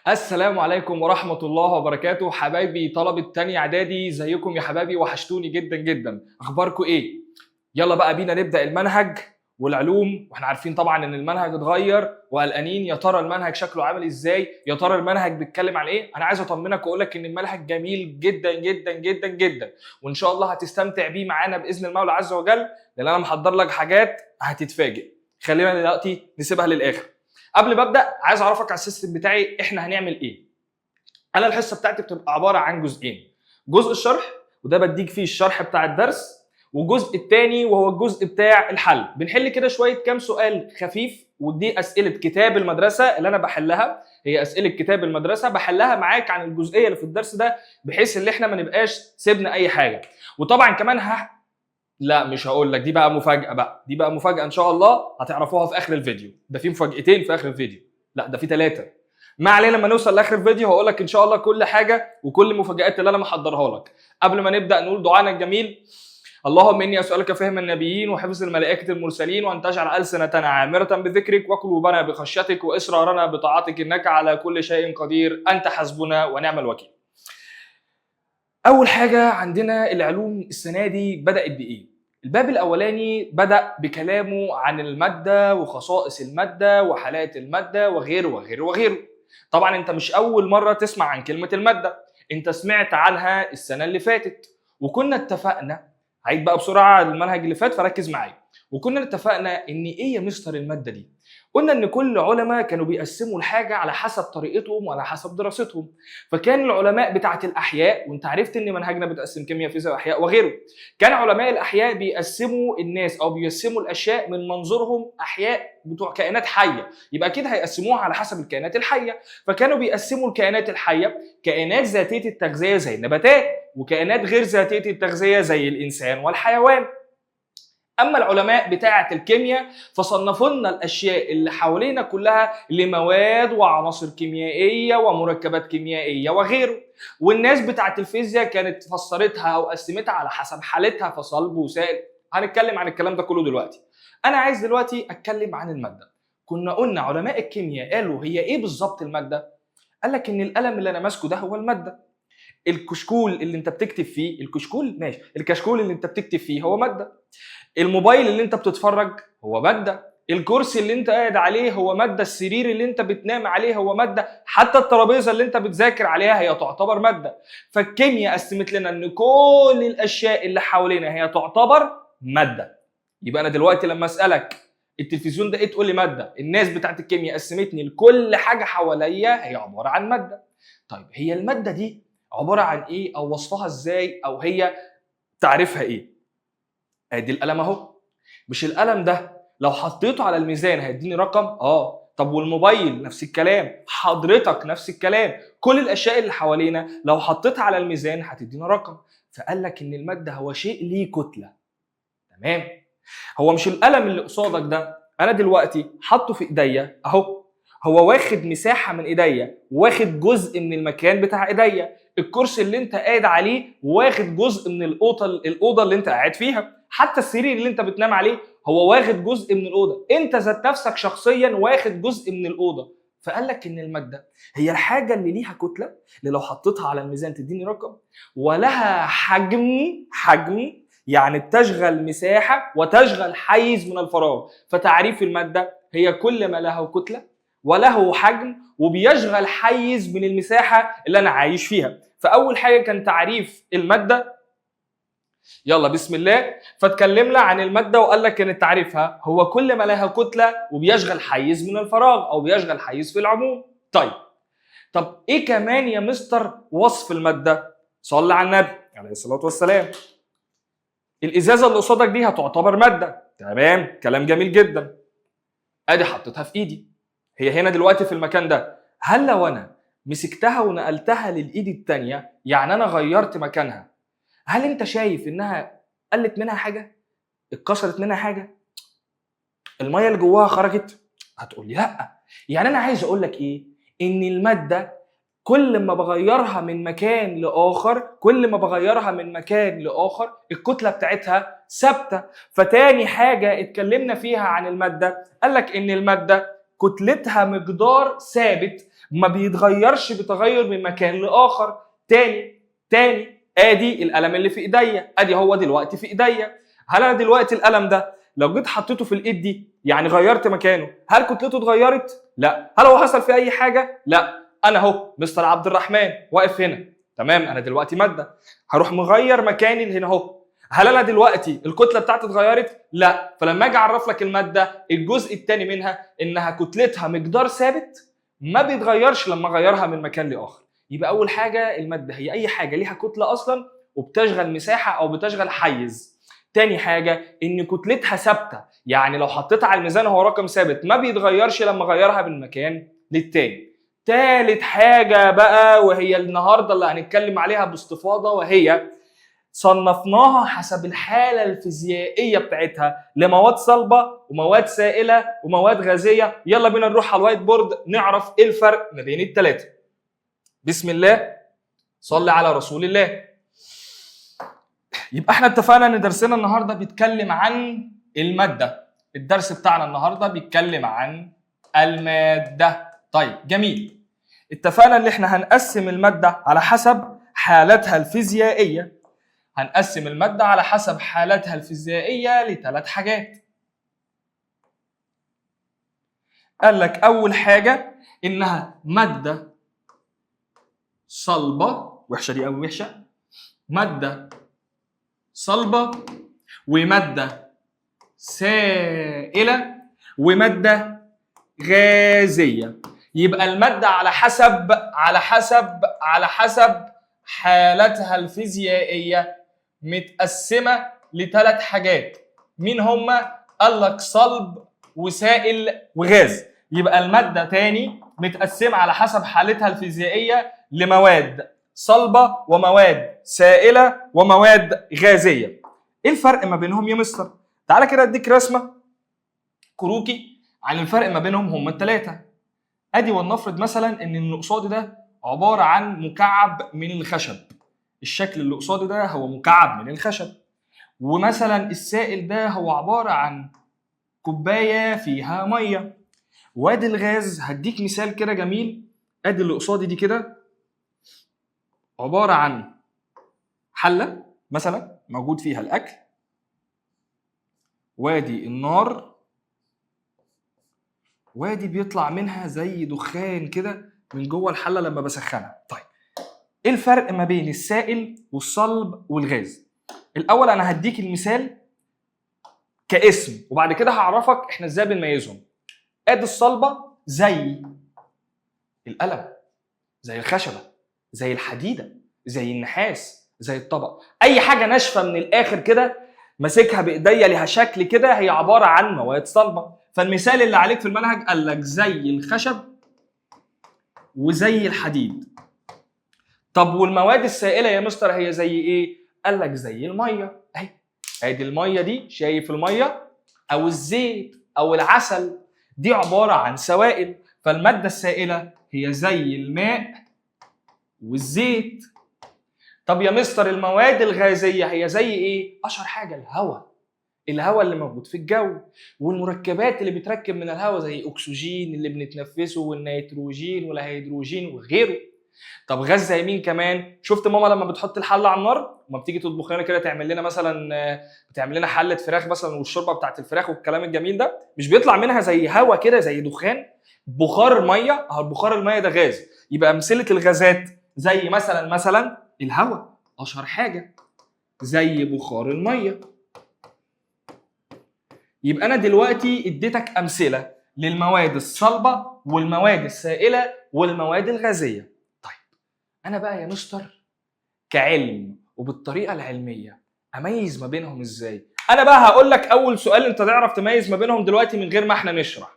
السلام عليكم ورحمة الله وبركاته. حبايبي طلبة تانية اعدادي، زيكم يا حبايبي؟ وحشتوني جدا جدا. اخباركم ايه؟ يلا بقى بينا نبدأ المنهج والعلوم، واحنا عارفين طبعا ان المنهج اتغير وقلقانين يا ترى المنهج شكله عامل ازاي، يا ترى المنهج بيتكلم عن ايه. انا عايز اطمنك واقول لك ان المنهج جميل جدا جدا جدا جدا، وان شاء الله هتستمتع بيه معانا باذن المولى عز وجل، لان انا محضر لك حاجات هتتفاجئ. خلينا دلوقتي نسيبها للاخر. قبل ما ابدا عايز اعرفك على السيستم بتاعي، احنا هنعمل ايه. انا الحصه بتاعتي بتبقى عباره عن جزئين: جزء الشرح وده بديك فيه الشرح بتاع الدرس، والجزء الثاني وهو الجزء بتاع الحل. بنحل كده شويه كام سؤال خفيف، ودي اسئله كتاب المدرسه اللي انا بحلها، هي اسئله كتاب المدرسه بحلها معاك عن الجزئيه اللي في الدرس ده، بحيث ان احنا ما نبقاش سيبنا اي حاجه. وطبعا كمان لا مش هقول لك، دي بقى مفاجاه، دي بقى مفاجاه ان شاء الله هتعرفوها في اخر الفيديو. ده في مفاجاتين في اخر الفيديو، لا ده في 3. ما علينا، لما نوصل لاخر الفيديو هقول لك ان شاء الله كل حاجه وكل المفاجآت اللي انا محضرها لك. قبل ما نبدا نقول دعانا الجميل: اللهم اني اسالك فهم النبيين وحفظ الملائكه المرسلين، وان تجعل السنتنا عامره بذكرك وقلوبنا بخشيتك واصرارنا بطاعتك، انك على كل شيء قدير، انت حسبنا ونعم الوكيل. اول حاجه عندنا العلوم السنه دي بدات بايه؟ الباب الاولاني بدا بكلامه عن الماده وخصائص الماده وحالات الماده وغيره وغيره وغيره. طبعا انت مش اول مره تسمع عن كلمه الماده، انت سمعت عنها السنه اللي فاتت، وكنا اتفقنا، عيد بقى بسرعه المنهج اللي فات فركز معايا. وكنا اتفقنا ان ايه يا مستر الماده دي؟ قلنا ان كل علماء كانوا بيقسموا الحاجه على حسب طريقتهم وعلى حسب دراستهم. فكان العلماء بتاعه الاحياء، وانت عرفت ان منهجنا بتقسم كيمياء فيزياء واحياء وغيره، كان علماء الاحياء بيقسموا الناس او بيقسموا الاشياء من منظورهم احياء بتوع كائنات حيه، يبقى اكيد هيقسموها على حسب الكائنات الحيه. فكانوا بيقسموا الكائنات الحيه كائنات ذاتيه التغذيه زي النباتات، وكائنات غير ذاتيه التغذيه زي الانسان والحيوان. اما العلماء بتاعه الكيمياء فصنفوا لنا الاشياء اللي حوالينا كلها لمواد وعناصر كيميائيه ومركبات كيميائيه وغيره. والناس بتاعه الفيزياء كانت فسرتها او قسمتها على حسب حالتها، فصلب وسائل. هنتكلم عن الكلام ده كله دلوقتي. انا عايز دلوقتي اتكلم عن الماده. كنا قلنا علماء الكيمياء قالوا هي ايه بالظبط الماده؟ قال لك ان القلم اللي انا ماسكه ده هو الماده، الكشكول اللي انت بتكتب فيه، الكشكول ماشي، الكشكول اللي انت بتكتب فيه هو ماده، الموبايل اللي انت بتتفرج هو ماده، الكرسي اللي انت قاعد عليه هو ماده، السرير اللي انت بتنام عليه هو ماده، حتى الترابيزه اللي انت بتذاكر عليها هي تعتبر ماده. فالكيمياء قسمت لنا ان كل الاشياء اللي حوالينا هي تعتبر ماده. يبقى انا دلوقتي لما اسالك التلفزيون ده ايه تقول لي ماده. الناس بتاعت الكيمياء قسمتني لكل حاجه حواليا هي عباره عن ماده. طيب هي الماده دي عباره عن ايه، او وصفها ازاي، او هي تعريفها ايه؟ ادي القلم اهو. مش القلم ده لو حطيته على الميزان هيديني رقم؟ طب والموبايل نفس الكلام، حضرتك نفس الكلام، كل الاشياء اللي حوالينا لو حطيتها على الميزان هتدينا رقم. فقال لك ان الماده هو شيء ليه كتله. تمام. هو مش القلم اللي قصادك ده انا دلوقتي حاطه في ايديا اهو، هو واخد مساحه من ايديا، واخد جزء من المكان بتاع ايديا. الكرسي اللي انت قاعد عليه واخد جزء من الاوضه اللي انت قاعد فيها. حتى السرير اللي انت بتنام عليه هو واخد جزء من الاوضه. انت ذات نفسك شخصيا واخد جزء من الاوضه. فقال لك ان الماده هي الحاجه اللي ليها كتله، اللي لو حطيتها على الميزان تديني رقم، ولها حجم يعني بتشغل مساحه وتشغل حيز من الفراغ. فتعريف الماده هي كل ما له كتله وله حجم وبيشغل حيز من المساحه اللي انا عايش فيها. فاول حاجه كان تعريف الماده، يلا بسم الله، فاتكلمنا عن الماده وقال لك ان تعريفها هو كل ما لها كتله وبيشغل حيز من الفراغ او بيشغل حيز في العموم. طب ايه كمان يا مستر وصف الماده؟ صلى على النبي عليه الصلاه والسلام. الازازه اللي قصادك دي هتعتبر ماده. تمام، كلام جميل جدا. ادي حطيتها في ايدي، هي هنا دلوقتي في المكان ده. هل لو انا مسكتها ونقلتها للايد الثانيه، يعني انا غيرت مكانها، هل انت شايف انها قلت منها حاجه؟ اتكسرت منها حاجه؟ الميه اللي جواها خرجت؟ هتقول لي لا. يعني انا عايز اقول لك ايه؟ ان الماده كل ما بغيرها من مكان لاخر الكتله بتاعتها ثابته. فتاني حاجه اتكلمنا فيها عن الماده قال لك ان الماده كتلتها مقدار ثابت ما بيتغيرش بتغير من مكان لاخر. تاني ادي القلم اللي في ايديا، ادي هو دلوقتي في ايديا. هل انا دلوقتي القلم ده لو جيت حطيته في الايد دي يعني غيرت مكانه، هل كتلته اتغيرت؟ لا. هل هو حصل فيه اي حاجه؟ لا. انا اهو مستر عبد الرحمن واقف هنا، تمام، انا دلوقتي ماده، هروح مغير مكاني هنا اهو. هل انا دلوقتي الكتله بتاعتي اتغيرت؟ لا. فلما اجي اعرف لك الماده الجزء الثاني منها انها كتلتها مقدار ثابت ما بيتغيرش لما اغيرها من مكان لاخر. يبقى اول حاجه الماده هي اي حاجه ليها كتله اصلا وبتشغل مساحه او بتشغل حيز. تاني حاجه ان كتلتها ثابته، يعني لو حطيتها على الميزان هو رقم ثابت ما بيتغيرش لما اغيرها من مكان للتاني. تالت حاجه بقى وهي النهارده اللي هنتكلم عليها باستفاضه، وهي صنفناها حسب الحاله الفيزيائيه بتاعتها لمواد صلبه ومواد سائله ومواد غازيه. يلا بينا نروح على الوايت بورد نعرف ايه الفرق ما بين الثلاثه. بسم الله، صلي على رسول الله. يبقى احنا اتفقنا ان درسنا النهارده بيتكلم عن الماده. الدرس بتاعنا النهارده بيتكلم عن الماده. طيب جميل. اتفقنا ان احنا هنقسم الماده على حسب حالتها الفيزيائيه. هنقسم الماده على حسب حالتها الفيزيائيه لثلاث حاجات. قال لك اول حاجه انها ماده صلبه، وحشه دي قوي، وحشه، ماده صلبه وماده سائله وماده غازيه. يبقى الماده على حسب حالتها الفيزيائيه متقسمه لثلاث حاجات. مين هما؟ قال لك صلب وسائل وغاز. يبقى الماده تاني متقسمه على حسب حالتها الفيزيائيه لمواد صلبه ومواد سائله ومواد غازيه. ايه الفرق ما بينهم يا مستر؟ تعالى كده اديك رسمه كروكي عن الفرق ما بينهم هم الثلاثه. ادي ولنفرض مثلا ان اللي قصادي ده عباره عن مكعب من الخشب. الشكل اللي قصادي ده هو مكعب من الخشب. ومثلا السائل ده هو عباره عن كوبايه فيها ميه. وادي الغاز هديك مثال كده جميل. ادي اللي قصادي دي كده عباره عن حله مثلا موجود فيها الاكل، وادي النار، وادي بيطلع منها زي دخان كده من جوه الحله لما بسخنها. طيب ايه الفرق ما بين السائل والصلب والغاز؟ الاول انا هديك المثال كاسم وبعد كده هعرفك احنا ازاي بنميزهم. ادي الصلبه زي القلم، زي الخشبه، زي الحديده، زي النحاس، زي الطبق. اي حاجه ناشفه من الاخر كده ماسكها بايديا لها شكل كده هي عباره عن مواد صلبه. فالمثال اللي عليك في المنهج قال لك زي الخشب وزي الحديد. طب والمواد السائله يا مستر هي زي ايه؟ قال لك زي الميه. اهي ادي الميه دي، شايف الميه او الزيت او العسل، دي عباره عن سوائل. فالماده السائله هي زي الماء والزيت. طب يا مستر المواد الغازيه هي زي ايه؟ اشهر حاجه الهواء اللي موجود في الجو، والمركبات اللي بتركب من الهواء زي اكسجين اللي بنتنفسه والنيتروجين والهيدروجين وغيره. طب غاز زي مين كمان؟ شفت ماما لما بتحط الحله على النار وما بتيجي تطبخ لنا كده تعمل لنا مثلا بتعمل لنا حله فراخ مثلا والشوربه بتاعت الفراخ والكلام الجميل ده، مش بيطلع منها زي هواء كده زي دخان؟ بخار ميه، اهو بخار الميه ده غاز. يبقى امثله الغازات زي مثلا الهواء اشهر حاجه، زي بخار الميه. يبقى انا دلوقتي اديتك امثله للمواد الصلبه والمواد السائله والمواد الغازيه. طيب انا بقى يا مستر كعلم وبالطريقه العلميه اميز ما بينهم ازاي؟ انا بقى هقول لك اول سؤال انت تعرف تميز ما بينهم دلوقتي من غير ما احنا نشرح.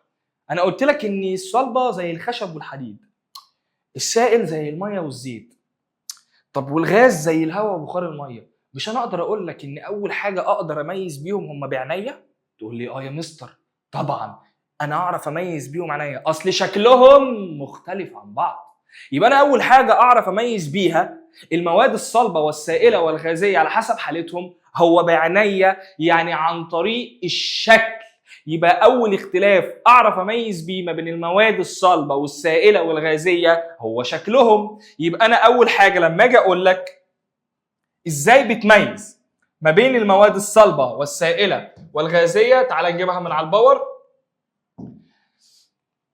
انا قلت لك ان الصلبه زي الخشب والحديد، السائل زي الميه والزيت، طب والغاز زي الهواء وبخار الميه. مش انا اقدر اقول لك ان اول حاجه اقدر اميز بيهم هم بعينيا؟ تقول لي اه يا مستر طبعا انا اعرف اميز بيهم عينيا، اصل شكلهم مختلف عن بعض. يبقى انا اول حاجه اعرف اميز بيها المواد الصلبه والسائله والغازيه على حسب حالتهم هو بعينيا، يعني عن طريق الشكل. يبقى اول اختلاف اعرف اميز بيه ما بين المواد الصلبه والسائله والغازيه هو شكلهم. يبقى انا اول حاجه لما اجي اقول لك ازاي بتميز ما بين المواد الصلبه والسائله والغازيه، تعال نجيبها من على الباور.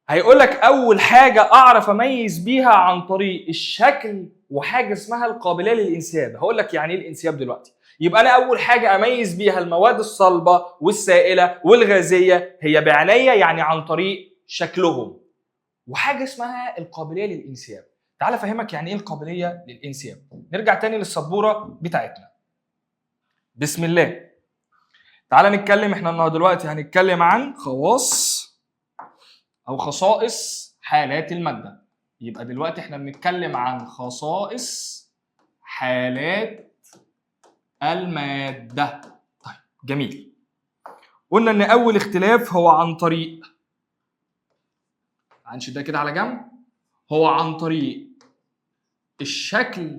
هيقول لك اول حاجه اعرف اميز بيها عن طريق الشكل وحاجه اسمها القابليه للانسياب. هقول لك يعني ايه الانسياب دلوقتي. يبقى انا اول حاجه اميز بيها المواد الصلبه والسائله والغازيه هي بعنايه، يعني عن طريق شكلهم، وحاجه اسمها القابليه للانسياب. تعال افهمك يعني ايه القابليه للانسياب. نرجع تاني للسبوره بتاعتنا. بسم الله. تعال نتكلم، احنا النهارده دلوقتي هنتكلم عن خواص او خصائص حالات الماده. يبقى دلوقتي احنا بنتكلم عن خصائص حالات الماده. طيب جميل. قلنا ان اول اختلاف هو عن طريق، هنشد ده كده على جنب، هو عن طريق الشكل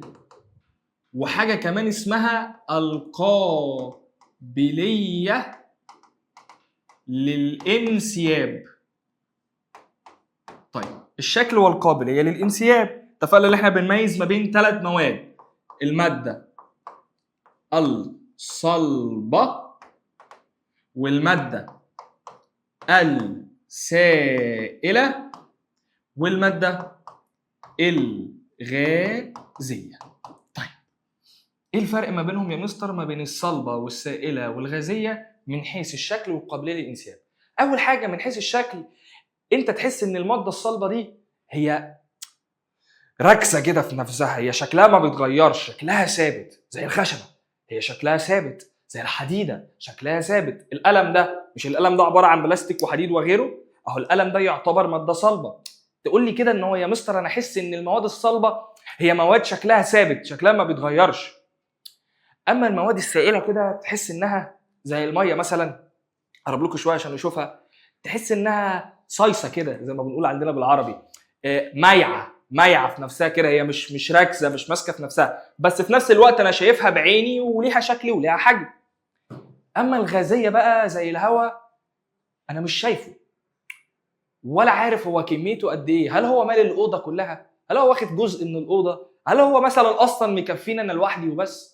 وحاجه كمان اسمها القابليه للانسياب. طيب الشكل والقابليه للانسياب، اتفقنا ان احنا بنميز ما بين 3 مواد: الماده الصلبه والماده السائله والماده الغازيه. طيب ايه الفرق ما بينهم يا مستر ما بين الصلبه والسائله والغازيه من حيث الشكل والقابليه للانسياب؟ اول حاجه من حيث الشكل، انت تحس ان الماده الصلبه دي هي راكسه كده في نفسها، هي شكلها ما بيتغيرش، شكلها ثابت زي الخشبه، هي شكلها ثابت زي الحديده، شكلها ثابت. القلم ده، مش القلم ده عباره عن بلاستيك وحديد وغيره؟ اهو القلم ده يعتبر ماده صلبه. تقول لي كده ان هو يا مستر انا احس ان المواد الصلبه هي مواد شكلها ثابت، شكلها ما بيتغيرش. اما المواد السائله كده تحس انها زي الميه مثلا، اقرب لكم شويه عشان نشوفها، تحس انها صيصه كده زي ما بنقول عندنا بالعربي، مايعه في نفسها كده، هي مش راكزه، مش ماسكه في نفسها، بس في نفس الوقت انا شايفها بعيني وليها شكل وليها حجم. اما الغازيه بقى زي الهواء، انا مش شايفه ولا عارف هو كميته قد ايه، هل هو مال الاوضه كلها، هل هو واخد جزء من الاوضه، هل هو مثلا اصلا مكفينا انا لوحدي وبس.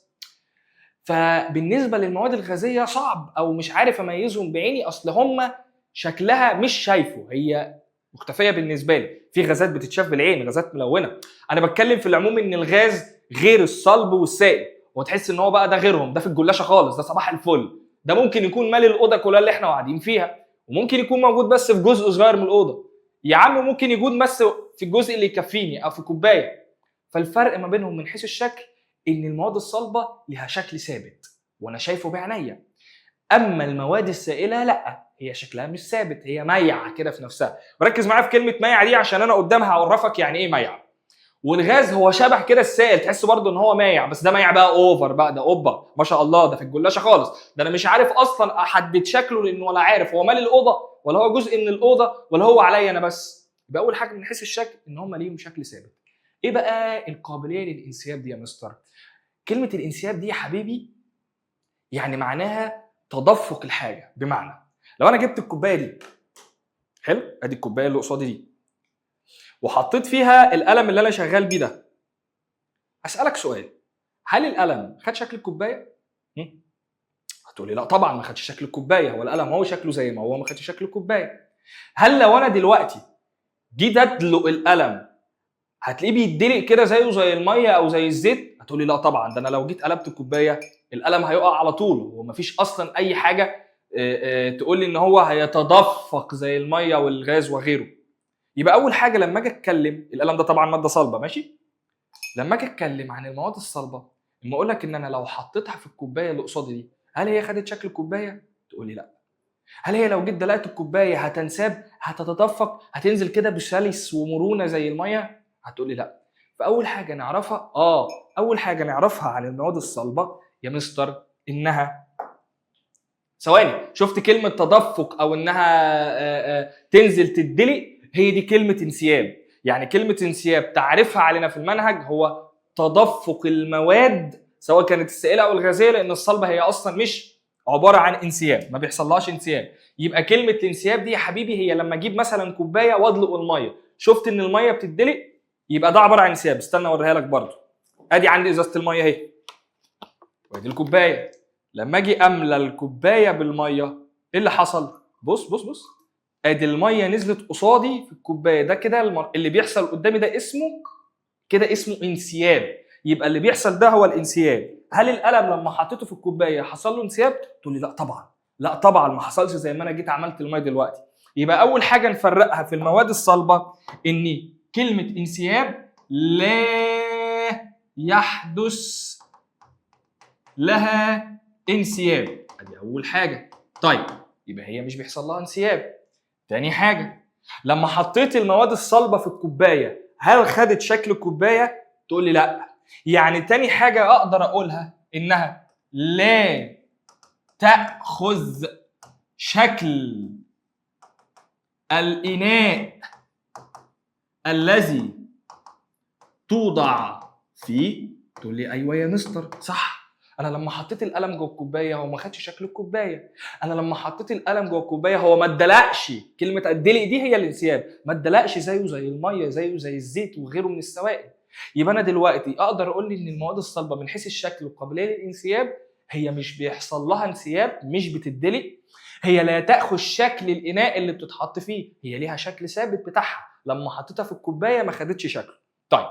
فبالنسبه للمواد الغازيه صعب او مش عارف اميزهم بعيني، اصل هم شكلها مش شايفه، هي مختفيه بالنسبه لي. في غازات بتتشاف بالعين، غازات ملونه. انا بتكلم في العموم ان الغاز غير الصلب والسائل، وتحس ان هو بقى ده غيرهم، ده في الجلاشه خالص، ده صباح الفل، ده ممكن يكون مال الاوضه كلها اللي احنا قاعدين فيها، وممكن يكون موجود بس في جزء صغير من الاوضه. يا عم ممكن يكون بس في الجزء اللي يكفيني او في كوبايه. فالفرق ما بينهم من حيث الشكل ان المواد الصلبه لها شكل ثابت وانا شايفه بعينيا، اما المواد السائله لا، هي شكلها مش ثابت، هي مايعه كده في نفسها. وركز معايا في كلمه مايعه دي عشان انا قدامها هعرفك يعني ايه مايعه. والغاز هو شبه كده السائل، تحس برضه ان هو مايع، بس ده مايع بقى اوفر بقى، ده اوبا ما شاء الله، ده في الجلاشه خالص، ده انا مش عارف اصلا احدد شكله لانه ولا عارف هو مال الاوضه ولا هو جزء من الاوضه ولا هو عليا انا بس. يبقى اول حاجه من حيث الشكل ان هم ليهم شكل ثابت. ايه بقى القابليه للانسياب دي يا مستر؟ كلمه الانسياب دي يا حبيبي يعني معناها تدفق الحاجه. بمعنى لو انا جبت الكوبايه دي، حلو، ادي الكوبايه اللي قصادي دي، وحطيت فيها القلم اللي انا شغال بيه ده، اسالك سؤال: هل القلم خد شكل الكوبايه؟ هتقولي لا طبعا ما خدش شكل الكوبايه، هو القلم هو شكله زي ما هو، ما خدش شكل الكوبايه. هل لو انا دلوقتي جيت ادلق القلم هتلاقيه بيتدلق كده زيه زي الميه او زي الزيت؟ هتقولي لا طبعا، ده انا لو جيت قلبت الكوبايه القلم هيقع على طول، ومفيش اصلا اي حاجه تقول لي ان هو هيتدفق زي الميه والغاز وغيره. يبقى اول حاجه لما اجي اتكلم، القلم ده طبعا ماده صلبه ماشي، لما اجي اتكلم عن المواد الصلبه، لما اقول لك ان انا لو حطيتها في الكوبايه اللي قصادي دي، هل هي خدت شكل الكوبايه؟ تقول لي لا. هل هي لو جيت دلقت الكوبايه هتنساب، هتتدفق، هتنزل كده بسلس ومرونه زي الميه؟ هتقول لي لا. فاول حاجه نعرفها اول حاجه نعرفها عن المواد الصلبه يا مستر انها، ثواني، شفت كلمه تدفق او انها تنزل تدلق؟ هي دي كلمه انسياب. يعني كلمه انسياب تعرفها علينا في المنهج هو تدفق المواد سواء كانت السائله او الغازيه، لان الصلبه هي اصلا مش عباره عن انسياب، ما بيحصلهاش انسياب. يبقى كلمه الانسياب دي يا حبيبي هي لما اجيب مثلا كوبايه وادلق الميه، شفت ان الميه بتدلق، يبقى ده عباره عن انسياب. استنى اوريها لك برضه. ادي عندي ازازه الميه اهي، وادي الكوبايه. لما اجي املى الكوبايه بالميه، ايه اللي حصل؟ بص بص بص، ادي الميه نزلت قصادي في الكوبايه. ده كده اللي بيحصل قدامي ده اسمه انسياب. يبقى اللي بيحصل ده هو الانسياب. هل القلم لما حطيته في الكوبايه حصل له انسياب؟ تقول لي لا طبعا. لا طبعا ما حصلش زي ما انا جيت عملت الميه دلوقتي. يبقى اول حاجه نفرقها في المواد الصلبه ان كلمه انسياب لا يحدث لها انسياب، ادي اول حاجه. طيب يبقى هي مش بيحصل لها انسياب. تاني حاجه، لما حطيت المواد الصلبه في الكوبايه هل خدت شكل الكوبايه؟ تقول لي لا. يعني تاني حاجه اقدر اقولها انها لا تاخذ شكل الاناء الذي توضع فيه. تقول لي ايوه يا مستر صح، انا لما حطيت القلم جوه الكوبايه هو ما خدش شكل الكوبايه. انا لما حطيت القلم جوه الكوبايه هو ما اتدلقش. كلمه اتدلق دي هي الانسياب، ما اتدلقش زيه زي الميه، زيه زي الزيت وغيره من السوائل. يبقى انا دلوقتي اقدر اقول لي ان المواد الصلبه من حيث الشكل وقابليه للانسياب هي مش بيحصل لها انسياب، مش بتتدلق. هي لا تاخذ شكل الاناء اللي بتتحط فيه، هي ليها شكل ثابت بتاعها. لما حطيتها في الكوبايه ما خدتش شكل. طيب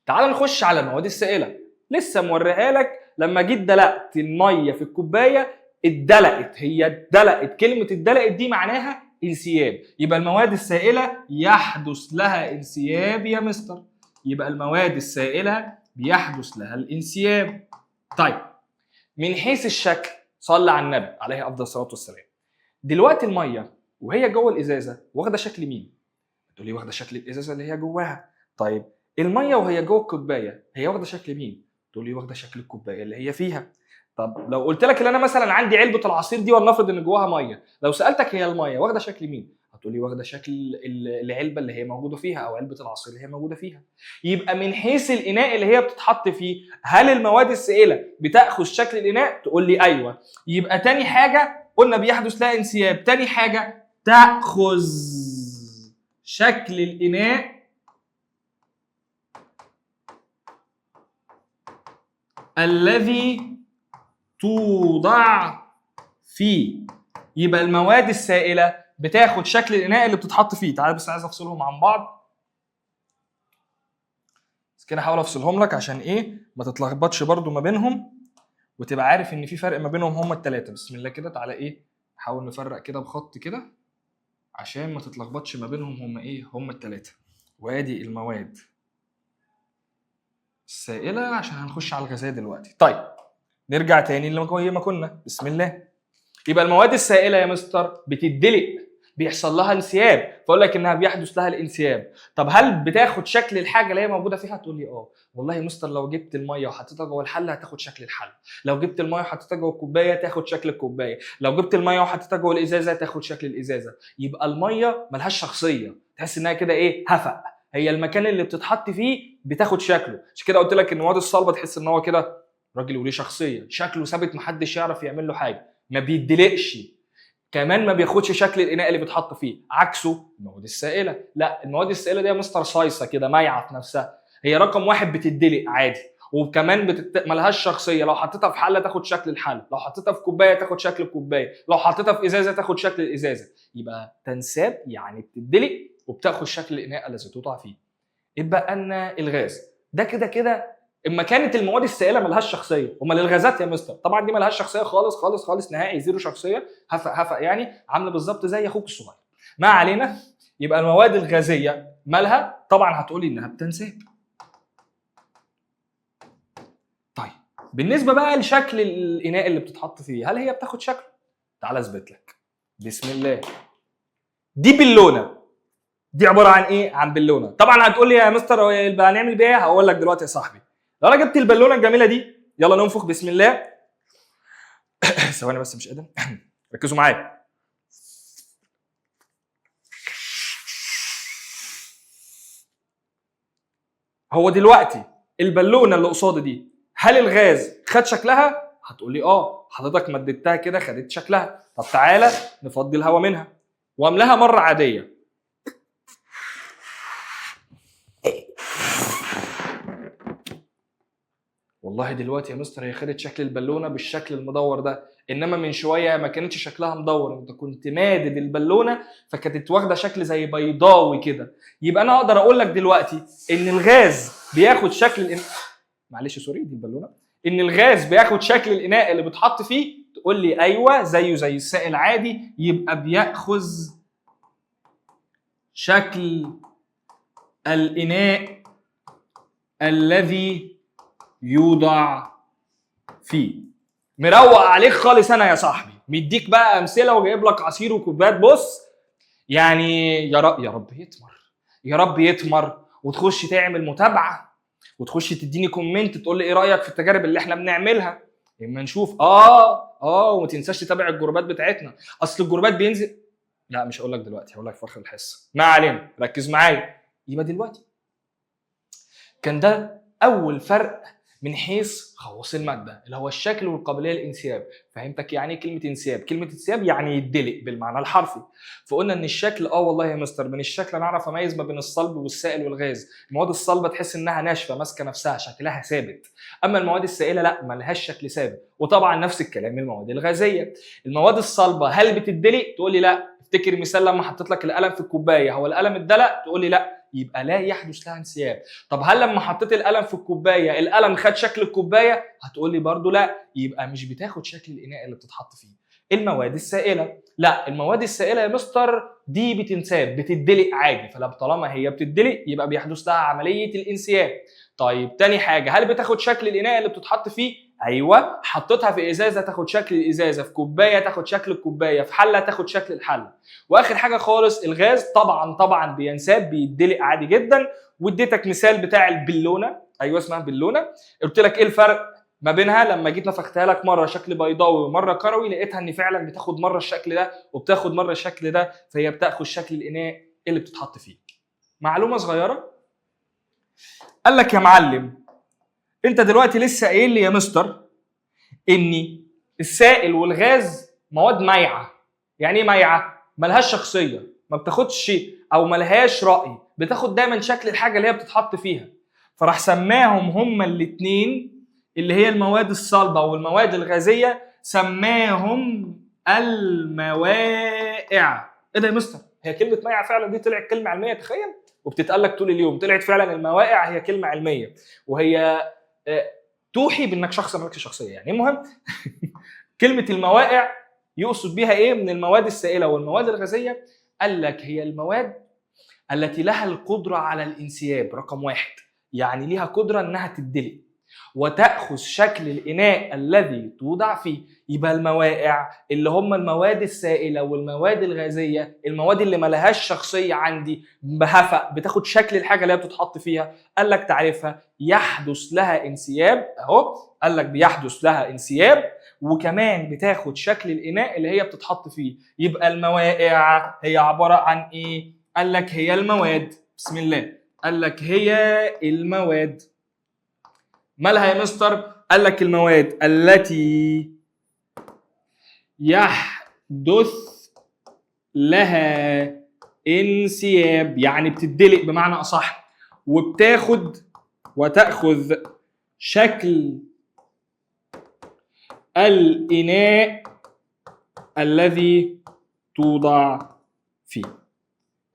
تعال نخش على المواد السائله. لسه موريها لك لما جيت دلقت الميه في الكوبايه اتدلقت. هي اتدلقت، كلمه اتدلقت دي معناها انسياب. يبقى المواد السائله يحدث لها انسياب يا مستر. يبقى المواد السائله بيحدث لها الانسياب. طيب من حيث الشكل، صلى على النبي عليه افضل الصلاه والسلام. دلوقتي الميه وهي جوه الازازه واخده شكل مين؟ تقول لي واخده شكل الازازه اللي هي جواها. طيب الميه وهي جوه الكوبايه هي واخده شكل مين؟ تقول لي واخده شكل الكوبايه اللي هي فيها. طب لو قلت لك ان انا مثلا عندي علبه العصير دي ولنفرض ان جواها ميه، لو سالتك هي الميه واخده شكل مين؟ هتقول لي واخده شكل العلبه اللي هي موجوده فيها او علبه العصير اللي هي موجوده فيها. يبقى من حيث الاناء اللي هي بتتحط فيه، هل المواد السائله بتاخذ شكل الاناء؟ تقول لي ايوه. يبقى تاني حاجه قلنا بيحدث لها انسياب. تاني حاجه تاخذ شكل الاناء الذي توضع فيه. يبقى المواد السائله بتاخد شكل الاناء اللي بتتحط فيه. تعال بس عايز افصلهم عن بعض، بس كده احاول افصلهم لك عشان ايه ما تتلخبطش برضو ما بينهم، وتبقى عارف ان في فرق ما بينهم هما الثلاثه. بسم الله كده. تعالى ايه نحاول نفرق كده بخط كده عشان ما تتلخبطش ما بينهم هما ايه هما الثلاثه. وادي المواد السائله عشان هنخش على الغازات دلوقتي. طيب نرجع تاني لما كنا. بسم الله. يبقى المواد السائله يا مستر بتدلق، بيحصل لها انسياب، فاقول لك انها بيحدث لها الانسياب. طب هل بتاخد شكل الحاجه اللي هي موجوده فيها؟ تقول لي اه. والله يا مستر لو جبت الميه وحطيتها جوه الحله هتاخد شكل الحله، لو جبت الميه وحطيتها جوه الكوبايه تاخد شكل الكوبايه، لو جبت الميه وحطيتها جوه الازازه تاخد شكل الازازه. يبقى الميه ملهاش شخصيه، تحس انها كده ايه هفق. هي المكان اللي بتتحط فيه بتاخد شكله. عشان كده قلت لك ان المواد الصلبه تحس ان هو كده راجل وليه شخصيه، شكله ثابت محدش يعرف يعمل له حاجه، ما بيدلقش، كمان ما بياخدش شكل الاناء اللي بيتحط فيه. عكسه المواد السائله، لا المواد السائله دي يا مستر صايصه كده مايعه في نفسها. هي رقم واحد بتدلق عادي، وكمان ملهاش شخصيه. لو حطيتها في حله تاخد شكل الحله، لو حطيتها في كوبايه تاخد شكل الكوبايه، لو حطيتها في ازازه تاخد شكل الازازه. يبقى تنساب يعني بتدلق وبتاخد شكل الاناء الذي توضع فيه. يبقى ان الغاز ده كده كده اما كانت المواد السائله ملهاش شخصيه. امال الغازات يا مستر طبعا دي ملهاش شخصيه خالص خالص خالص نهائي، زيرو شخصيه، هفق هفق يعني، عامله بالظبط زي اخوك الصغير. ما علينا. يبقى المواد الغازيه مالها؟ طبعا هتقولي انها بتنساب. طيب بالنسبه بقى لشكل الاناء اللي بتتحط فيه، هل هي بتاخد شكل؟ تعال اثبت لك. بسم الله. دي بالونه، دي عباره عن ايه؟ عن بالونه. طبعا هتقول لي يا مستر هنعمل بيها ايه؟ هقول لك دلوقتي يا صاحبي. لو انا جبت البالونه الجميله دي، يلا ننفخ بسم الله. ثواني بس مش قادر. ركزوا معايا. هو دلوقتي البالونه اللي قصادي دي هل الغاز خد شكلها؟ هتقول لي اه، حضرتك مددتها كده خدت شكلها. طب تعالى نفضي الهواء منها واملاها مره عاديه. والله دلوقتي يا مستر هي خدت شكل البالونه بالشكل المدور ده، انما من شويه ما كانتش شكلها مدور، انت كنت مادد البالونه فكانت واخده شكل زي بيضاوي كده. يبقى انا اقدر اقول لك دلوقتي ان الغاز بياخد شكل معلش سوري دي البالونه، ان الغاز بياخد شكل الاناء اللي بتحط فيه. تقول لي ايوه زيه زي السائل عادي، يبقى بياخذ شكل الاناء الذي يوضع فيه. مروق عليك خالص انا يا صاحبي، مديك بقى امثله وجايب لك عصير وكوبايات. بص يعني يا رب يتمر، يا رب يتمر، وتخش تعمل متابعه وتخش تديني كومنت تقول لي ايه رايك في التجارب اللي احنا بنعملها، اما نشوف. وما تنساش تتابع الجروبات بتاعتنا، اصل الجروبات بينزل. لا مش هقول لك دلوقتي، هقول لك في اخر الحصه. ما علينا، ركز معايا. يبقى دلوقتي كان ده اول فرق من حيث خواص الماده اللي هو الشكل والقابليه للانسياب. فهمتك يعني ايه كلمه انسياب؟ كلمه انسياب يعني يدلق بالمعنى الحرفي. فقلنا ان الشكل والله يا مستر من الشكل انا اعرف اميز ما بين الصلب والسائل والغاز. المواد الصلبه تحس انها ناشفه ماسكه نفسها شكلها ثابت، اما المواد السائله لا ما لهاش شكل ثابت. وطبعا نفس الكلام المواد الغازيه. المواد الصلبه هل بتدلق؟ تقول لي لا. افتكر مثال لما حطيت لك القلم في الكوبايه، هو القلم اتدلق؟ تقول لي لا، يبقى لا يحدث لها انسياب. طب هل لما حطيت القلم في الكوبايه القلم خد شكل الكوبايه؟ هتقول لي برضو لا، يبقى مش بتاخد شكل الاناء اللي بتتحط فيه. المواد السائله لا، المواد السائله يا مستر دي بتنساب بتدلق عادي، فطالما هي بتدلق يبقى بيحدث لها عمليه الانسياب. طيب تاني حاجه، هل بتاخد شكل الاناء اللي بتتحط فيه؟ ايوه، حطيتها في ازازه تاخد شكل الازازه، في كوبايه تاخد شكل الكوبايه، في حله تاخد شكل الحله. واخر حاجه خالص الغاز طبعا بينساب بيدلق عادي جدا. واديتك مثال بتاع البالونه، ايوه اسمها بالونه. قلت لك ايه الفرق ما بينها لما جيت نفختها لك مره شكل بيضاوي ومره كروي، لقيتها ان فعلا بتاخد مره الشكل ده وبتاخد مره الشكل ده، فهي بتاخد شكل الاناء اللي بتتحط فيه. معلومه صغيره، قال لك يا معلم انت دلوقتي لسه قايل لي يا مستر ان السائل والغاز مواد مايعه. يعني ايه مايعه؟ ملهاش شخصيه، ما بتاخدش او ملهاش راي، بتاخد دايما شكل الحاجه اللي هي بتتحط فيها. فراح سماهم هما الاثنين اللي هي المواد الصلبه والمواد الغازيه، سماهم الموائع. ايه ده يا مستر؟ هي كلمه مايعه فعلا دي طلعت كلمه علميه؟ تخيل، وبتتقال لك طول اليوم. طلعت فعلا الموائع هي كلمه علميه، وهي توحي بانك شخص مالكش شخصيه. يعني المهم كلمه الموائع يقصد بها ايه من المواد السائله والمواد الغازيه؟ قال لك هي المواد التي لها القدره على الانسياب رقم واحد، يعني ليها قدره انها تدلق وتاخذ شكل الاناء الذي توضع فيه. يبقى الموائع اللي هم المواد السائله والمواد الغازيه، المواد اللي ما لهاش شخصيه عندي بهفأ بتاخد شكل الحاجه اللي هي بتتحط فيها. قال لك تعرفها يحدث لها انسياب، اهو قال لك بيحدث لها انسياب وكمان بتاخد شكل الاناء اللي هي بتتحط فيه. يبقى الموائع هي عباره عن ايه؟ قال لك هي المواد، بسم الله، قال لك هي المواد مالها يا مستر؟ قال لك المواد التي يحدث لها انسياب، يعني بتدلق بمعنى اصح، وتاخذ شكل الاناء الذي توضع فيه.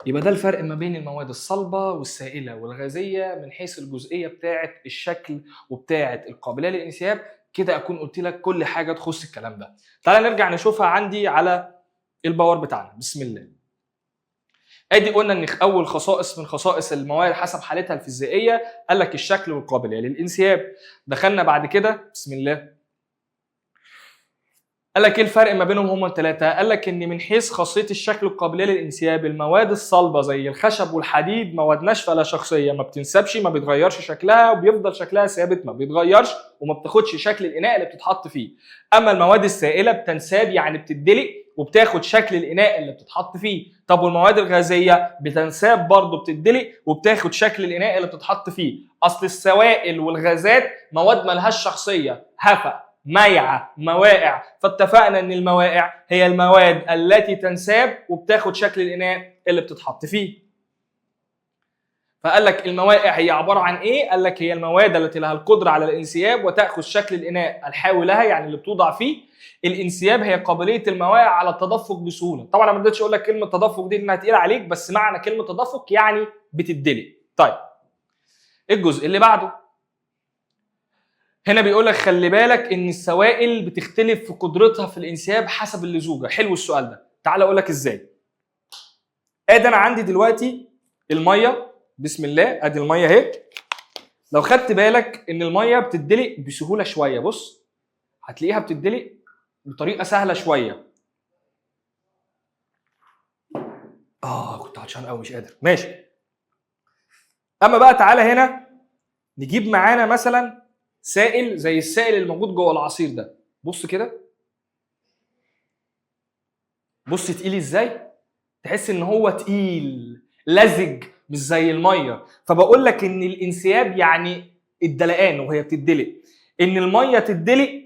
يبقى ده الفرق ما بين المواد الصلبة والسائلة والغازية من حيث الجزئية بتاعة الشكل وبتاعة القابلية للانسياب. كده أكون قلت لك كل حاجة تخص الكلام ده. تعال نرجع نشوفها عندي على الباور بتاعنا. بسم الله. ادي قلنا ان اول خصائص من خصائص المواد حسب حالتها الفيزيائية قال لك الشكل والقابلية للانسياب. دخلنا بعد كده بسم الله، قال لك ايه الفرق ما بينهم هما الثلاثه؟ قال لك ان من حيث خاصيه الشكل والقابليه للانسياب، المواد الصلبه زي الخشب والحديد مواد ناشفه لا شخصيه، ما بتنسبش، ما بيتغيرش شكلها وبيفضل شكلها ثابت ما بيتغيرش وما بتاخدش شكل الاناء اللي بتتحط فيه. اما المواد السائله بتنساب يعني بتدلق وبتاخد شكل الاناء اللي بتتحط فيه. طب والمواد الغازيه بتنساب برضه بتدلق وبتاخد شكل الاناء اللي بتتحط فيه. اصل السوائل والغازات مواد مالهاش شخصيه، هفا ميعة، مواقع. فاتفقنا ان المواقع هي المواد التي تنساب وبتاخد شكل الاناء اللي بتتحط فيه. فقال لك المواقع هي عباره عن ايه؟ قال لك هي المواد التي لها القدره على الانسياب وتاخذ شكل الاناء الحاوي لها، يعني اللي بتوضع فيه. الانسياب هي قابليه المواقع على التدفق بسهوله. طبعا انا ما رضيتش اقول لك كلمه تدفق دي انها تقيله عليك، بس معنى كلمه تدفق يعني بتدلق. طيب الجزء اللي بعده هنا بيقول لك خلي بالك ان السوائل بتختلف في قدرتها في الانسياب حسب اللزوجه. حلو السؤال ده، تعال اقول لك ازاي. ادي انا عندي دلوقتي الميه، بسم الله، ادي الميه اهي. لو خدت بالك ان الميه بتدلق بسهوله شويه، بص هتلاقيها بتدلق بطريقه سهله شويه. كنت عطشان قوي مش قادر. ماشي. اما بقى تعالى هنا نجيب معانا مثلا سائل زي السائل الموجود جوه العصير ده. بص كده، بص تقيل ازاي؟ تحس ان هو تقيل لزج مش زي الميه. فبقول لك ان الانسياب يعني الدلقان وهي بتدلق. ان الميه تدلق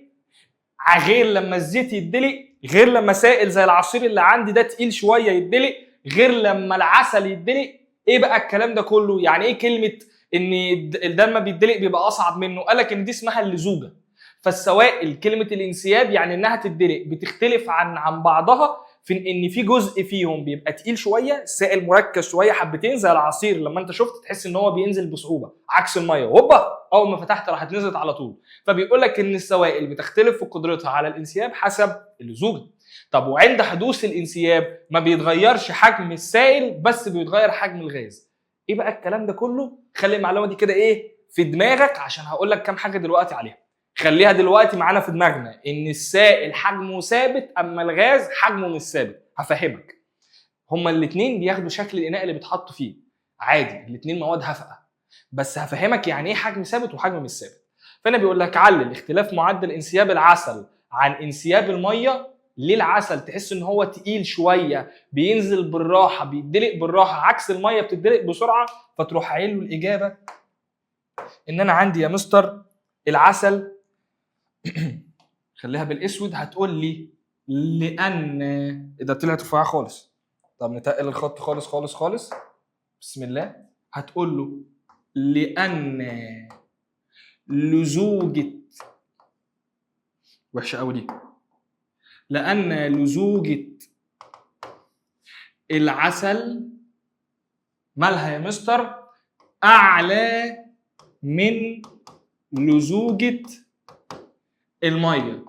غير لما الزيت يدلق، غير لما سائل زي العصير اللي عندي ده تقيل شويه يدلق، غير لما العسل يدلق. ايه بقى الكلام ده كله؟ يعني ايه كلمه ان ده لما بيدلق بيبقى اصعب منه؟ قال لك ان دي اسمها اللزوجه. فالسوائل كلمه الانسياب يعني انها تدلق بتختلف عن بعضها في ان في جزء فيهم بيبقى تقيل شويه، سائل مركز شويه حبتين زي العصير لما انت شفت تحس ان هو بينزل بصعوبه، عكس الميه هوبا اول ما فتحت راحت نزلت على طول. فبيقول لك ان السوائل بتختلف في قدرتها على الانسياب حسب اللزوجه. طب وعند حدوث الانسياب ما بيتغيرش حجم السائل بس بيتغير حجم الغاز. ايه بقى الكلام ده كله؟ خلي المعلومه دي كده ايه في دماغك عشان هقول لك كام حاجه دلوقتي عليها. خليها دلوقتي معانا في دماغنا ان السائل حجمه ثابت اما الغاز حجمه مش ثابت. هفهمك. هما الاثنين بياخدوا شكل الاناء اللي بيتحط فيه عادي، الاثنين مواد هفقه، بس هفهمك يعني ايه حجم ثابت وحجم مش ثابت. فانا بيقول لك علل اختلاف معدل انسياب العسل عن انسياب الميه. ليه العسل تحس ان هو تقيل شويه بينزل بالراحه بيدلق بالراحه عكس الميه بتدلق بسرعه؟ فتروح قايل له الاجابه ان انا عندي يا مستر العسل خليها بالاسود. هتقول لي لان اذا طلعت رفيعه خالص. طب نتقل الخط خالص خالص خالص، بسم الله. هتقول له لان لزوجة، وحشه قوي دي، لان لزوجة العسل مالها يا مستر اعلى من لزوجة الميه.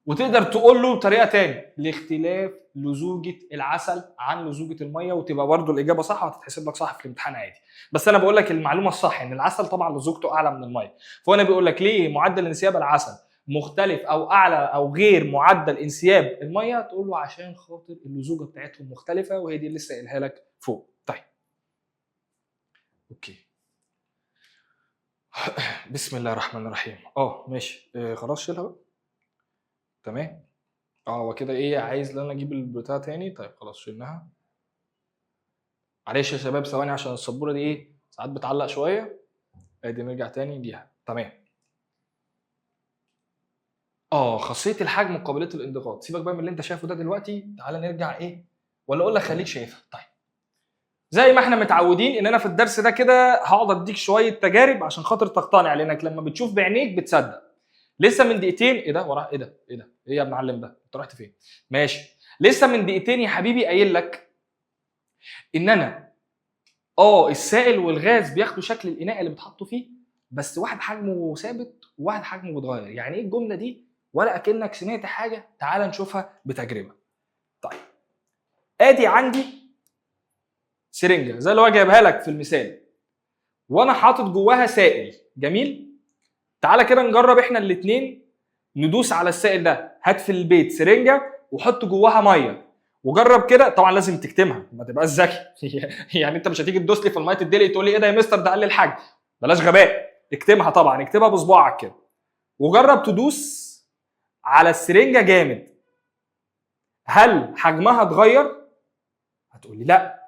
وتقدر تقول له بطريقه تاني لاختلاف لزوجه العسل عن لزوجه الميه، وتبقى برضه الاجابه صح وهتتحسب لك صح في الامتحان عادي. بس انا بقول لك المعلومه الصح ان العسل طبعا لزوجته اعلى من الميه. فانا بيقول لك ليه معدل انسياب العسل مختلف او اعلى او غير معدل انسياب الميه؟ تقول له عشان خاطر اللزوجه بتاعتهم مختلفه، وهي دي اللي لسه قايلها لك فوق. طيب اوكي بسم الله الرحمن الرحيم. ماشي خلاص شيلها بقى. تمام. هو كده ايه عايز ان انا اجيب البتاع تاني؟ طيب خلاص شلناها. معلش يا شباب ثواني عشان السبوره دي ايه ساعات بتعلق شويه. ادي نرجع تاني ليها. تمام. خاصيه الحجم وقابليه الانضغاط. سيبك بقى من اللي انت شايفه ده دلوقتي، تعالى نرجع ايه ولا اقول لك خليك شايفها. طيب زي ما احنا متعودين ان انا في الدرس ده كده هقعد اديك شويه تجارب عشان خاطر تقتنع، لانك لما بتشوف بعينيك بتصدق. لسه من دقيقتين ايه ده وراه؟ ايه ده ايه يا معلم ده انت رحت فين؟ ماشي. لسه من دقيقتين يا حبيبي قايل لك ان انا السائل والغاز بياخدوا شكل الاناء اللي بتحطوا فيه، بس واحد حجمه ثابت وواحد حجمه بيتغير. يعني ايه الجمله دي؟ ولا اكنك سمعت حاجه؟ تعال نشوفها بتجربه. طيب ادي عندي سرنجه زي اللي هو جايبها لك في المثال، وانا حاطط جواها سائل. جميل. تعالى كده نجرب احنا الاثنين ندوس على السائل ده. هات في البيت سرنجه وحط جواها ميه وجرب كده. طبعا لازم تكتمها ما تبقاش ذكي يعني انت مش هتيجي تدوس لي في الميه تدلق تقول لي ايه ده يا مستر ده قلل الحجم. بلاش غباء، اكتمها. طبعا اكتبها بصباعك كده وجرب تدوس على السرنجه جامد. هل حجمها اتغير؟ هتقول لي لا.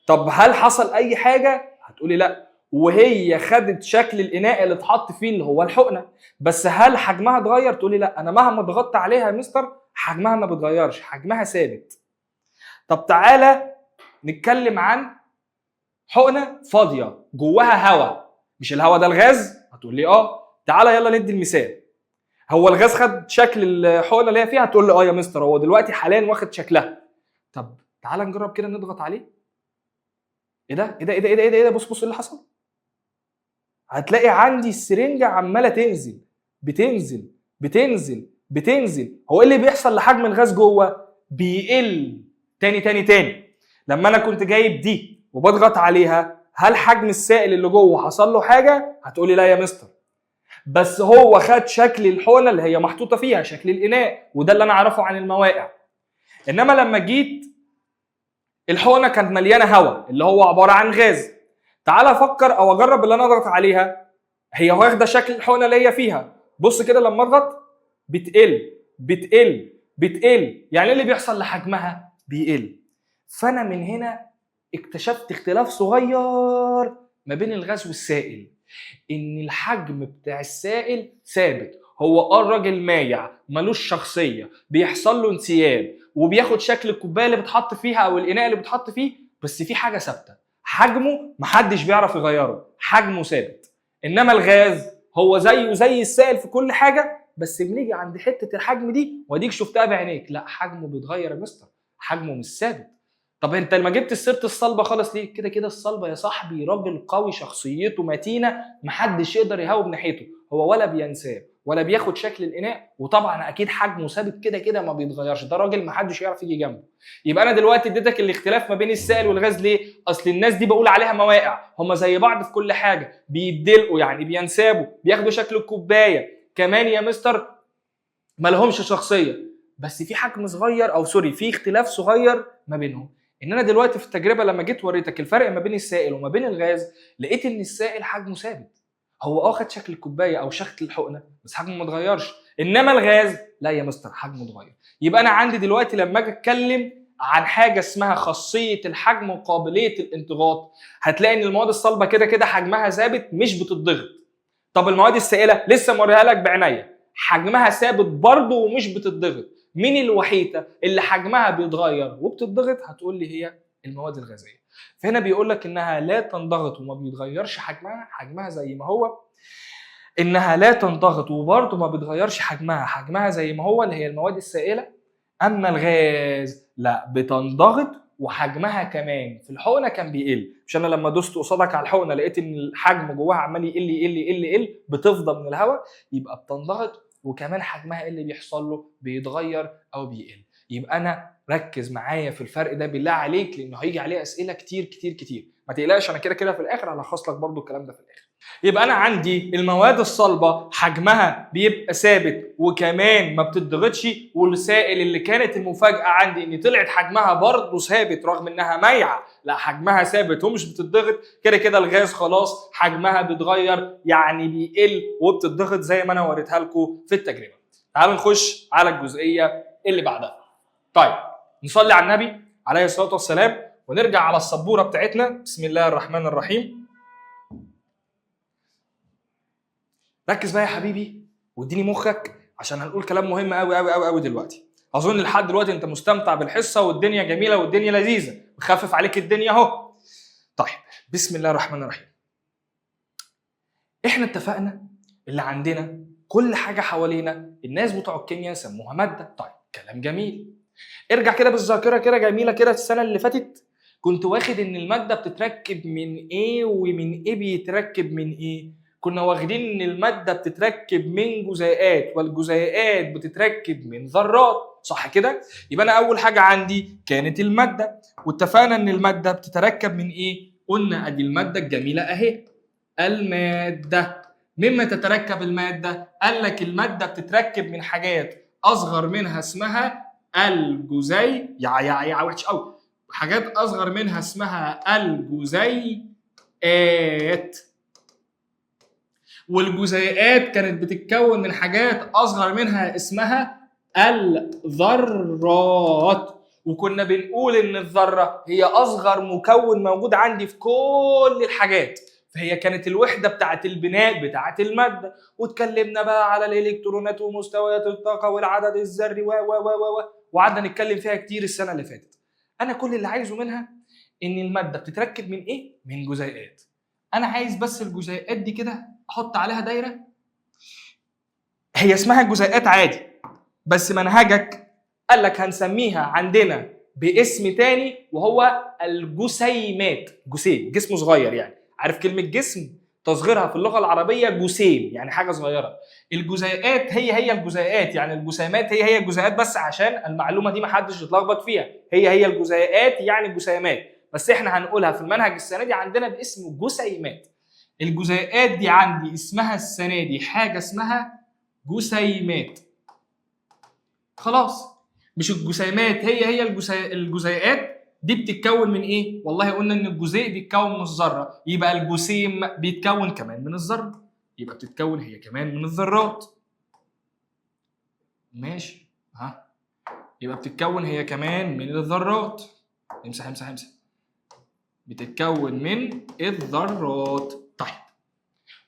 طب هل حصل اي حاجه؟ هتقول لي لا. وهي خدت شكل الاناء اللي اتحط فيه اللي هو الحقنه، بس هل حجمها اتغير؟ تقولي لا، انا مهما ضغطت عليها يا مستر حجمها ما بيتغيرش، حجمها ثابت. طب تعالى نتكلم عن حقنه فاضيه جواها هواء، مش الهواء ده الغاز؟ هتقول لي اه. تعالى يلا ندي المثال. هو الغاز خد شكل الحقنه اللي هي فيها؟ هتقول لي اه يا مستر، هو دلوقتي حاليا واخد شكلها. طب تعالى نجرب كده نضغط عليه. ايه ده ايه ده ايه ده ايه ده ايه ده؟ بص ايه اللي حصل. هتلاقي عندي السرنجه عماله تنزل بتنزل بتنزل بتنزل. هو ايه اللي بيحصل لحجم الغاز جوه؟ بيقل تاني. لما انا كنت جايب دي وبضغط عليها، هل حجم السائل اللي جوه حصل له حاجه؟ هتقولي لا يا مستر، بس هو خد شكل الحقنه اللي هي محطوطه فيها، شكل الاناء، وده اللي انا اعرفه عن المواقع. انما لما جيت الحقنه كانت مليانه هواء اللي هو عباره عن غاز. تعال افكر او اجرب اللي انا اضغط عليها، هي واخده شكل الحقنه اللي هي فيها. بص كده لما اضغط بتقل بتقل بتقل، يعني ايه اللي بيحصل لحجمها؟ بيقل. فانا من هنا اكتشفت اختلاف صغير ما بين الغاز والسائل، ان الحجم بتاع السائل ثابت. هو الراجل مايع ملوش شخصيه، بيحصل له انسياب وبياخد شكل الكوبايه اللي بتحط فيها او الاناء اللي بتحط فيه، بس في حاجه ثابته، حجمه محدش بيعرف يغيره، حجمه ثابت. انما الغاز هو زيه زي السائل في كل حاجه، بس بنيجي عند حته الحجم دي واديك شفتها بعينيك، لا حجمه بيتغير يا مستر، حجمه مش ثابت. طب انت ما جبت سيره الصلبه خالص ليه؟ كده كده الصلبه يا صاحبي راجل قوي، شخصيته متينه، محدش يقدر يهاوب ناحيته، هو ولا بينساب ولا بياخد شكل الاناء، وطبعا اكيد حجمه ثابت كده كده ما بيتغيرش، ده راجل محدش يعرف يجي جنبه. يبقى انا دلوقتي اديتك الاختلاف ما بين السائل والغاز ليه؟ اصل الناس دي بقول عليها مواقع، هم زي بعض في كل حاجه، بيدلقوا يعني بينسابوا، بياخدوا شكل الكوبايه كمان يا مستر، ما لهمش شخصيه، بس في حجم صغير او سوري في اختلاف صغير ما بينهم. ان انا دلوقتي في التجربه لما جيت وريتك الفرق ما بين السائل وما بين الغاز، لقيت ان السائل حجمه ثابت، هو خد شكل الكوبايه او شكل الحقنه بس حجمه ما اتغيرش. انما الغاز لا يا مستر، حجمه اتغير. يبقى انا عندي دلوقتي لما اجي اتكلم عن حاجه اسمها خاصيه الحجم وقابليه الانضغاط، هتلاقي ان المواد الصلبه كده كده حجمها ثابت مش بتتضغط. طب المواد السائله لسه موريها لك بعينيا، حجمها ثابت برضه ومش بتتضغط. مين الوحيده اللي حجمها بيتغير وبتتضغط؟ هتقول لي هي المواد الغازيه. فهنا بيقول لك انها لا تنضغط وما بيتغيرش حجمها، حجمها زي ما هو. انها لا تنضغط وبرضه ما بيتغيرش حجمها، حجمها زي ما هو، اللي هي المواد السائله. اما الغاز لا، بتنضغط وحجمها كمان في الحقنه كان بيقل. مش انا لما دوست قصادك على الحقنه لقيت ان الحجم جواها عمال يقل يقل يقل يقل، بتفضى من الهواء، يبقى بتنضغط وكمان حجمها اللي بيحصل له بيتغير او بيقل. يبقى انا ركز معايا في الفرق ده بالله عليك، لانه هيجي عليه اسئله كتير كتير كتير. ما تقلقش، انا كده كده في الاخر هلخص لك برضو الكلام ده في الاخر. يبقى انا عندي المواد الصلبه حجمها بيبقى ثابت وكمان ما بتتضغطش، والسائل اللي كانت المفاجاه عندي ان طلعت حجمها برضه ثابت رغم انها مايعه، لا حجمها ثابت ومش بتتضغط. كده كده الغاز خلاص حجمها بيتغير، يعني بيقل وبتتضغط زي ما انا وريتها لكم في التجربه. تعالوا نخش على الجزئيه اللي بعدها. طيب نصلي على النبي عليه الصلاه والسلام ونرجع على السبوره بتاعتنا. بسم الله الرحمن الرحيم. ركز بقى يا حبيبي واديني مخك عشان هنقول كلام مهم قوي قوي قوي قوي دلوقتي. اظن لحد دلوقتي انت مستمتع بالحصه والدنيا جميله والدنيا لذيذه، مخفف عليك الدنيا اهو. طيب بسم الله الرحمن الرحيم. احنا اتفقنا اللي عندنا كل حاجه حوالينا الناس بتوع الكيمياء سموها ماده. طيب كلام جميل. ارجع كده بالذاكره كده جميله كده، السنه اللي فاتت كنت واخد ان الماده بتتركب من ايه ومن ايه بيتركب من ايه. كنا واخدين ان الماده بتتركب من جزيئات والجزيئات بتتركب من ذرات، صح كده؟ يبقى انا اول حاجه عندي كانت الماده، واتفقنا ان الماده بتتركب من ايه؟ قلنا ادي الماده الجميله اهي، الماده. مما تتركب الماده؟ قال لك الماده بتتركب من حاجات اصغر منها اسمها الجزيء يا وحش قوي، حاجات اصغر منها اسمها الجزيئات، والجزيئات كانت بتتكون من حاجات اصغر منها اسمها الذرات. وكنا بنقول ان الذره هي اصغر مكون موجود عندي في كل الحاجات، فهي كانت الوحده بتاعه البناء بتاعه الماده، واتكلمنا بقى على الالكترونات ومستويات الطاقه والعدد الذري وقعدنا نتكلم فيها كتير السنه اللي فاتت. انا كل اللي عايزه منها ان الماده بتتركب من ايه؟ من جزيئات. انا عايز بس الجزيئات دي كده احط عليها دايره، هي اسمها جزيئات عادي، بس منهجك قال لك هنسميها عندنا باسم تاني وهو الجسيمات. جسيم، جسم صغير يعني، عارف كلمه جسم تصغيرها في اللغه العربيه جسيم، يعني حاجه صغيره. الجزيئات هي الجزيئات، يعني الجسيمات هي الجزيئات، بس عشان المعلومه دي ما حدش يتلخبط فيها، هي الجزيئات يعني الجسيمات، بس احنا هنقولها في المنهج السنه دي عندنا باسم جسيمات. الجزيئات دي عندي اسمها السنه دي حاجه اسمها جسيمات. خلاص، مش الجسيمات هي الجزيئات دي بتتكون من ايه؟ والله قلنا ان الجزيء بيتكون من الذره، يبقى الجسيم بيتكون كمان من الذره، يبقى بتتكون هي كمان من الذرات. ماشي، ها، يبقى بتتكون هي كمان من الذرات. امسح بتتكون من الذرات. طيب،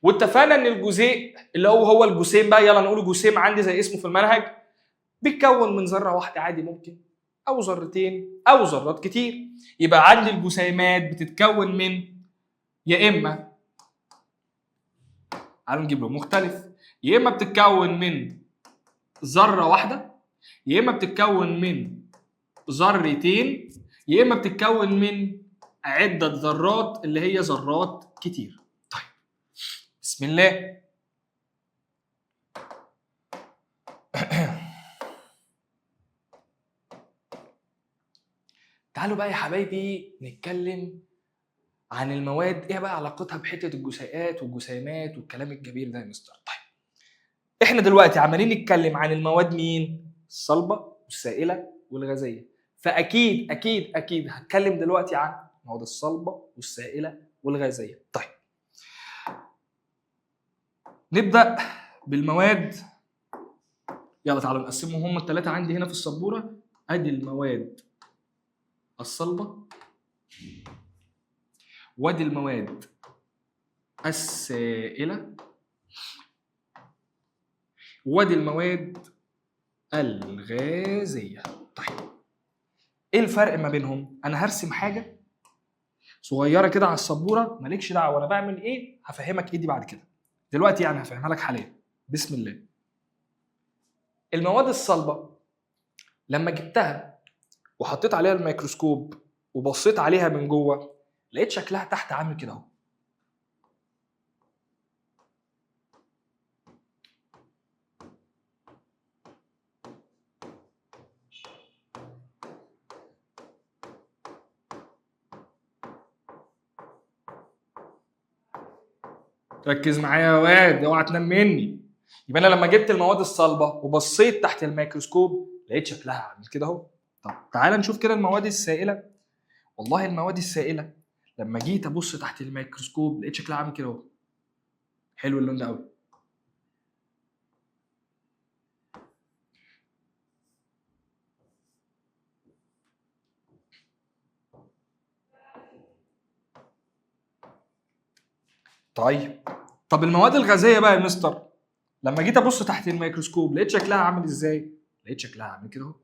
واتفقنا ان الجزيء اللي هو الجسيم بقى، يلا نقول جسيم عندي زي اسمه في المنهج، بيتكون من ذره واحده عادي ممكن، او ذرتين، او ذرات كتير. يبقى عندي الجسيمات بتتكون من، يا اما تعالوا نجيب له مختلف، يا اما بتتكون من ذره واحده، يا اما بتتكون من ذرتين، يا اما بتتكون من عده ذرات اللي هي ذرات كتير. طيب، بسم الله. تعالوا بقى يا حبايبي نتكلم عن المواد، ايه بقى علاقتها بحته الجزيئات والجسيمات والكلام الجميل ده يا مستر. طيب، احنا دلوقتي عمالين نتكلم عن المواد مين؟ الصلبه والسائله والغازيه، فاكيد اكيد اكيد هتكلم دلوقتي عن المواد الصلبه والسائله والغازيه. طيب، نبدا بالمواد. يلا تعالوا نقسمهم هم الثلاثه عندي هنا في السبوره. ادي المواد الصلبه، وادي المواد السائله، وادي المواد الغازيه. طيب، ايه الفرق ما بينهم؟ انا هرسم حاجه صغيره كده على السبوره، مالكش دعوه انا بعمل ايه، هفهمك ايه دي بعد كده. دلوقتي يعني هفهمها لك حاليا. بسم الله. المواد الصلبه لما جبتها وحطيت عليها الميكروسكوب وبصيت عليها من جوه، لقيت شكلها تحت عامل كده اهو. ركز معايا يا واد، اوعى تنام مني. يبقى انا لما جبت المواد الصلبه وبصيت تحت الميكروسكوب لقيت شكلها عامل كده اهو. طب تعالى نشوف كده المواد السائله. والله المواد السائله لما جيت ابص تحت الميكروسكوب لقيت شكلها عامل كده اهو. حلو اللون ده قوي. طب المواد الغازيه بقى يا مستر، لما جيت ابص تحت الميكروسكوب لقيت شكلها عامل ازاي؟ لقيت شكلها عامل كده اهو.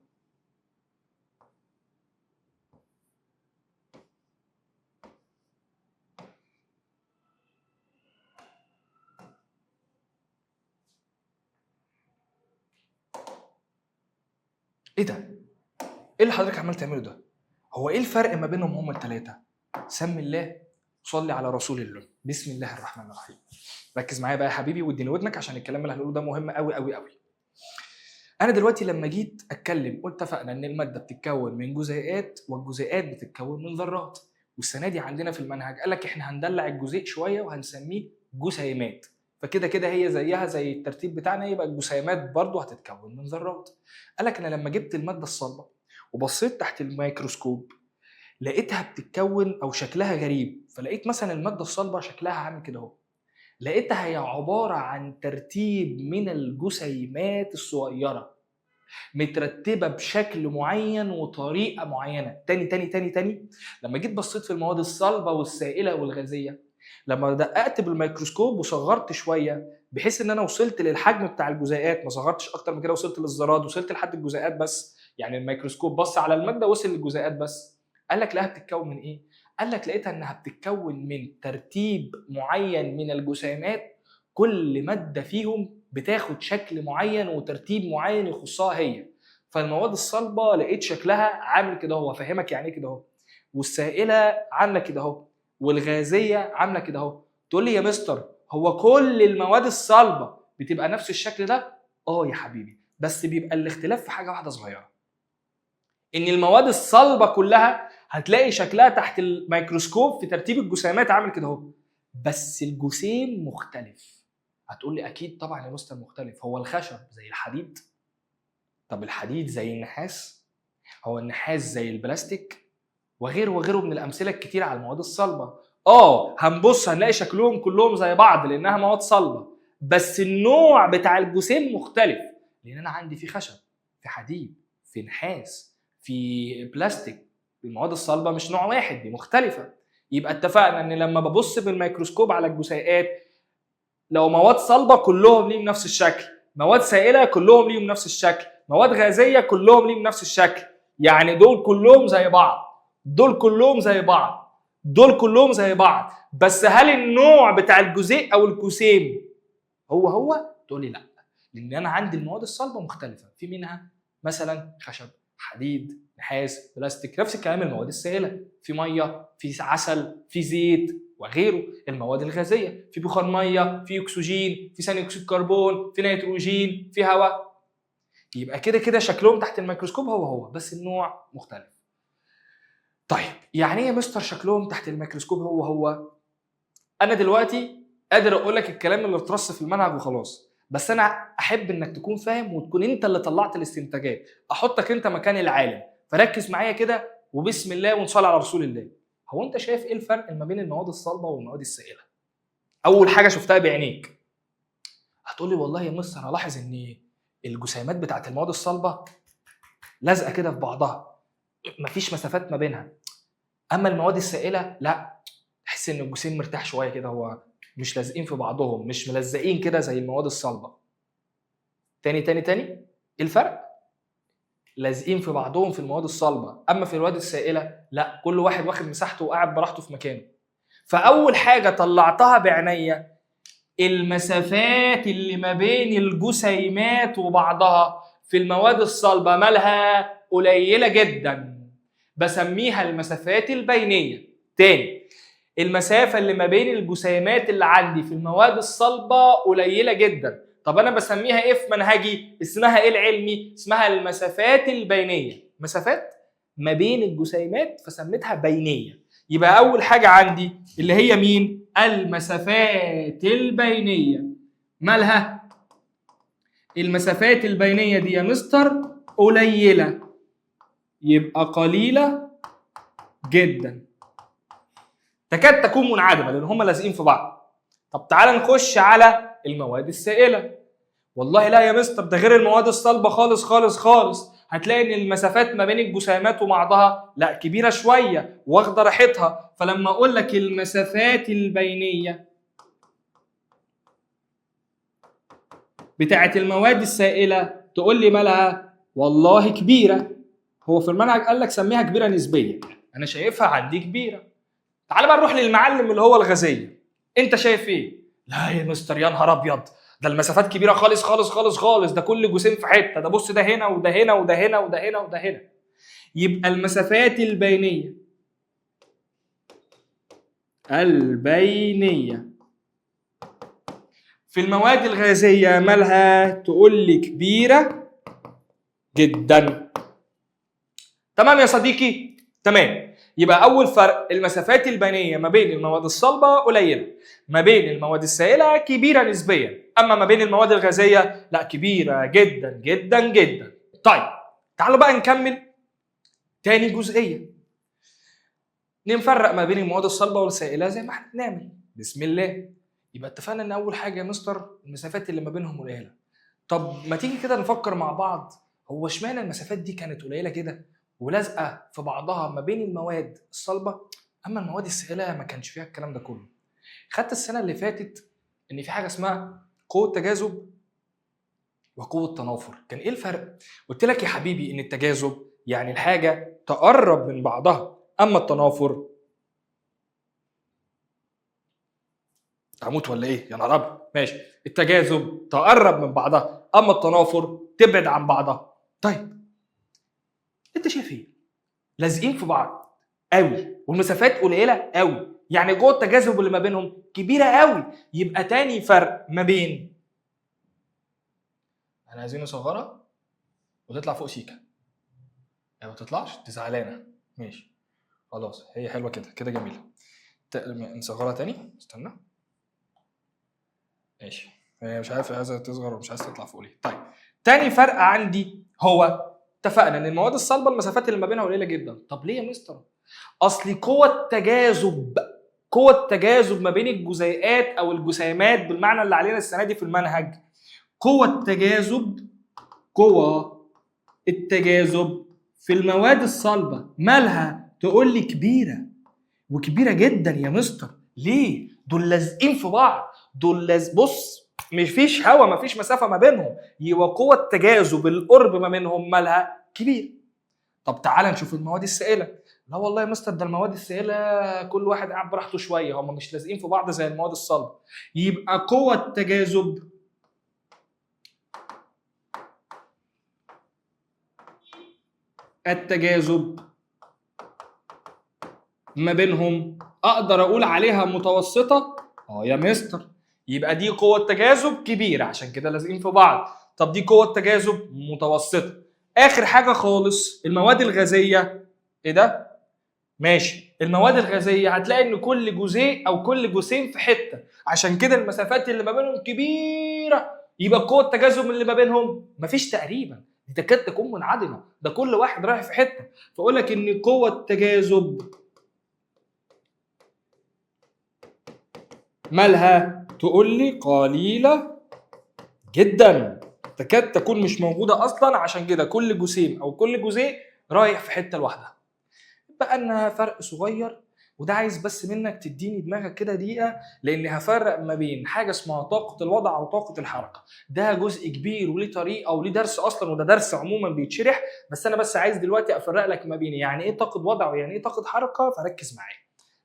ايه ده؟ ايه اللي حضرتك عمال تعمله ده؟ هو ايه الفرق ما بينهم هما الثلاثه؟ سمي الله وصلي على رسول الله. بسم الله الرحمن الرحيم. ركز معايا بقى يا حبيبي واديني ودنك عشان الكلام اللي هنقوله ده مهم قوي قوي قوي. انا دلوقتي لما جيت اتكلم قلت اتفقنا ان الماده بتتكون من جزيئات، والجزيئات بتتكون من ذرات، والسنه دي عندنا في المنهج قال لك احنا هندلع الجزيء شويه وهنسميه جسيمات، فكده كده هي زيها زي الترتيب بتاعنا، يبقى الجسيمات برضو هتتكون من ذرات. قال لك انا لما جبت الماده الصلبه وبصيت تحت الميكروسكوب لقيتها بتتكون او شكلها غريب، فلقيت مثلا الماده الصلبه شكلها عامل كده اهو. لقيتها هي عباره عن ترتيب من الجسيمات الصغيره مترتبه بشكل معين وطريقه معينه. تاني لما جيت بصيت في المواد الصلبه والسائله والغازيه لما دققت بالميكروسكوب وصغرت شويه بحيث ان انا وصلت للحجم بتاع الجزيئات، ما صغرتش اكتر من كده، وصلت للذرات، وصلت لحد الجزيئات بس، يعني الميكروسكوب بص على الماده وصل للجزيئات بس. قال لك لقاها بتتكون من ايه؟ قال لك لقيتها انها بتتكون من ترتيب معين من الجسيمات، كل ماده فيهم بتاخد شكل معين وترتيب معين يخصها هي. فالمواد الصلبه لقيت شكلها عامل كده اهو، افهمك يعني ايه كده اهو، والسائله عامله كده اهو، والغازيه عامله كده اهو. تقول لي يا مستر هو كل المواد الصلبه بتبقى نفس الشكل ده؟ اه يا حبيبي، بس بيبقى الاختلاف في حاجه واحده صغيره، ان المواد الصلبه كلها هتلاقي شكلها تحت الميكروسكوب في ترتيب الجسيمات عامل كده اهو، بس الجسيم مختلف. هتقول لي اكيد طبعا يا مستر مختلف، هو الخشب زي الحديد؟ طب الحديد زي النحاس؟ هو النحاس زي البلاستيك؟ وغيره وغيره من الامثله الكتيره على المواد الصلبه. هنبص هنلاقي شكلهم كلهم زي بعض لانها مواد صلبه، بس النوع بتاع الجسيم مختلف، لان انا عندي في خشب، في حديد، في نحاس، في بلاستيك. المواد الصلبه مش نوع واحد، دي مختلفه. يبقى اتفقنا ان لما ببص بالميكروسكوب على الجزيئات، لو مواد صلبه كلهم ليهم نفس الشكل، مواد سائله كلهم ليهم نفس الشكل، مواد غازيه كلهم ليهم نفس الشكل، يعني دول كلهم زي بعض، دول كلهم زي بعض، دول كلهم زي بعض، بس هل النوع بتاع الجزيء او الجسيم هو؟ تقول لي لا، لان انا عندي المواد الصلبه مختلفه، في منها مثلا خشب، حديد، نحاس، بلاستيك. نفس الكلام المواد السائله، في ميه، في عسل، في زيت وغيره. المواد الغازيه، في بخار ميه، في اكسجين، في ثاني اكسيد كربون، في نيتروجين، في هواء. يبقى كده كده شكلهم تحت الميكروسكوب هو بس النوع مختلف. طيب يعني ايه يا مستر شكلهم تحت الميكروسكوب هو؟ انا دلوقتي قادر اقول لك الكلام اللي اترص في المنهج وخلاص، بس انا احب انك تكون فاهم وتكون انت اللي طلعت الاستنتاجات، احطك انت مكان العالم، فركز معايا كده وبسم الله ونصلي على رسول الله. هو انت شايف ايه الفرق ما بين المواد الصلبه والمواد السائله؟ اول حاجه شفتها بعينيك. هتقول لي والله يا مستر هلاحظ ان الجسيمات بتاعت المواد الصلبه لازقه كده في بعضها، مفيش مسافات ما بينها. اما المواد السائله لا، تحس ان الجسيم مرتاح شويه كده، هو مش لازقين في بعضهم، مش ملزقين كده زي المواد الصلبه. تاني ايه الفرق؟ لازقين في بعضهم في المواد الصلبه، اما في المواد السائله لا، كل واحد واخد مساحته وقاعد براحته في مكانه. فاول حاجه طلعتها بعينيا، المسافات اللي ما بين الجسيمات وبعضها في المواد الصلبه مالها قليله جدا، بسميها المسافات البينيه. تاني، المسافه اللي ما بين الجسيمات اللي عندي في المواد الصلبه قليله جدا. طب انا بسميها ايه في منهجي؟ اسمها ايه العلمي؟ اسمها المسافات البينيه، مسافات ما بين الجسيمات فسميتها بينيه. يبقى اول حاجه عندي اللي هي مين؟ المسافات البينيه. مالها المسافات البينيه دي يا مستر؟ قليله. يبقى قليله جدا، تكاد تكون منعدمه لان هم لازقين في بعض. طب تعال نخش على المواد السائله. والله لا يا مستر، ده غير المواد الصلبه خالص خالص خالص، هتلاقي ان المسافات ما بين الجسيمات وبعضها لا كبيره شويه واخده راحتها. فلما اقول لك المسافات البينيه بتاعت المواد السائله تقول لي مالها؟ والله كبيره. هو في المنهج قال لك سميها كبيره نسبيا، انا شايفها عندي كبيره. تعال بقى نروح للمعلم اللي هو الغازيه، انت شايف ايه؟ لا يا مستر يا نهار ابيض، ده المسافات كبيره خالص خالص خالص خالص، ده كل جسيم في حته، ده بص ده هنا وده هنا وده هنا وده هنا وده هنا. يبقى المسافات البينيه في المواد الغازيه مالها؟ تقول لي كبيره جدا. تمام يا صديقي؟ تمام. يبقى اول فرق، المسافات البينيه ما بين المواد الصلبه قليله، ما بين المواد السائله كبيره نسبيا، اما ما بين المواد الغازيه لا كبيره جدا جدا جدا. طيب تعالوا بقى نكمل تاني جزئيه، نفرق ما بين المواد الصلبه والسائله زي ما احنا بنعمل. بسم الله. يبقى اتفقنا ان اول حاجه يا مستر المسافات اللي ما بينهم قليله. طب ما تيجي كده نفكر مع بعض، هو اشمعنى المسافات دي كانت قليله كده ولازقه في بعضها ما بين المواد الصلبه، اما المواد السائله ما كانش فيها الكلام ده كله؟ خدت السنه اللي فاتت ان في حاجه اسمها قوه تجاذب وقوه تنافر. كان ايه الفرق؟ قلت لك يا حبيبي ان التجاذب يعني الحاجه تقرب من بعضها، اما التنافر هموت ولا ايه يا نهار ابيض؟ ماشي، التجاذب تقرب من بعضها، اما التنافر تبعد عن بعضها. طيب انت شايف ايه؟ لازقين في بعض قوي والمسافات قليله قوي، يعني جوه التجاذب اللي ما بينهم كبيره قوي. يبقى تاني فرق ما بين، احنا عايزين نصغرها وتطلع فوق سيكا، يعني ما تطلعش دي زعلانه. ماشي خلاص، هي حلوه كده كده جميله. نصغرها تاني، استنى. ماشي، هي مش عارف عايزه تصغر ومش عايزه تطلع فوق ليه. طيب تاني فرق عندي هو، اتفقنا ان المواد الصلبه المسافات اللي ما بينها قليله جدا. طب ليه يا مستر؟ اصلي قوه التجاذب ما بين الجزيئات او الجسيمات بالمعنى اللي علينا السنه دي في المنهج، قوه التجاذب في المواد الصلبه مالها؟ تقول لي كبيره، وكبيره جدا يا مستر. ليه؟ دول لازقين في بعض، بص مفيش هوا، مفيش مسافه ما بينهم، يبقى قوه التجاذب القرب ما بينهم مالها كبير. طب تعالى نشوف المواد السائله. لا والله يا مستر، ده المواد السائله كل واحد قاعد براحته شويه، هم مش لازقين في بعض زي المواد الصلبه. يبقى قوه التجاذب ما بينهم اقدر اقول عليها متوسطه. يا مستر، يبقى دي قوه تجاذب كبيره عشان كده لازقين في بعض. طب دي قوه تجاذب متوسطه. اخر حاجه خالص المواد الغازيه. ايه ده؟ ماشي، المواد الغازيه هتلاقي ان كل جزيء او كل جسيم في حته، عشان كده المسافات اللي ما بينهم كبيره. يبقى قوه التجاذب اللي ما بينهم مفيش تقريبا، دي تكاد تكون منعدمه، ده كل واحد رايح في حته. فاقول لك ان قوه التجاذب مالها؟ تقول لي قليله جدا، تكاد تكون مش موجوده اصلا، عشان كده كل جسيم او كل جزيء رايح في حته لوحدها. بقى انها فرق صغير، وده عايز بس منك تديني دماغك كده دقيقه، لان هفرق ما بين حاجه اسمها طاقه الوضع وطاقه الحركه. ده جزء كبير وليه طريقه وليه درس اصلا، وده درس عموما بيتشرح، بس انا بس عايز دلوقتي افرق لك ما بين يعني ايه طاقه وضع ويعني ايه طاقه حركه، فركز معايا.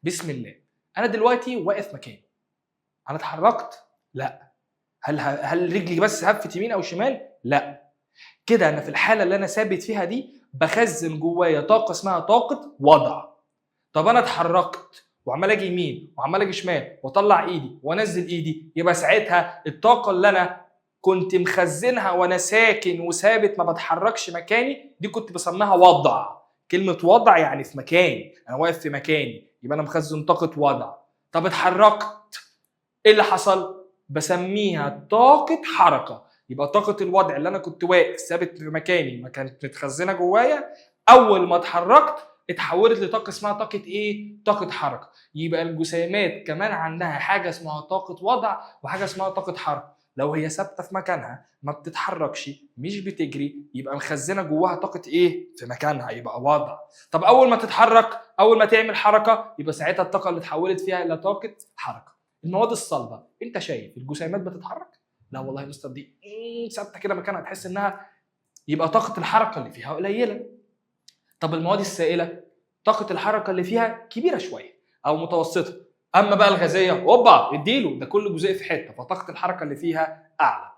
بسم الله. انا دلوقتي واقف مكاني، انا اتحركت؟ لا. هل رجلي بس هفت يمين او شمال؟ لا. كده انا في الحاله اللي انا ثابت فيها دي بخزن جوايا طاقه اسمها طاقه وضع. طب انا اتحركت وعمال اجي يمين وعمال اجي شمال واطلع ايدي وانزل ايدي، يبقى ساعتها الطاقه اللي انا كنت مخزنها وانا ساكن وثابت ما بتحركش مكاني دي كنت بسميها وضع. كلمه وضع يعني في مكاني، انا واقف في مكاني، يبقى انا مخزن طاقه وضع. طب اتحركت، ايه اللي حصل؟ بسميها طاقه حركه. يبقى طاقه الوضع اللي انا كنت واقف ثابت في مكاني ما كانت متخزنه جوايا، اول ما اتحركت اتحولت لطاقه اسمها طاقه ايه؟ طاقه حركه. يبقى الجسيمات كمان عندها حاجه اسمها طاقه وضع وحاجه اسمها طاقه حركه. لو هي ثابته في مكانها ما بتتحركش مش بتجري، يبقى مخزنه جواها طاقه ايه؟ في مكانها، يبقى وضع. طب اول ما تتحرك، اول ما تعمل حركه، يبقى ساعتها الطاقه اللي اتحولت فيها الى طاقه حركه. المواد الصلبه انت شايف الجسيمات بتتحرك؟ لا والله يا مستر، دي ثابته كده مكانها، تحس انها، يبقى طاقه الحركه اللي فيها قليله. طب المواد السائله طاقه الحركه اللي فيها كبيره شويه او متوسطه. اما بقى الغازيه اوبا اديله، ده كل جزء في حته، فطاقه الحركه اللي فيها اعلى.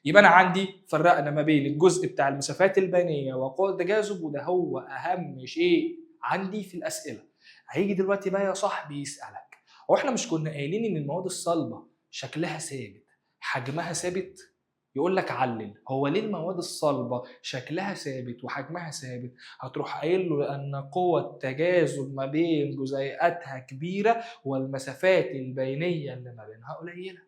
يبقى انا عندي فرقنا ما بين الجزء بتاع المسافات البينيه وقوه التجاذب، وده هو اهم شيء عندي في الاسئله. هيجي دلوقتي بقى يا صاحبي يسالك، هو احنا مش كنا قايلين ان المواد الصلبه شكلها ثابت حجمها ثابت؟ يقول لك علل، هو ليه المواد الصلبه شكلها ثابت وحجمها ثابت؟ هتروح قايل له لان قوه التجاذب ما بين جزيئاتها كبيره والمسافات البينيه اللي ما بينها قليله.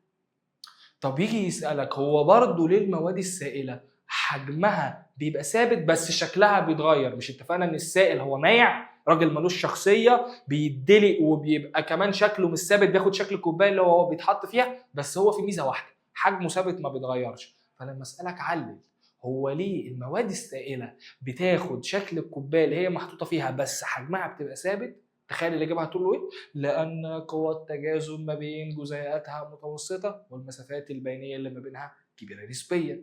طب يجي يسالك، هو برضه ليه المواد السائله حجمها بيبقى ثابت بس شكلها بيتغير؟ مش اتفقنا ان السائل هو مايع، راجل ملوش شخصيه، بيدلق وبيبقى كمان شكله مش ثابت، بياخد شكل الكوبايه اللي هو بيتحط فيها، بس هو في ميزه واحده، حجمه ثابت ما بيتغيرش. فلما اسالك علل هو ليه المواد السائله بتاخد شكل الكوبايه اللي هي محطوطه فيها بس حجمها بتبقى ثابت، تخيل الاجابه هتقول له ايه؟ لان قوى التجاذب ما بين جزيئاتها متوسطه والمسافات البينيه اللي ما بينها كبيره نسبيا.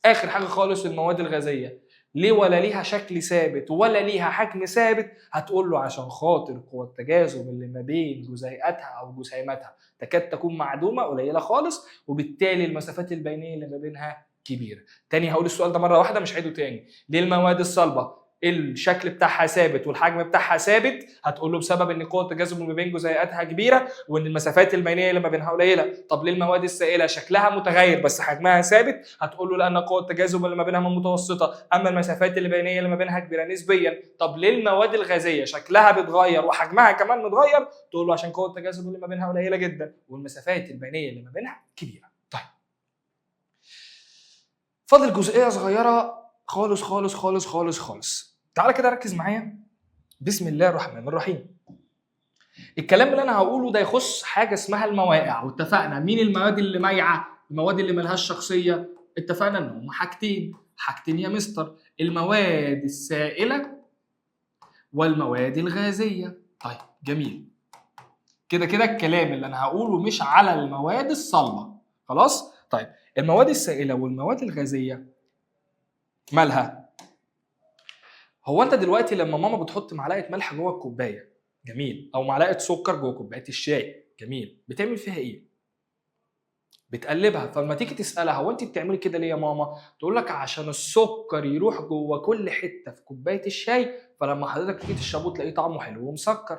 اخر حاجه خالص المواد الغازيه، ليه ولا ليها شكل ثابت ولا ليها حجم ثابت؟ هتقول له عشان خاطر قوى التجاذب اللي ما بين جزيئاتها او جسيماتها تكاد تكون معدومه قليله خالص، وبالتالي المسافات البينيه اللي ما بينها كبيره. تاني هقول السؤال ده مره واحده مش هعيده تاني. ليه المواد الصلبه الشكل بتاعها ثابت والحجم بتاعها ثابت؟ هتقول له بسبب ان قوه التجاذب اللي ما بين جزيئاتها كبيره وان المسافات البينيه اللي ما بينها قليله. طب ليه المواد السائله شكلها متغير بس حجمها ثابت؟ هتقول له لان قوه التجاذب اللي ما بينها متوسطه اما المسافات البينيه اللي ما بينها كبيره نسبيا. طب ليه المواد الغازيه شكلها بيتغير وحجمها كمان متغير؟ تقول له عشان قوه التجاذب اللي ما بينها قليله جدا والمسافات البينيه اللي ما بينها كبيره. طيب فاضل جزئيه صغيره خالص خالص خالص خالص خالص. تعالى كده ركز معايا. بسم الله الرحمن الرحيم. الكلام اللي انا هقوله ده يخص حاجه اسمها المواقع، واتفقنا مين المواد اللي مايعه؟ المواد اللي ملهاش شخصيه. اتفقنا ان هم حاجتين يا مستر، المواد السائله والمواد الغازيه. طيب جميل. كده كده الكلام اللي انا هقوله مش على المواد الصلبه، خلاص؟ طيب المواد السائله والمواد الغازيه مالها؟ هو انت دلوقتي لما ماما بتحط معلقه ملح جوه الكوبايه، جميل، او معلقه سكر جوه كوبايه الشاي، جميل، بتعمل فيها ايه؟ بتقلبها. فلما تيجي تسالها هو انت بتعملي كده ليه يا ماما؟ تقول لك عشان السكر يروح جوه كل حته في كوبايه الشاي، فلما حضرتك تيجي تشربه تلاقيه طعمه حلو ومسكر.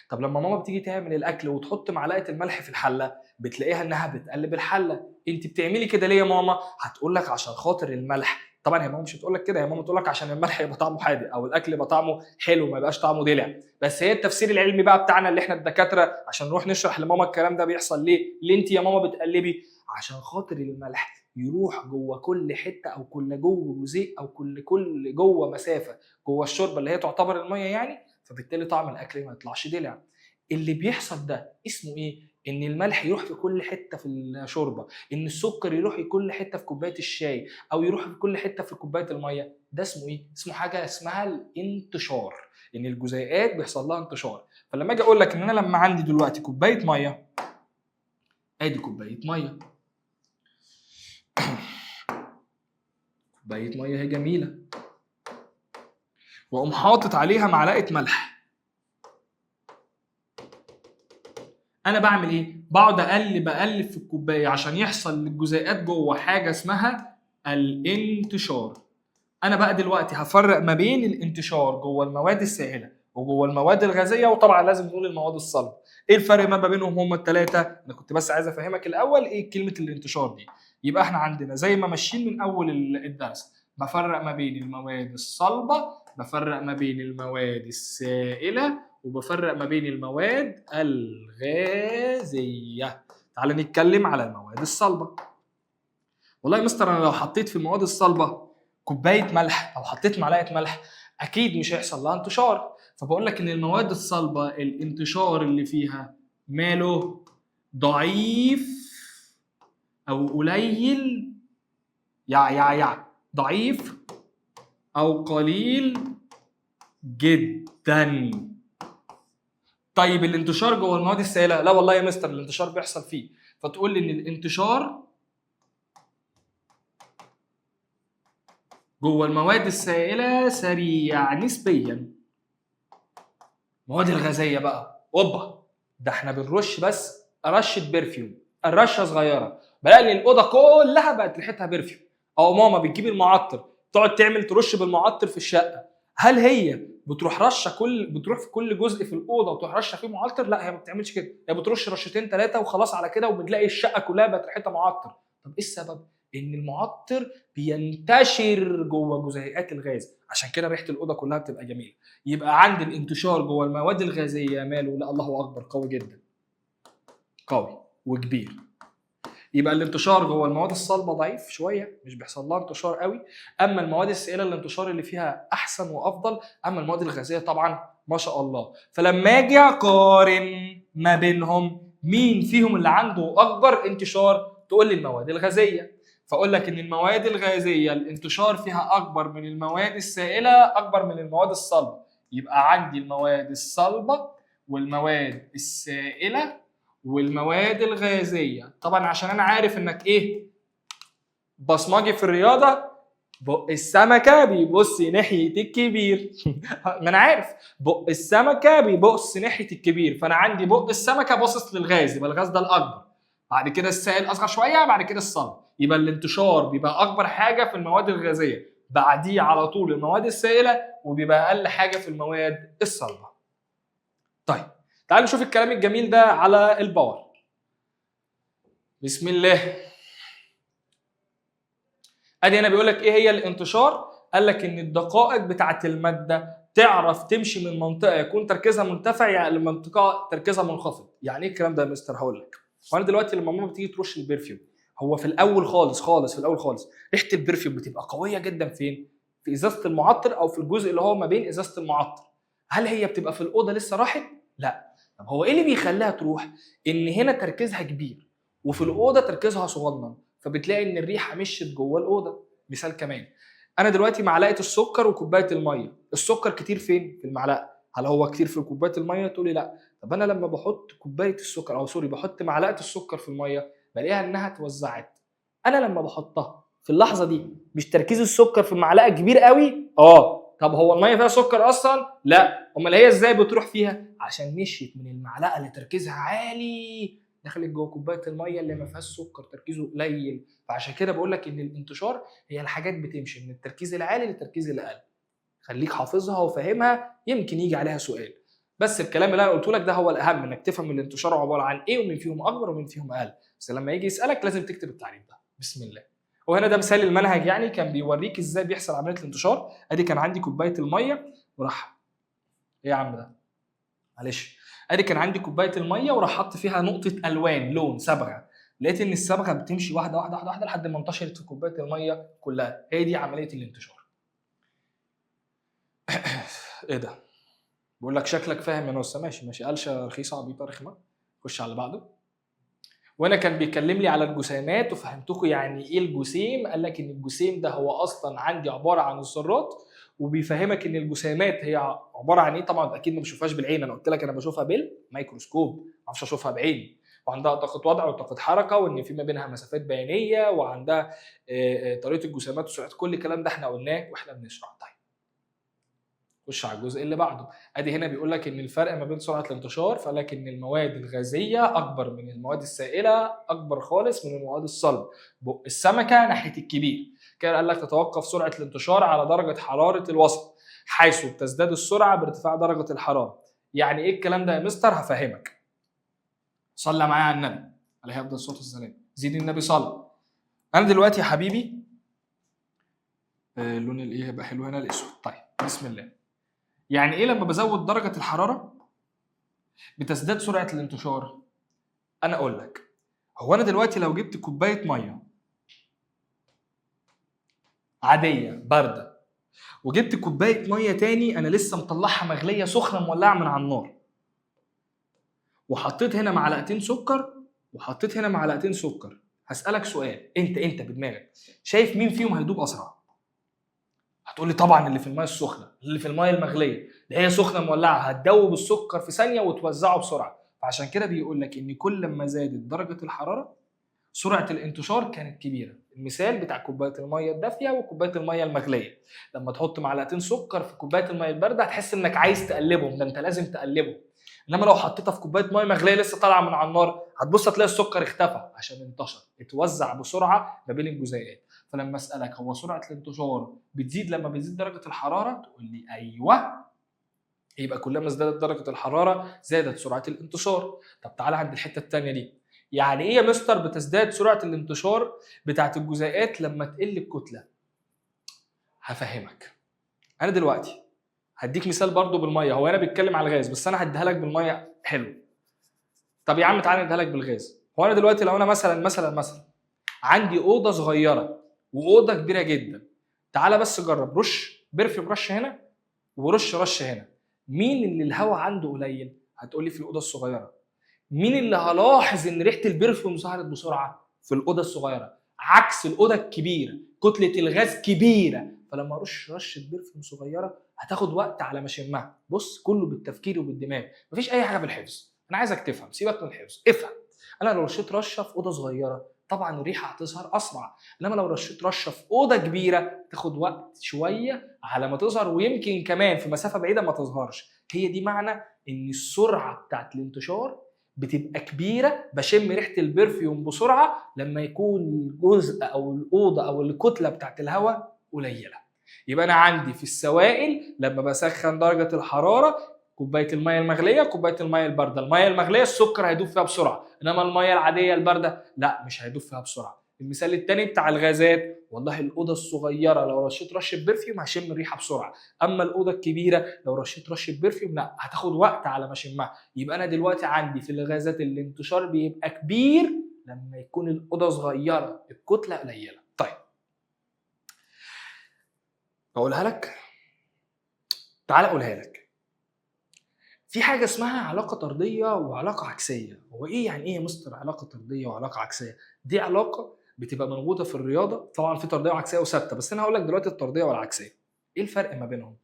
طب لما ماما بتيجي تعمل الاكل وتحط معلقه الملح في الحله، بتلاقيها انها بتقلب الحله. انت بتعملي كده ليه يا ماما؟ هتقول لك عشان خاطر الملح. طبعا هي ماما مش هتقول لك كده، هي ماما تقول لك عشان الملح يبقى طعمه حادق او الاكل يبقى طعمه حلو ما يبقاش طعمه دلع. بس هي التفسير العلمي بقى بتاعنا اللي احنا الدكاتره عشان نروح نشرح لماما الكلام ده بيحصل ليه؟ ليه انت يا ماما بتقلبي؟ عشان خاطر الملح يروح جوه كل حته او كل جوه جزيء او كل جوه مسافه جوه الشوربه اللي هي تعتبر الميه يعني، فبالتالي طعم الاكل ما يطلعش دلع. اللي بيحصل ده اسمه ايه؟ ان الملح يروح في كل حته في الشوربه، ان السكر يروح في كل حته في كوبايه الشاي او يروح في كل حته في كوبايه الميه. ده اسمه ايه؟ اسمه حاجه اسمها الانتشار، ان الجزيئات بيحصل لها انتشار. فلما اجي اقول لك ان انا لما عندي دلوقتي كوبايه ميه، ادي كوبايه ميه، كوبايه ميه هي جميله، واقوم حاطط عليها معلقه ملح. انا بعمل ايه؟ بقعد اقلب في الكوبايه عشان يحصل للجزيئات جوه حاجه اسمها الانتشار. انا بقى دلوقتي هفرق ما بين الانتشار جوه المواد السائله وجوه المواد الغازيه، وطبعا لازم نقول المواد الصلبه. ايه الفرق ما بينهم هما الثلاثه؟ انا كنت بس عايز افهمك الاول ايه كلمه الانتشار دي. يبقى احنا عندنا زي ما ماشيين من اول الدرس، بفرق ما بين المواد الصلبه، بفرق ما بين المواد السائله، وبفرق ما بين المواد الغازيه. تعال نتكلم على المواد الصلبه. والله يا مستر انا لو حطيت في المواد الصلبه كوبايه ملح او حطيت معلقه ملح اكيد مش هيحصل لها انتشار. فبقول لك ان المواد الصلبه الانتشار اللي فيها ماله؟ ضعيف او قليل، ضعيف او قليل جدا. طيب الانتشار جوه المواد السائله؟ لا والله يا مستر الانتشار بيحصل فيه. فتقول لي ان الانتشار جوه المواد السائله سريع نسبيا. المواد الغازيه بقى اوبا، ده احنا بنرش بس رشه برفيوم، الرشه صغيره بلاقي الاوضه كلها بقت ريحتها برفيوم. او ماما بتجيب المعطر تقعد ترش بالمعطر في الشقه. هل هي بتروح بتروح في كل جزء في الاوضه وتروح رشه فيه معطر؟ لا هي ما بتعملش كده، هي بترش رشتين ثلاثه وخلاص على كده، وبنلاقي الشقه كلها بقت ريحتها معطر. طب ايه السبب؟ ان المعطر بينتشر جوه جزيئات الغاز، عشان كده ريحه الاوضه كلها بتبقى جميله. يبقى عندي الانتشار جوه المواد الغازيه ماله؟ لا الله اكبر، قوي جدا، قوي وكبير. يبقى الانتشار جوه المواد الصلبه ضعيف شويه، مش بيحصل لها انتشار قوي. اما المواد السائله الانتشار اللي فيها احسن وافضل. اما المواد الغازيه طبعا ما شاء الله. فلما اجي اقارن ما بينهم مين فيهم اللي عنده اكبر انتشار، تقول لي المواد الغازيه. فاقول لك ان المواد الغازيه الانتشار فيها اكبر من المواد السائله، اكبر من المواد الصلبه. يبقى عندي المواد الصلبه والمواد السائله والمواد الغازيه. طبعا عشان انا عارف انك ايه بصمجي في الرياضه، بق السمكه بيبص ناحيه الكبير ما انا عارف بق السمكه بيبص ناحيه الكبير، فانا عندي بق السمكه باصص للغاز، يبقى الغاز ده الاكبر، بعد كده السائل اصغر شويه، بعد كده الصلب، يبقى الانتشار بيبقى اكبر حاجه في المواد الغازيه، بعديه على طول المواد السائله، وبيبقى اقل حاجه في المواد الصلبه. طيب تعالوا نشوف الكلام الجميل ده على الباور. بسم الله. ادي هنا بيقول لك ايه هي الانتشار؟ قال لك ان الدقائق بتاعه الماده تعرف تمشي من منطقه يكون تركيزها مرتفع يعني لمنطقه تركيزها منخفض. يعني ايه الكلام ده يا مستر؟ هقول لك. وانا دلوقتي لما ماما بتيجي ترش البرفيوم، هو في الاول خالص في الاول خالص ريحه البرفيوم بتبقى قويه جدا فين؟ في ازازه المعطر او في الجزء اللي هو ما بين ازازه المعطر. هل هي بتبقى في الاوضه لسه راحت؟ لا. طب هو ايه اللي بيخليها تروح؟ ان هنا تركيزها كبير وفي الاوضه تركيزها صغنن، فبتلاقي ان الريحه مشيت جوه الاوضه. مثال كمان، انا دلوقتي معلقه السكر وكوبايه الميه، السكر كتير فين؟ في المعلقه. هل هو كتير في كوبايه الميه؟ تقولي لا. طب انا لما بحط كوبايه السكر او سوري بحط معلقه السكر في الميه بلاقيها انها اتوزعت. انا لما بحطها في اللحظه دي مش تركيز السكر في المعلقه كبير قوي؟ طب هو الميه فيها سكر اصلا؟ لا. امال هي ازاي بتروح فيها؟ عشان مشيت من المعلقه اللي تركيزها عالي دخلت جوه كوبايه الميه اللي ما فيهاش سكر تركيزه قليل. فعشان كده بقول لك ان الانتشار هي الحاجات بتمشي من التركيز العالي للتركيز الاقل. خليك حافظها وفاهمها، يمكن يجي عليها سؤال. بس الكلام اللي انا قلته لك ده هو الاهم، انك تفهم الانتشار عباره عن ايه ومن فيهم اكبر ومن فيهم اقل. بس لما يجي يسالك لازم تكتب التعريف ده. بسم الله. وهنا ده مثال المنهج، يعني كان بيوريك ازاي بيحصل عمليه الانتشار. ادي كان عندي كوبايه الميه وراح ايه يا عم ده؟ معلش. ادي كان عندي كوبايه الميه وراح حط فيها نقطه الوان لون صبغه. لقيت ان الصبغه بتمشي واحده واحده واحده واحده لحد ما انتشرت في كوبايه الميه كلها. هي دي عمليه الانتشار. ايه ده؟ بقول لك شكلك فاهم يا نص. ماشي قالشه رخيصه عبيطه رخمه. خش على اللي بعده. وانا كان بيكلم لي على الجسيمات وفهمتكم يعني ايه الجسيم. قال لك ان الجسيم ده هو اصلا عندي عباره عن الذرات، وبيفهمك ان الجسيمات هي عباره عن ايه. طبعا اكيد ما بشوفهاش بالعين، انا قلت لك انا بشوفها بالميكروسكوب، ما اعرفش اشوفها بعيني. وعندها طاقه وضع وطاقه حركه، وان في ما بينها مسافات بيانيه، وعندها طريقه الجسيمات وسرعه. كل الكلام ده احنا قلناه واحنا بنشرح. طيب خش على الجزء اللي بعده. ادي هنا بيقول لك ان الفرق ما بين سرعه الانتشار، فقال لك ان المواد الغازيه اكبر من المواد السائله، اكبر خالص من المواد الصلبه. بق السمكه ناحيه الكبير. كده قال لك تتوقف سرعه الانتشار على درجه حراره الوسط، حيث بتزداد السرعه بارتفاع درجه الحراره. يعني ايه الكلام ده يا مستر؟ هفهمك. صلى معايا على النبي عليه افضل الصلاه والسلام. زيد النبي صلى. انا دلوقتي يا حبيبي اللون الايه هيبقى حلو هنا؟ الاسود. طيب بسم الله. يعني ايه لما بزود درجه الحراره بتزداد سرعه الانتشار؟ انا اقول لك. هو انا دلوقتي لو جبت كوبايه ميه عاديه بارده، وجبت كوبايه ميه تاني انا لسه مطلعها مغليه سخنه مولعه من على النار، وحطيت هنا معلقتين سكر وحطيت هنا معلقتين سكر، هسالك سؤال. انت بدماغك شايف مين فيهم هيدوب اسرع؟ هتقول لي طبعا اللي في الميه السخنه، اللي في الميه المغليه اللي هي سخنه مولعه هتدوب السكر في ثانيه وتوزعه بسرعه. فعشان كده بيقول لك ان كل ما زادت درجه الحراره سرعه الانتشار كانت كبيره. المثال بتاع كوبايه الميه الدافيه وكوبايه الميه المغليه، لما تحط معلقتين سكر في كوبايه الميه البارده هتحس انك عايز تقلبهم، ده انت لازم تقلبهم. انما لو حطيتها في كوبايه ميه مغليه لسه طالعه من على النار هتبص تلاقي السكر اختفى عشان انتشر، اتوزع بسرعه ما بين الجزيئات. فلما اسالك هو سرعه الانتشار بتزيد لما بتزيد درجه الحراره، تقول لي ايوه، يبقى كلما ازدادت درجه الحراره زادت سرعه الانتشار. طب تعالى عند الحته الثانيه دي. يعني ايه يا مستر بتزداد سرعه الانتشار بتاعت الجزيئات لما تقل الكتله؟ هفهمك. انا دلوقتي هديك مثال برضو بالميه. هو انا بتكلم على الغاز بس انا هديها لك بالميه. حلو. طب يا عم تعالى نديها لك بالغاز. هو انا دلوقتي لو انا مثلا عندي اوضه صغيره واوضه كبيره جدا، تعالى بس جرب رش برفيوم رش هنا ورش هنا، مين اللي الهواء عنده قليل؟ هتقول لي في الاوضه الصغيره. مين اللي هلاحظ ان ريحه البرفيوم ظهرت بسرعه؟ في الاوضه الصغيره، عكس الاوضه الكبيره كتله الغاز كبيره، فلما ارش رشه برفيوم صغيره هتاخد وقت على ما اشمها. بص كله بالتفكير وبالدماغ، مفيش اي حاجه بالحفظ. انا عايزك تفهم، سيبك من الحفظ، افهم. انا لو رشيت رشه في اوضه صغيره طبعا الريحه هتظهر اسرع، انما لو رشيت رشه في اوضه كبيره تاخد وقت شويه على ما تظهر، ويمكن كمان في مسافه بعيده ما تظهرش. هي دي معنى ان السرعه بتاعت الانتشار بتبقى كبيره، بشم ريحه البرفيوم بسرعه لما يكون الجزء او الاوضه او الكتله بتاعت الهواء قليله. يبقى انا عندي في السوائل لما بسخن درجه الحراره، كوبايه الميه المغليه كوبايه الميه البارده، الميه المغليه السكر هيدوب فيها بسرعه، انما الميه العاديه البارده لا مش هيدوب فيها بسرعه. المثال الثاني بتاع الغازات، والله الاوضه الصغيره لو رشيت رشه برفيوم هشم الريحه بسرعه، اما الاوضه الكبيره لو رشيت رشه برفيوم لا هتاخد وقت على ما اشمها. يبقى انا دلوقتي عندي في الغازات الانتشار بيبقى كبير لما يكون الاوضه صغيره الكتله قليله. طيب اقولها لك، تعال اقولها لك. في حاجه اسمها علاقه طرديه وعلاقه عكسيه. هو ايه يعني ايه يا مستر علاقه طرديه وعلاقه عكسيه؟ دي علاقه بتبقى موجوده في الرياضه، طبعا في طرديه وعكسيه وثابته، بس انا هقول لك دلوقتي الطرديه والعكسيه ايه الفرق ما بينهم.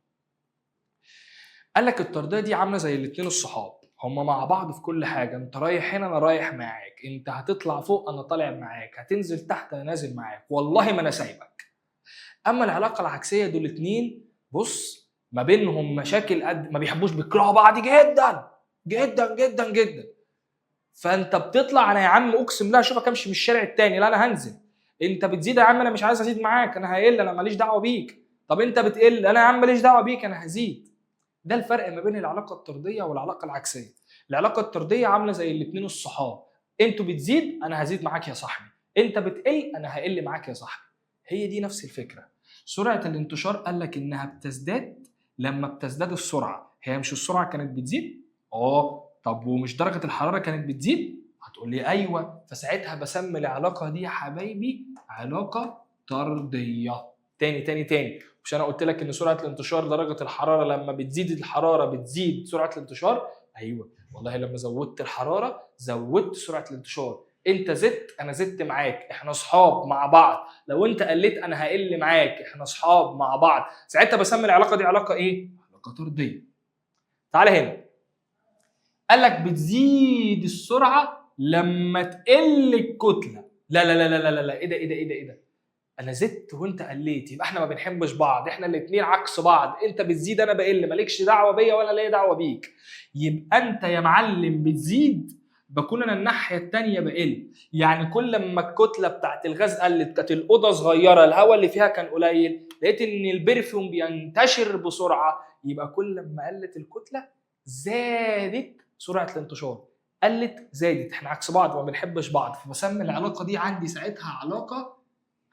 قال لك الطرديه دي عامله زي الاثنين الصحاب، هما مع بعض في كل حاجه، انت رايح هنا انا رايح معاك، انت هتطلع فوق انا طالع معاك، هتنزل تحت انا نازل معاك، والله ما انا سايبك. اما العلاقه العكسيه دول اتنين بص ما بينهم مشاكل، قد ما بيحبوش، بيكرهوا بعض جدا جدا جدا جدا. فانت بتطلع انا يا عم اقسم بالله اشوفك امشي من الشارع التاني، لا انا هنزل. انت بتزيد يا عم انا مش عايز ازيد معاك، انا هقل، انا ماليش دعوه بيك. طب انت بتقل، انا يا عم ماليش دعوه بيك انا هزيد. ده الفرق ما بين العلاقه الطرديه والعلاقه العكسيه. العلاقه الطرديه عامله زي الاثنين الصحاب، انتوا بتزيد انا هزيد معاك يا صاحبي، انت بتقل انا هقل معاك يا صاحبي. هي دي نفس الفكره. سرعه الانتشار قال لك انها بتزداد لما بتزداد السرعه. هي مش السرعه كانت بتزيد؟ طب ومش درجه الحراره كانت بتزيد؟ هتقول لي ايوه، فساعتها بسمي العلاقه دي يا حبايبي علاقه طرديه. تاني، مش انا قلت لك ان سرعه الانتشار درجه الحراره لما بتزيد الحراره بتزيد سرعه الانتشار؟ ايوه والله لما زودت الحراره زودت سرعه الانتشار. انت زدت انا زدت معاك، احنا اصحاب مع بعض، لو انت قلت انا هقل معاك، احنا اصحاب مع بعض. ساعتها بسمي العلاقه دي علاقه ايه؟ علاقه طرديه. تعالى هنا، قال لك بتزيد السرعه لما تقل الكتله. لا لا لا لا لا لا، ايه ده؟ انا زدت وانت قليت، يبقى احنا ما بنحبش بعض، احنا الاثنين عكس بعض، انت بتزيد انا بقل، مالكش دعوه بيا ولا ليا دعوه بيك. يبقى انت يا معلم بتزيد بكون انا الناحيه الثانيه بقل. يعني كل ما الكتله بتاعت الغاز قلت، كانت الاوضه صغيره الهواء اللي فيها كان قليل، لقيت ان البرفيوم بينتشر بسرعه، يبقى كل ما قلت الكتله زادت سرعه الانتشار، قلت زادت، احنا عكس بعض وما بنحبش بعض، فبسمي العلاقه دي عندي ساعتها علاقه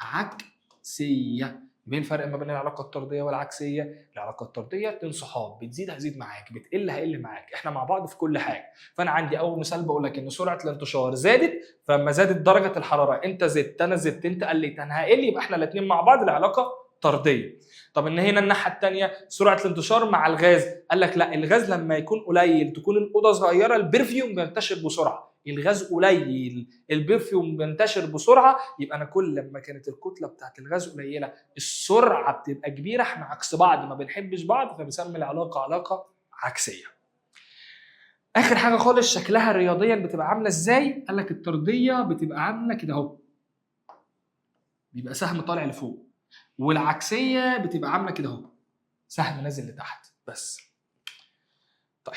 عكسيه. ايه الفرق ما بين العلاقه الطرديه والعكسيه؟ العلاقه الطرديه اتنين صحاب، بتزيد هزيد معاك، بتقل هقل معاك، احنا مع بعض في كل حاجه. فانا عندي اول مثال بقول لك ان سرعه الانتشار زادت، فلما زادت درجه الحراره انت زدت انا زدت انت قلت انا هقل، يبقى احنا الاثنين مع بعض العلاقه طرديه. طب ان هنا الناحيه الثانيه سرعه الانتشار مع الغاز، قال لك لا الغاز لما يكون قليل تكون الاوضه صغيره البرفيوم بينتشر بسرعه، الغاز قليل البرفيوم بينتشر بسرعه، يبقى انا كل لما كانت الكتله بتاعت الغاز قليله السرعه بتبقى كبيره، احنا عكس بعض ما بنحبش بعض، فبنسمي العلاقه علاقه عكسيه. اخر حاجه خالص شكلها رياضيا بتبقى عامله ازاي؟ قال لك الطرديه بتبقى عامله كده اهو، بيبقى سهم طالع لفوق، والعكسيه بتبقى عامله كده اهو، سهم نازل لتحت بس. طيب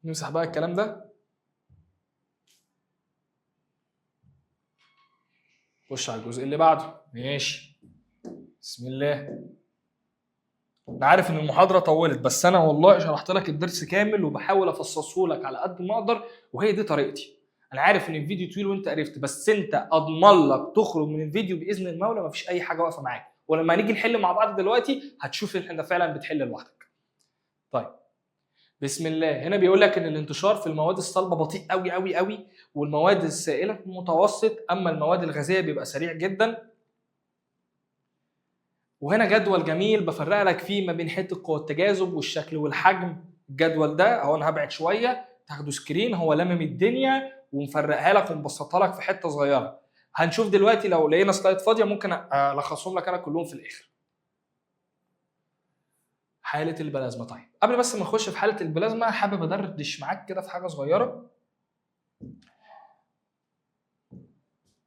نمسح بقى الكلام ده، خش على الجزء اللي بعده. ماشي بسم الله. انا عارف ان المحاضره طولت، بس انا والله شرحت لك الدرس كامل وبحاول افصصه لك على قد ما اقدر، وهي دي طريقتي. انا عارف ان الفيديو طويل وانت عرفت، بس انت اضمن لك تخرج من الفيديو باذن المولى مفيش اي حاجه واقفه معاك، ولما نيجي نحل مع بعض دلوقتي هتشوف ان انت فعلا بتحل لوحدك. طيب بسم الله. هنا بيقول لك ان الانتشار في المواد الصلبه بطيء قوي قوي قوي، والمواد السائله متوسط، اما المواد الغازيه بيبقى سريع جدا. وهنا جدول جميل بفرق لك فيه ما بين حته قوه التجاذب والشكل والحجم. الجدول ده اهو انا هبعد شويه تاخده سكرين، هو لامم الدنيا ومفرقها لك ومبسطها لك في حته صغيره. هنشوف دلوقتي لو لقينا سلايد فاضيه ممكن الخصهم لك انا كلهم في الاخر. حاله البلازما. طيب قبل بس ما نخش في حاله البلازما حابب ادردش معاك كده في حاجه صغيره.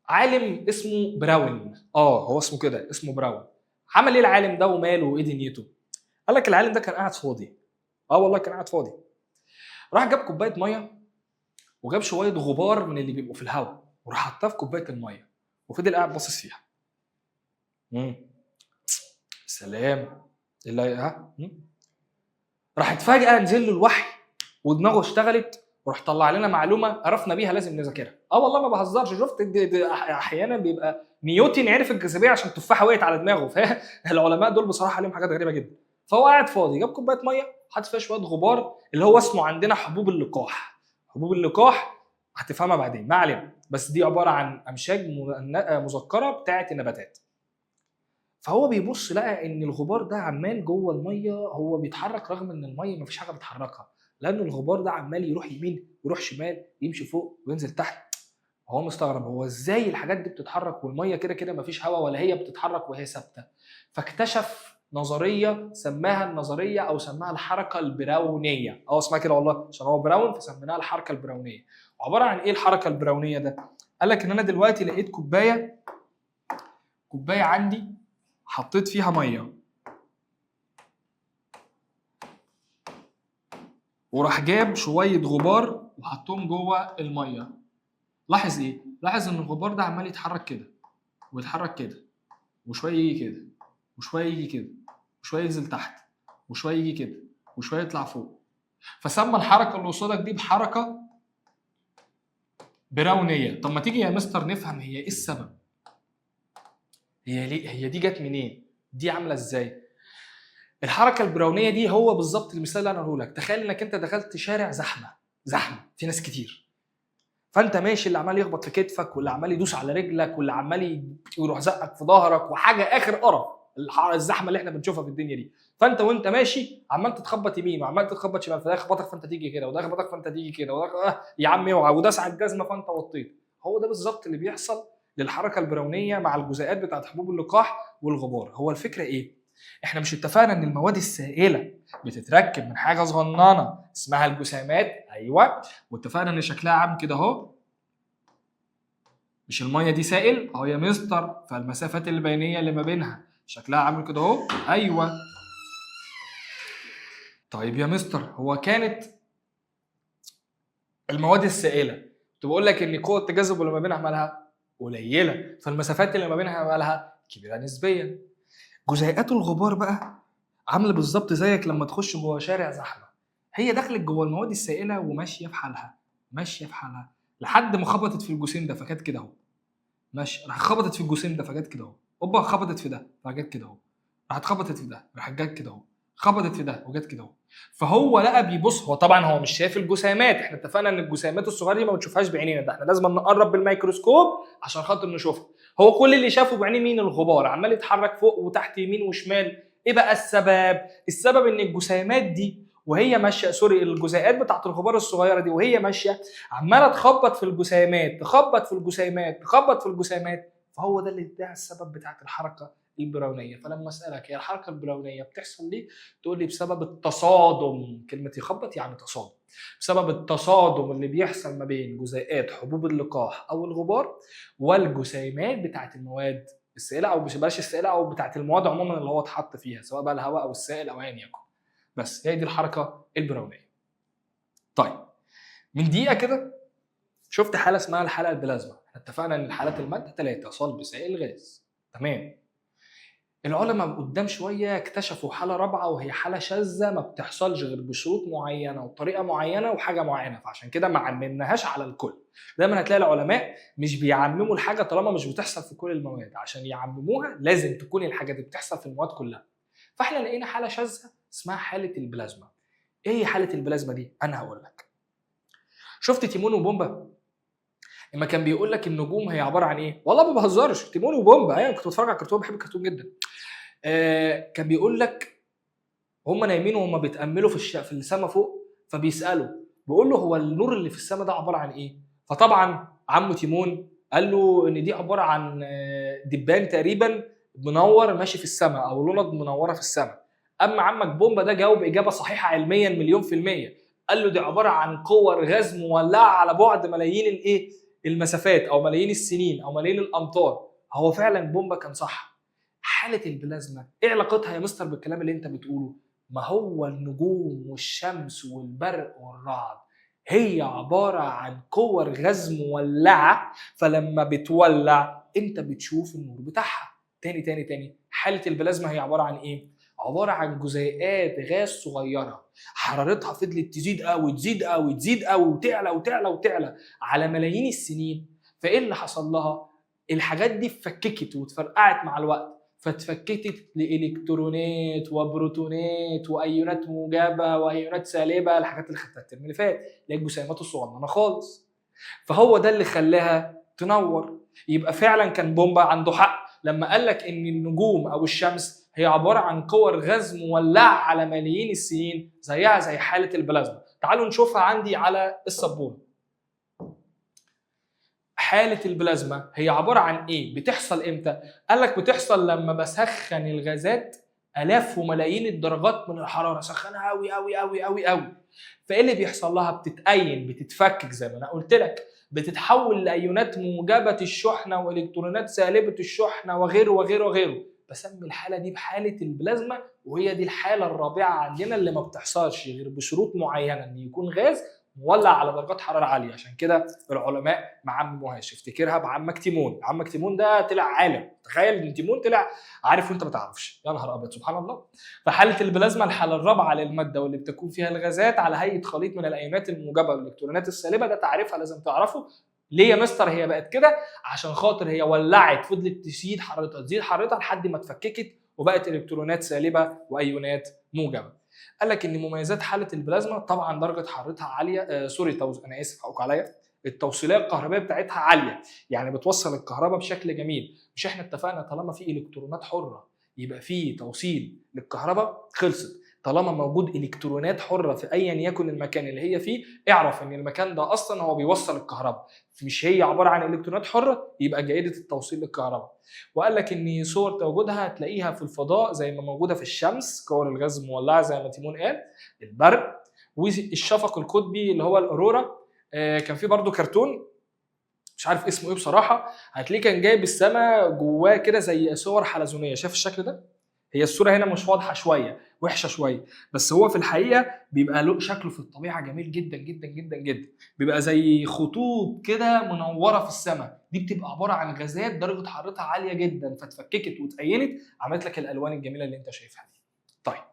عالم اسمه براون، هو اسمه كده، اسمه براون. عمل ايه العالم ده وماله وايه دنيته؟ قال لك العالم ده كان قاعد فاضي. والله كان قاعد فاضي. راح جاب كوبايه ميه وجاب شويه غبار من اللي بيبقوا في الهواء وراح حطها في كوبايه الميه وفضل قاعد باصص فيها. سلام. ها؟ راحت فجاه نزل له الوحي ودماغه اشتغلت وراح طلع لنا معلومه عرفنا بيها لازم نذاكرها. والله ما بهزرش. شفت دي احيانا بيبقى نيوتن عرف الجاذبيه عشان تفاحه وقعت على دماغه. فالعلماء دول بصراحه لهم حاجات غريبه جدا. فهو قاعد فاضي جاب كوبايه ميه حط فيها شويه غبار اللي هو اسمه عندنا حبوب اللقاح. حبوب اللقاح هتفهمها بعدين، ما علينا. بس دي عباره عن امشاج مذكره بتاعه النباتات. فهو بيبص لقى ان الغبار ده عمال جوه الميه هو بيتحرك رغم ان الميه مفيش حاجه بتحركها، لان الغبار ده عمال يروح يمين يروح شمال يمشي فوق وينزل تحت. هو مستغرب هو ازاي الحاجات دي بتتحرك والميه كده كده مفيش هواء ولا هي بتتحرك وهي ثابته. فاكتشف نظريه سماها النظريه او سماها الحركه البراونيه. اسمها كده والله عشان هو براون فسميناها الحركه البراونيه. عباره عن ايه الحركه البراونيه ده؟ قال لك ان انا دلوقتي لقيت كوبايه عندي حطيت فيها ميه وراح جاب شويه غبار وحطهم جوه الميه. لاحظ ايه؟ لاحظ ان الغبار ده عمال يتحرك كده ويتحرك كده وشويه يجي كده وشويه يجي كده وشويه ينزل تحت وشويه يجي كده وشويه يطلع فوق. فسمى الحركه اللي قصادك دي بحركه براونيه. طب ما تيجي يا مستر نفهم هي ايه السبب؟ هي دي جت منين؟ دي عامله ازاي؟ الحركه البراونيه دي هو بالظبط المثال اللي انا هقوله لك. تخيل انك انت دخلت شارع زحمه في ناس كتير، فانت ماشي اللي عمال يخبط في كتفك واللي عمال يدوس على رجلك واللي عمال يروح زقك في ظهرك وحاجه اخر قرف الزحمه اللي احنا بنشوفها في الدنيا دي. فانت وانت ماشي عمال تتخبط يمين وعمال تتخبط شمال، فده يخبطك فانت تيجي كده وده يخبطك فانت تيجي كده وده يا عم اوعى وداس على الجزمه فانت وطيت. هو ده بالظبط اللي بيحصل للحركه البراونيه مع الجزيئات بتاعت حبوب اللقاح والغبار. هو الفكره ايه؟ احنا مش اتفقنا ان المواد السائله بتتركب من حاجه صغننه اسمها الجسيمات؟ ايوه. واتفقنا ان شكلها عامل كده اهو. مش الميه دي سائل؟ يا مستر فالمسافات البينيه اللي ما بينها شكلها عامل كده اهو. ايوه. طيب يا مستر هو كانت المواد السائله كنت بقول لك ان قوه التجاذب اللي ما بينها مالها قليله، فالمسافات اللي ما بينها مالها كبيره نسبيا. جزيئات الغبار بقى عامله بالظبط زيك لما تخش جوه شارع زحمه. هي دخلت جوه المواد السائله وماشيه في حالها لحد ما خبطت في الجسيم ده فكانت كده اهو. ماشي. راح خبطت في الجسيم ده فجت كده اهو. خبطت في ده فجت كده اهو. راحت خبطت في ده راحت جت كده اهو. خبطت في ده وجت كده اهو. فهو لقى بيبص. هو طبعا هو مش شايف الجسيمات، احنا اتفقنا ان الجسيمات الصغيره دي ما بنشوفهاش بعينينا، ده احنا لازم نقرب بالميكروسكوب عشان خاطر نشوفها. هو كل اللي شافه بعينيه مين؟ الغبار عمال يتحرك فوق وتحت يمين وشمال. ايه بقى السبب؟ السبب ان الجسيمات دي وهي ماشيه الجزيئات بتاعت الغبار الصغيره دي وهي ماشيه عماله تخبط في الجسيمات تخبط في الجسيمات. فهو ده اللي ادعى السبب بتاعت الحركه البراونيه. فلما اسالك هي الحركه البراونيه بتحصل ليه؟ تقول لي بسبب التصادم. كلمه يخبط يعني تصادم. بسبب التصادم اللي بيحصل ما بين جزيئات حبوب اللقاح او الغبار والجسيمات بتاعت المواد السائله، او بلاش السائله، او بتاعت المواد عموما اللي هو اتحط فيها سواء بقى الهواء او السائل او ايا يكن. بس هي دي الحركه البراونيه. طيب من دقيقه كده شفت حاله اسمها الحاله البلازما. احنا اتفقنا ان الحالات الماده 3: صلب سائل غاز. تمام. العلماء قدام شويه اكتشفوا حاله رابعه وهي حاله شاذه ما بتحصلش غير بشروط معينه وطريقه معينه وحاجه معينه، فعشان كده ما عممناهاش على الكل. دايما هتلاقي العلماء مش بيعمموا الحاجه طالما مش بتحصل في كل المواد، عشان يعمموها لازم تكون الحاجه دي بتحصل في المواد كلها. فاحنا لقينا حاله شاذه اسمها حاله البلازما. ايه هي حاله البلازما دي؟ انا هقول لك. شفت تيمون وبومبا لما كان بيقول لك النجوم هي عباره عن ايه؟ والله ما بهزرش. تيمون وبومبا ايوه كنت بتفرج على الكرتون، بحب الكرتون جدا. كان بيقول لك هم نايمين وهم بيتاملوا في السماء فوق، فبيسالوا بيقول له هو النور اللي في السماء ده عباره عن ايه؟ فطبعا عمه تيمون قال له ان دي عباره عن دبان تقريبا منور ماشي في السماء او لوند منوره في السماء. اما عمك بومبا ده جاوب اجابه صحيحه علميا مليون في الميه، قال له دي عباره عن كور غاز مولعه على بعد ملايين الايه المسافات او ملايين السنين او ملايين الامتار. هو فعلا بومبا كان صح. حاله البلازما ايه علاقتها يا مستر بالكلام اللي انت بتقوله؟ ما هو النجوم والشمس والبرق والرعد هي عباره عن كور غاز مولعه، فلما بتولع انت بتشوف النور بتاعها. تاني حاله البلازما هي عباره عن ايه؟ عباره عن جزيئات غاز صغيره حرارتها فضلت تزيد قوي تزيد قوي تزيد قوي وتعلى وتعلى وتعلى على ملايين السنين. فايه اللي حصل لها؟ الحاجات دي اتفككت واتفرقعت مع الوقت، فاتفككت لالكترونات وبروتونات وايونات موجبه وايونات سالبه، الحاجات اللي خدتها الترم اللي فات اللي هي الجسيمات الصغننه خالص. فهو ده اللي خلاها تنور. يبقى فعلا كان بومبا عنده حق لما قال لك ان النجوم او الشمس هي عباره عن كور غاز مولعه على ملايين السنين زيها زي حاله البلازما. تعالوا نشوفها عندي على السبوره. حاله البلازما هي عباره عن ايه؟ بتحصل امتى؟ قال لك بتحصل لما بسخن الغازات الاف وملايين الدرجات من الحراره، سخنها قوي قوي قوي قوي قوي. فايه اللي بيحصل لها؟ بتتأين، بتتفكك زي ما انا قلت لك، بتتحول لايونات موجبه الشحنه والكترونات سالبه الشحنه وغيره وغيره وغيره. بسمي الحاله دي بحاله البلازما، وهي دي الحاله الرابعه عندنا اللي ما بتحصلش غير بشروط معينه، ان يكون غاز مولع على درجات حراره عاليه. عشان كده العلماء ما عمموهاش، افتكرها بعمك تيمون. عمك تيمون ده طلع عالم، تخيل ان تيمون طلع عارف وانت ما تعرفش، يا نهار ابيض سبحان الله. فحاله البلازما الحاله الرابعه للماده واللي بتكون فيها الغازات على هيئه خليط من الايونات الموجبه والالكترونات السالبه. ده تعريفها لازم تعرفه. ليه يا مستر هي بقت كده؟ عشان خاطر هي ولعت، فضلت تزيد حرارتها لحد ما اتفككت وبقت الكترونات سالبه وايونات موجبه. قال لك ان مميزات حاله البلازما طبعا درجه حرارتها عاليه، انا اسف حقوق عليا، التوصيليه الكهربائيه بتاعتها عاليه، يعني بتوصل الكهرباء بشكل جميل. مش احنا اتفقنا طالما في الكترونات حره يبقى في توصيل للكهرباء؟ خلصت. طالما موجود الكترونات حره في ايا يكن المكان اللي هي فيه، اعرف ان المكان ده اصلا هو بيوصل الكهرباء، مش هي عباره عن الكترونات حره يبقى جيده التوصيل للكهرباء. وقال لك ان صور تواجدها هتلاقيها في الفضاء زي ما موجوده في الشمس، كور الغاز المولعه زي ما تيمون قال، البرق، والشفق القطبي اللي هو الاورورا. كان في برضو كرتون مش عارف اسمه ايه بصراحه، هتلاقيه كان جايب السماء جواه كده زي صور حلزونيه. شايف الشكل ده؟ هي الصوره هنا مش واضحه شويه، وحشه شويه، بس هو في الحقيقه بيبقى له شكله في الطبيعه جميل جدا جدا جدا جدا. بيبقى زي خطوط كده منوره في السماء، دي بتبقى عباره عن غازات درجه حرارتها عاليه جدا فاتفككت واتأينت عملت لك الالوان الجميله اللي انت شايفها دي. طيب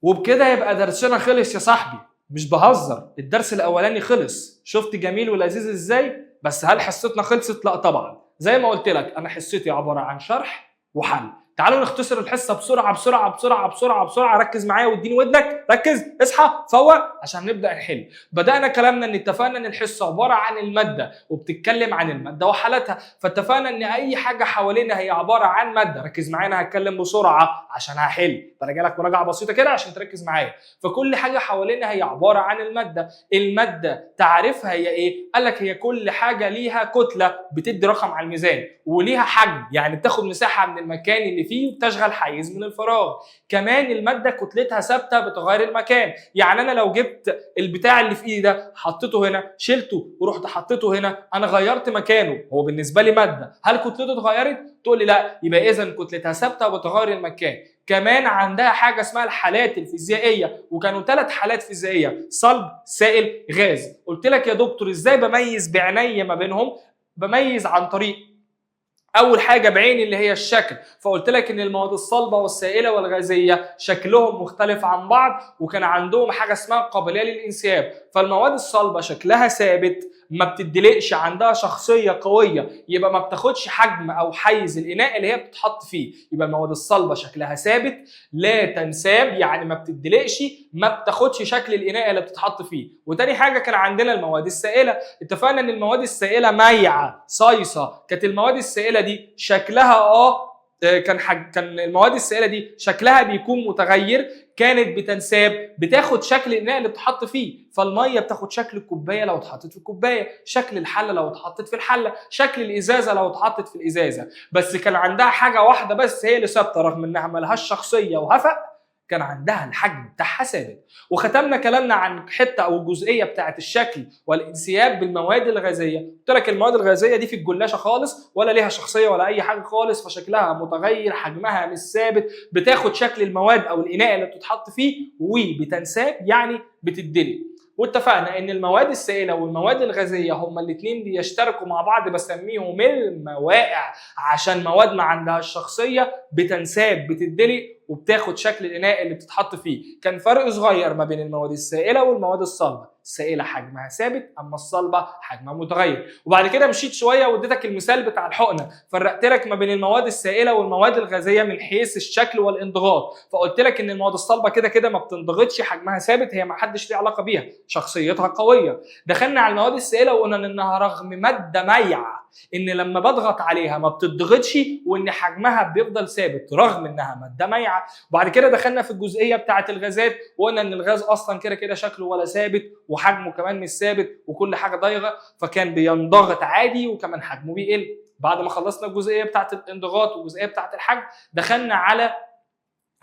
وبكده يبقى درسنا خلص يا صاحبي، مش بهزر، الدرس الاولاني خلص. شفت جميل ولذيذ ازاي؟ بس هل حصتنا خلصت؟ لا طبعا. زي ما قلت لك انا حصتي عباره عن شرح وحل. تعالوا نختصر الحصه بسرعه بسرعه بسرعه بسرعه بسرعه. ركز معايا واديني ودنك، ركز اصحى فوق عشان نبدا نحل. بدانا كلامنا ان اتفقنا ان الحصه عباره عن الماده وبتتكلم عن الماده وحالتها، فاتفقنا ان اي حاجه حوالينا هي عباره عن ماده. ركز معايا انا هتكلم بسرعه عشان هحل، براجع لك مراجعه بسيطه كده عشان تركز معايا. فكل حاجه حوالينا هي عباره عن الماده. الماده تعريفها هي ايه؟ قال لك هي كل حاجه ليها كتله بتدي رقم على الميزان، وليها حجم يعني بتاخد مساحه من المكان اللي فيه وبتشغل حيز من الفراغ. كمان الماده كتلتها ثابته بتغير المكان، يعني انا لو جبت البتاع اللي في ايدي ده حطيته هنا، شلته ورحت حطيته هنا، انا غيرت مكانه، هو بالنسبه لي ماده. هل كتلته اتغيرت؟ تقول لي لا، يبقى اذا كتلتها ثابته وبتغير المكان. كمان عندها حاجه اسمها الحالات الفيزيائيه، وكانوا 3 حالات فيزيائيه: صلب، سائل، غاز. قلت لك يا دكتور ازاي بميز بعيني ما بينهم؟ بميز عن طريق اول حاجه بعيني اللي هي الشكل. فقلت لك ان المواد الصلبه والسائله والغازيه شكلهم مختلف عن بعض، وكان عندهم حاجه اسمها قابليه للانسياب. فالمواد الصلبه شكلها ثابت، ما بتدلقش، عندها شخصيه قويه، يبقى ما بتاخدش حجم او حيز الاناء اللي هي بتتحط فيه. يبقى المواد الصلبه شكلها ثابت، لا تنساب، يعني ما بتدلقش، ما بتاخدش شكل الاناء اللي بتتحط فيه. وتاني حاجه كان عندنا المواد السائله. اتفقنا ان المواد السائله مايعه صيصه. كانت المواد السائله دي شكلها كان المواد السائله دي شكلها بيكون متغير، كانت بتنساب بتاخد شكل الاناء اللي بتحط فيه، فالميه بتاخد شكل الكوبايه لو اتحطت في الكوبايه، شكل الحله لو اتحطت في الحله، شكل الازازه لو اتحطت في الازازه. بس كان عندها حاجه واحده بس هي اللي ثابته رغم انها ملهاش شخصيه وهفق، كان عندها الحجم بتاعها ثابت. وختمنا كلامنا عن حته او الجزئيه بتاعه الشكل والانسياب بالمواد الغازيه. قلت لك المواد الغازيه دي في الجلاشه خالص، ولا ليها شخصيه ولا اي حاجه خالص، فشكلها متغير، حجمها مش ثابت، بتاخد شكل المواد او الاناء اللي بتتحط فيه وبتنساب يعني بتدلي. واتفقنا ان المواد السائله والمواد الغازيه هما الاثنين بيشتركوا مع بعض، بسميهم الموائع عشان مواد ما عندهاش شخصيه، بتنساب بتدلي وبتاخد شكل الاناء اللي بتتحط فيه. كان فرق صغير ما بين المواد السائله والمواد الصلبه، السائله حجمها ثابت اما الصلبه حجمها متغير. وبعد كده مشيت شويه واديتك المثال بتاع الحقنه، فرقت لك ما بين المواد السائله والمواد الغازيه من حيث الشكل والانضغاط، فقلت لك ان المواد الصلبه كده كده ما بتنضغطش، حجمها ثابت، هي ما حدش ليه علاقه بيها، شخصيتها قويه. دخلنا على المواد السائله وقلنا انها رغم ماده مايعه ان لما بضغط عليها ما بتضغطش، وان حجمها بيفضل ثابت رغم انها ماده مايعه. وبعد كده دخلنا في الجزئيه بتاعه الغازات وقلنا ان الغاز اصلا كده كده شكله ولا ثابت وحجمه كمان مش ثابت وكل حاجه ضايغه، فكان بينضغط عادي وكمان حجمه بيقل. بعد ما خلصنا الجزئيه بتاعه الانضغاط والجزئيه بتاعه الحجم، دخلنا على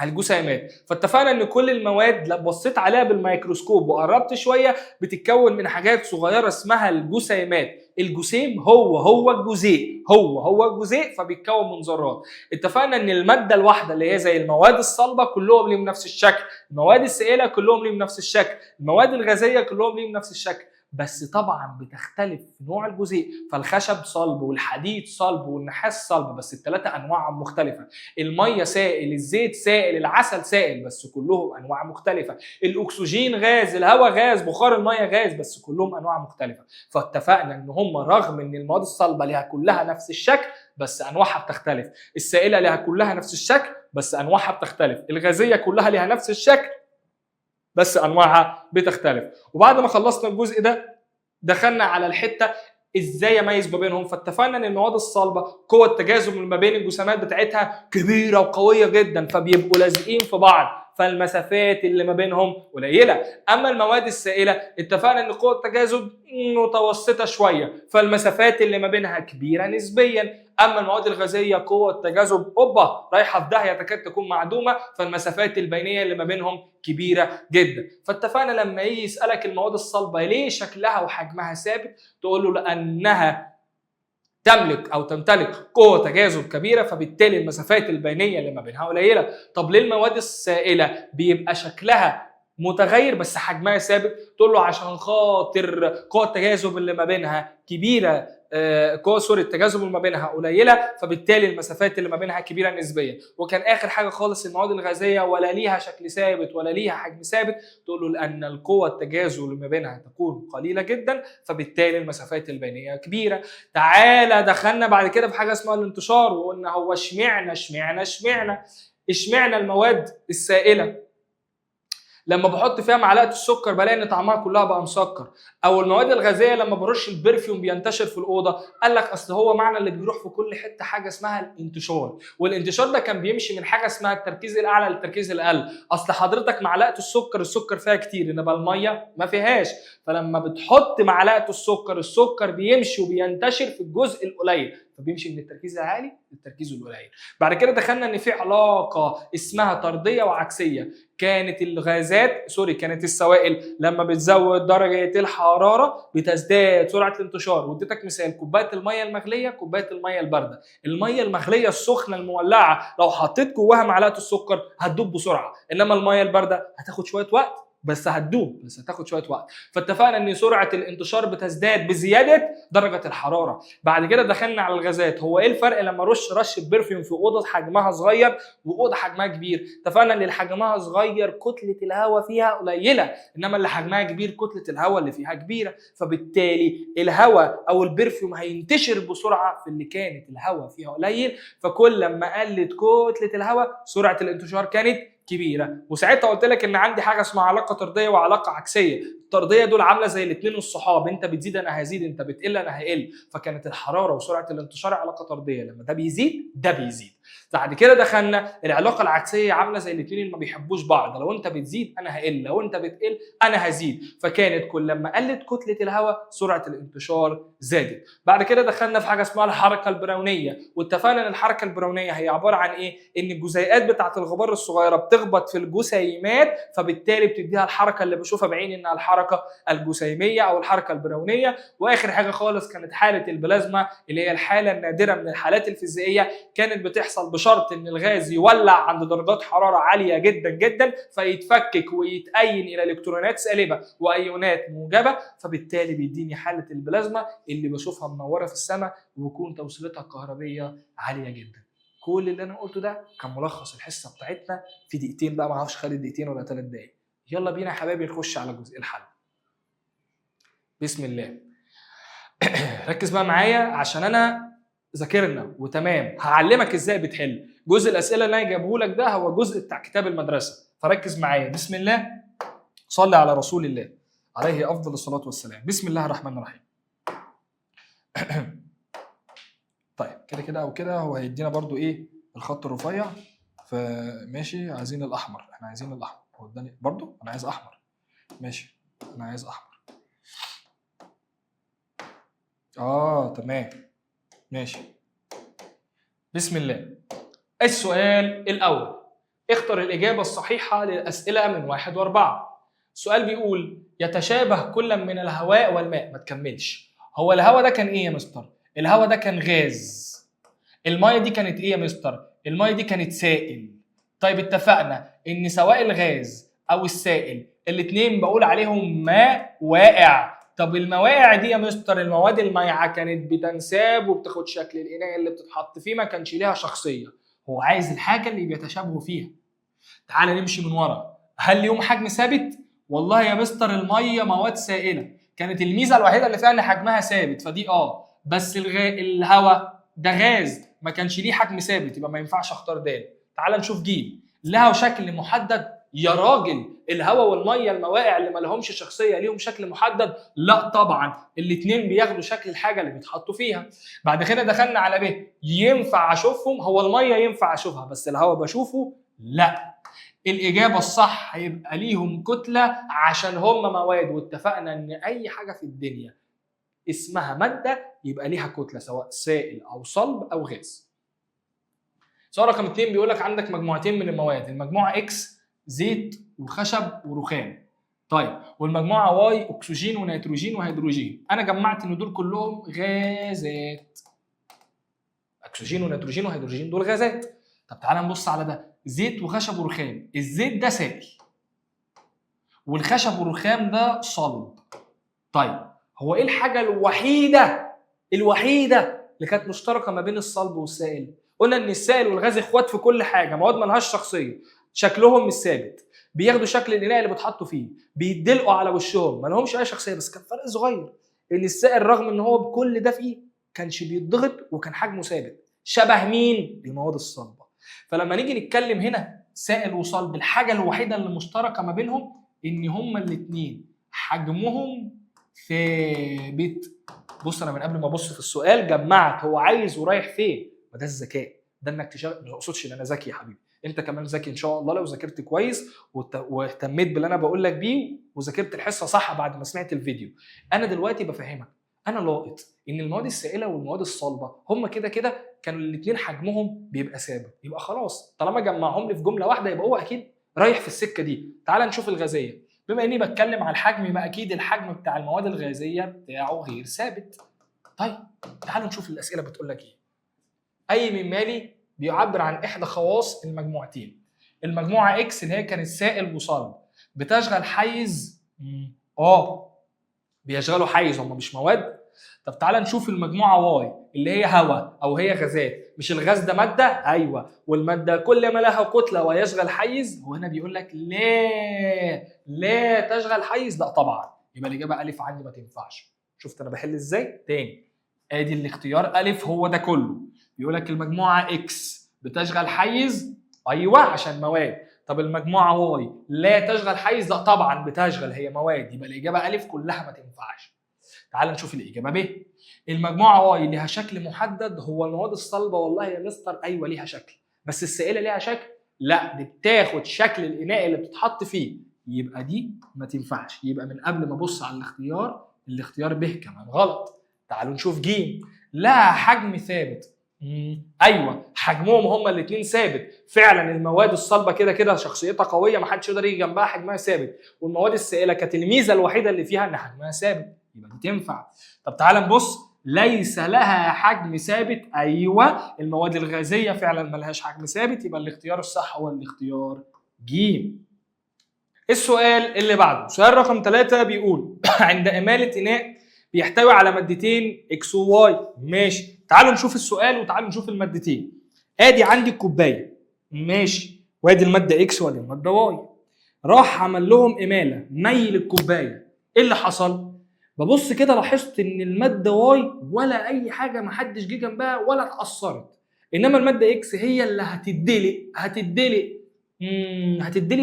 الجسيمات. فاتفقنا ان كل المواد لو بصيت عليها بالميكروسكوب وقربت شويه بتتكون من حاجات صغيره اسمها الجسيمات. الجسيم هو الجزيء، هو الجزيء، فبيتكون من ذرات. اتفقنا ان الماده الواحده اللي هي زي المواد الصلبه كلهم ليهم نفس الشكل، المواد السائله كلهم ليهم نفس الشكل، المواد الغازيه كلهم ليهم نفس الشكل، بس طبعا بتختلف في نوع الجزيء. فالخشب صلب والحديد صلب والنحاس صلب، بس الثلاثه انواعهم مختلفه. الميه سائل، الزيت سائل، العسل سائل، بس كلهم انواع مختلفه. الاكسجين غاز، الهواء غاز، بخار الميه غاز، بس كلهم انواع مختلفه. فاتفقنا ان هم رغم ان المواد الصلبه لها كلها نفس الشكل بس انواعها بتختلف، السائله لها كلها نفس الشكل بس انواعها بتختلف، الغازيه كلها لها نفس الشكل بس انواعها بتختلف. وبعد ما خلصنا الجزء ده دخلنا على الحته ازاي اميز ما بينهم. فاتفقنا ان المواد الصلبه قوه التجاذب ما بين الجسيمات بتاعتها كبيره وقويه جدا، فبيبقوا لازقين في بعض، فالمسافات اللي ما بينهم قليله. اما المواد السائله اتفقنا ان قوه التجاذب متوسطه شويه، فالمسافات اللي ما بينها كبيره نسبيا. اما المواد الغازيه قوه التجاذب رايحه في داهيه تكاد تكون معدومه، فالمسافات البينيه اللي ما بينهم كبيره جدا. فاتفقنا لما يجي يسالك المواد الصلبه ليه شكلها وحجمها ثابت، تقول له لانها تملك او تمتلك قوه تجاذب كبيره، فبالتالي المسافات البينيه اللي ما بينها قليله. طب ليه المواد السائله بيبقى شكلها متغير بس حجمها ثابت؟ تقول له عشان خاطر قوه التجاذب اللي ما بينها كبيره، قوة التجاذب اللي ما بينها قليله، فبالتالي المسافات اللي ما بينها كبيره نسبيا. وكان اخر حاجه خالص المواد الغازيه ولا ليها شكل ثابت ولا ليها حجم ثابت، تقول له لان القوه التجاذب اللي ما بينها تكون قليله جدا، فبالتالي المسافات البينيه كبيره. تعالى دخلنا بعد كده في حاجه اسمها الانتشار، وقلنا هو اشمعنى المواد السائله لما بحط فيها معلقه السكر بلاقي ان طعمها كلها بقى مسكر، او المواد الغازيه لما برش البرفيوم بينتشر في الاوضه؟ قال لك اصل هو معنى اللي بيروح في كل حته حاجه اسمها الانتشار، والانتشار ده كان بيمشي من حاجه اسمها التركيز الاعلى للتركيز الاقل. اصل حضرتك معلقه السكر فيها كتير انما الميه ما فيهاش، فلما بتحط معلقه السكر بيمشي وبينتشر في الجزء القليل، فبيمشي من التركيز العالي للتركيز القليل. بعد كده دخلنا ان في علاقه اسمها طرديه وعكسيه. كانت السوائل لما بتزود درجه الحراره بتزداد سرعه الانتشار. واديتك مثال كوبايه الميه المغليه، كوبايه الميه البارده. الميه المغليه السخنه المولعه لو حطيت جواها معلقه السكر هتدوب بسرعه، انما الميه البارده هتاخد شويه وقت بس هتدوب، بس هتاخد شويه وقت. فاتفقنا ان سرعه الانتشار بتزداد بزياده درجه الحراره. بعد كده دخلنا على الغازات. هو ايه الفرق لما ارش رشه برفيوم في اوضه حجمها صغير واوضه حجمها كبير؟ اتفقنا ان اللي حجمها صغير كتله الهواء فيها قليله، انما اللي حجمها كبير كتله الهواء اللي فيها كبيره، فبالتالي الهواء او البرفيوم هينتشر بسرعه في اللي كانت الهواء فيها قليل، فكل ما قلت كتله الهواء سرعه الانتشار كانت كبيره. وساعتها قلت لك ان عندي حاجه اسمها علاقه طرديه وعلاقه عكسيه. الطرديه دول عامله زي الاثنين الصحاب، انت بتزيد انا هزيد، انت بتقل انا هقل، فكانت الحراره وسرعه الانتشار علاقه طرديه، لما ده بيزيد ده بيزيد. بعد كده دخلنا العلاقه العكسيه عامله زي الاثنين اللي ما بيحبوش بعض، لو انت بتزيد انا هقل، لو انت بتقل انا هزيد، فكانت كل لما قلت كتله الهواء سرعه الانتشار زادت. بعد كده دخلنا في حاجه اسمها الحركه البرونيه، واتفقنا ان الحركه البرونيه هي عباره عن ايه؟ ان الجزيئات بتاعه الغبار الصغيره بتخبط في الجسيمات، فبالتالي بتديها الحركه اللي بشوفها بعيني انها الحركه الجسيميه او الحركه البرونيه. واخر حاجه خالص كانت حاله البلازما، اللي هي الحاله النادره من الحالات الفيزيائيه، كانت بتحصل بشرط ان الغاز يولع عند درجات حراره عاليه جدا جدا، فيتفكك ويتأين الى الكترونات سالبه وايونات موجبه، فبالتالي بيديني حاله البلازما اللي بشوفها منوره في السماء ويكون توصيلتها الكهربيه عاليه جدا. كل اللي انا قلته ده كان ملخص الحصه بتاعتنا في دقيقتين بقى، ما اعرفش خالد دقيقتين ولا 3 دقايق. يلا بينا يا حبايبي نخش على جزء الحل. بسم الله. ركز بقى معايا عشان انا ذاكرنا وتمام، هعلمك ازاي بتحل. جزء الاسئله اللي انا جايبه لك ده هو جزء بتاع كتاب المدرسه، فركز معايا. بسم الله، صلي على رسول الله عليه افضل الصلاه والسلام. بسم الله الرحمن الرحيم. طيب كده كده او كده هو هيدينا برضو ايه الخط الرفيع، فماشي. عايزين الاحمر، احنا عايزين الاحمر. هو اداني برضو، انا عايز احمر. ماشي انا عايز احمر. تمام ماشي. بسم الله. السؤال الاول، اختر الاجابه الصحيحه للاسئله من 1 و4. السؤال بيقول يتشابه كل من الهواء والماء. ما تكملش. هو الهواء ده كان ايه يا مستر؟ الهواء ده كان غاز. الميه دي كانت ايه يا مستر؟ الميه دي كانت سائل. طيب اتفقنا ان سواء الغاز او السائل الاثنين بقول عليهم ماء واقع. طب المواقع دي يا مستر، المواد المايعه كانت بتنساب وبتاخد شكل الاناء اللي بتتحط فيه، ما كانش ليها شخصيه. هو عايز الحاجه اللي بيتشابهوا فيها. تعال نمشي من ورا. هل ليهم حجم ثابت؟ والله يا مستر الميه مواد سائله، كانت الميزه الوحيده اللي فيها ان حجمها ثابت، فدي بس الهواء ده غاز ما كانش ليه حجم ثابت، يبقى ما ينفعش اختار د. تعال نشوف ج. لها شكل محدد؟ يا راجل الهواء والميه المواقع اللي ما لهمش شخصيه ليهم شكل محدد؟ لا طبعا، الاثنين بياخدوا شكل الحاجه اللي بيتحطوا فيها. بعد كده دخلنا على ب. ينفع اشوفهم؟ هو الميه ينفع اشوفها بس الهواء بشوفه؟ لا. الاجابه الصح هيبقى ليهم كتله عشان هم مواد، واتفقنا ان اي حاجه في الدنيا اسمها ماده يبقى ليها كتله، سواء سائل او صلب او غاز. سؤال رقم 2 بيقول لك عندك مجموعتين من المواد، المجموعه اكس زيت وخشب ورخام. طيب والمجموعه واي اكسجين ونيتروجين وهيدروجين. انا جمعت ان دول كلهم غازات. اكسجين ونيتروجين وهيدروجين دول غازات. طب تعالى نبص على ده، زيت وخشب ورخام. الزيت ده سائل والخشب والرخام ده صلب. طيب هو ايه الحاجه الوحيده اللي كانت مشتركه ما بين الصلب والسائل؟ قلنا ان السائل والغاز اخوات في كل حاجه، مواد ما لهاش شخصيه، شكلهم مش ثابت، بياخدوا شكل الاناء اللي بيتحطوا فيه، بيدلقوا على وشهم، ما لهمش اي شخصيه. بس كان فرق صغير، ان السائل رغم ان هو بكل ده فيه كانش بيتضغط وكان حجمه ثابت. شبه مين؟ المواد الصلبه. فلما نيجي نتكلم هنا سائل وصلب، الحاجه الوحيده اللي مشتركه ما بينهم ان هما الاثنين حجمهم ثابت. بص انا من قبل ما ابص في السؤال جمعت هو عايز ورايح فين. ما ده الذكاء، ده انك تشغل. ما اقصدش ان انا ذكي يا حبيبي، انت كمان ذكي ان شاء الله لو ذاكرت كويس واهتميت باللي انا بقول لك بيه وذاكرت الحصه صح بعد ما سمعت الفيديو. انا دلوقتي بفهمك، انا لاقط ان المواد السائله والمواد الصلبه هم كده كده كانوا الاثنين حجمهم بيبقى ثابت، يبقى خلاص طالما جمعهم لي في جمله واحده يبقى هو اكيد رايح في السكه دي. تعال نشوف الغازيه. بما اني بتكلم على الحجم يبقى اكيد الحجم بتاع المواد الغازيه بتاعه غير ثابت. طيب تعالوا نشوف الاسئله بتقول لك ايه. اي من مالي بيعبر عن احدى خواص المجموعتين. المجموعه اكس اللي هي كانت سائل وصلب بتشغل حيز بيشغلوا حيز، هم مش مواد. طب تعالى نشوف المجموعه واي اللي هي هواء او هي غازات. مش الغاز ده ماده؟ ايوه. والماده كل ما لها كتله ويشغل حيز. وهنا بيقول لك لا تشغل حيز؟ لا طبعا، يبقى الاجابه الف عندي ما تنفعش. شفت انا بحل ازاي؟ تاني ادي الاختيار الف هو ده كله. بيقول لك المجموعه اكس بتشغل حيز، ايوه عشان مواد. طب المجموعه واي لا تشغل حيز؟ لا طبعا بتشغل، هي مواد، يبقى الاجابه الف كلها ما تنفعش. تعال نشوف الاجابه ب. المجموعه واي ليها شكل محدد، هو المواد الصلبه والله يا مستر ايوه ليها شكل، بس السائله ليها شكل؟ لا، دي بتاخد شكل الاناء اللي بتتحط فيه، يبقى دي ما تنفعش. يبقى من قبل ما ابص على الاختيار ب كمان غلط. تعالوا نشوف ج. لها حجم ثابت. ايوه حجمهم هما الاثنين ثابت فعلا. المواد الصلبه كده كده شخصيتها قويه، ما حدش يقدر يجي جنبها، حجمها ثابت. والمواد السائله كانت الميزه الوحيده اللي فيها ان حجمها ثابت، يبقى دي تنفع. طب تعال نبص، ليس لها حجم ثابت. ايوه المواد الغازيه فعلا ما لهاش حجم ثابت، يبقى الاختيار الصح هو الاختيار ج. السؤال اللي بعده سؤال رقم 3 بيقول عند إمالة إناء بيحتوي على مادتين اكس وواي. ماشي، تعالوا نشوف السؤال وتعالوا نشوف المادتين. ادي عندي الكوبايه، ماشي، وادي الماده اكس وادي الماده واي. راح عمل لهم اماله، ميل الكوبايه. ايه اللي حصل؟ ببص كده لاحظت ان الماده واي ولا اي حاجه، ما حدش جه جنبها ولا اتاثرت، انما الماده اكس هي اللي هتدلي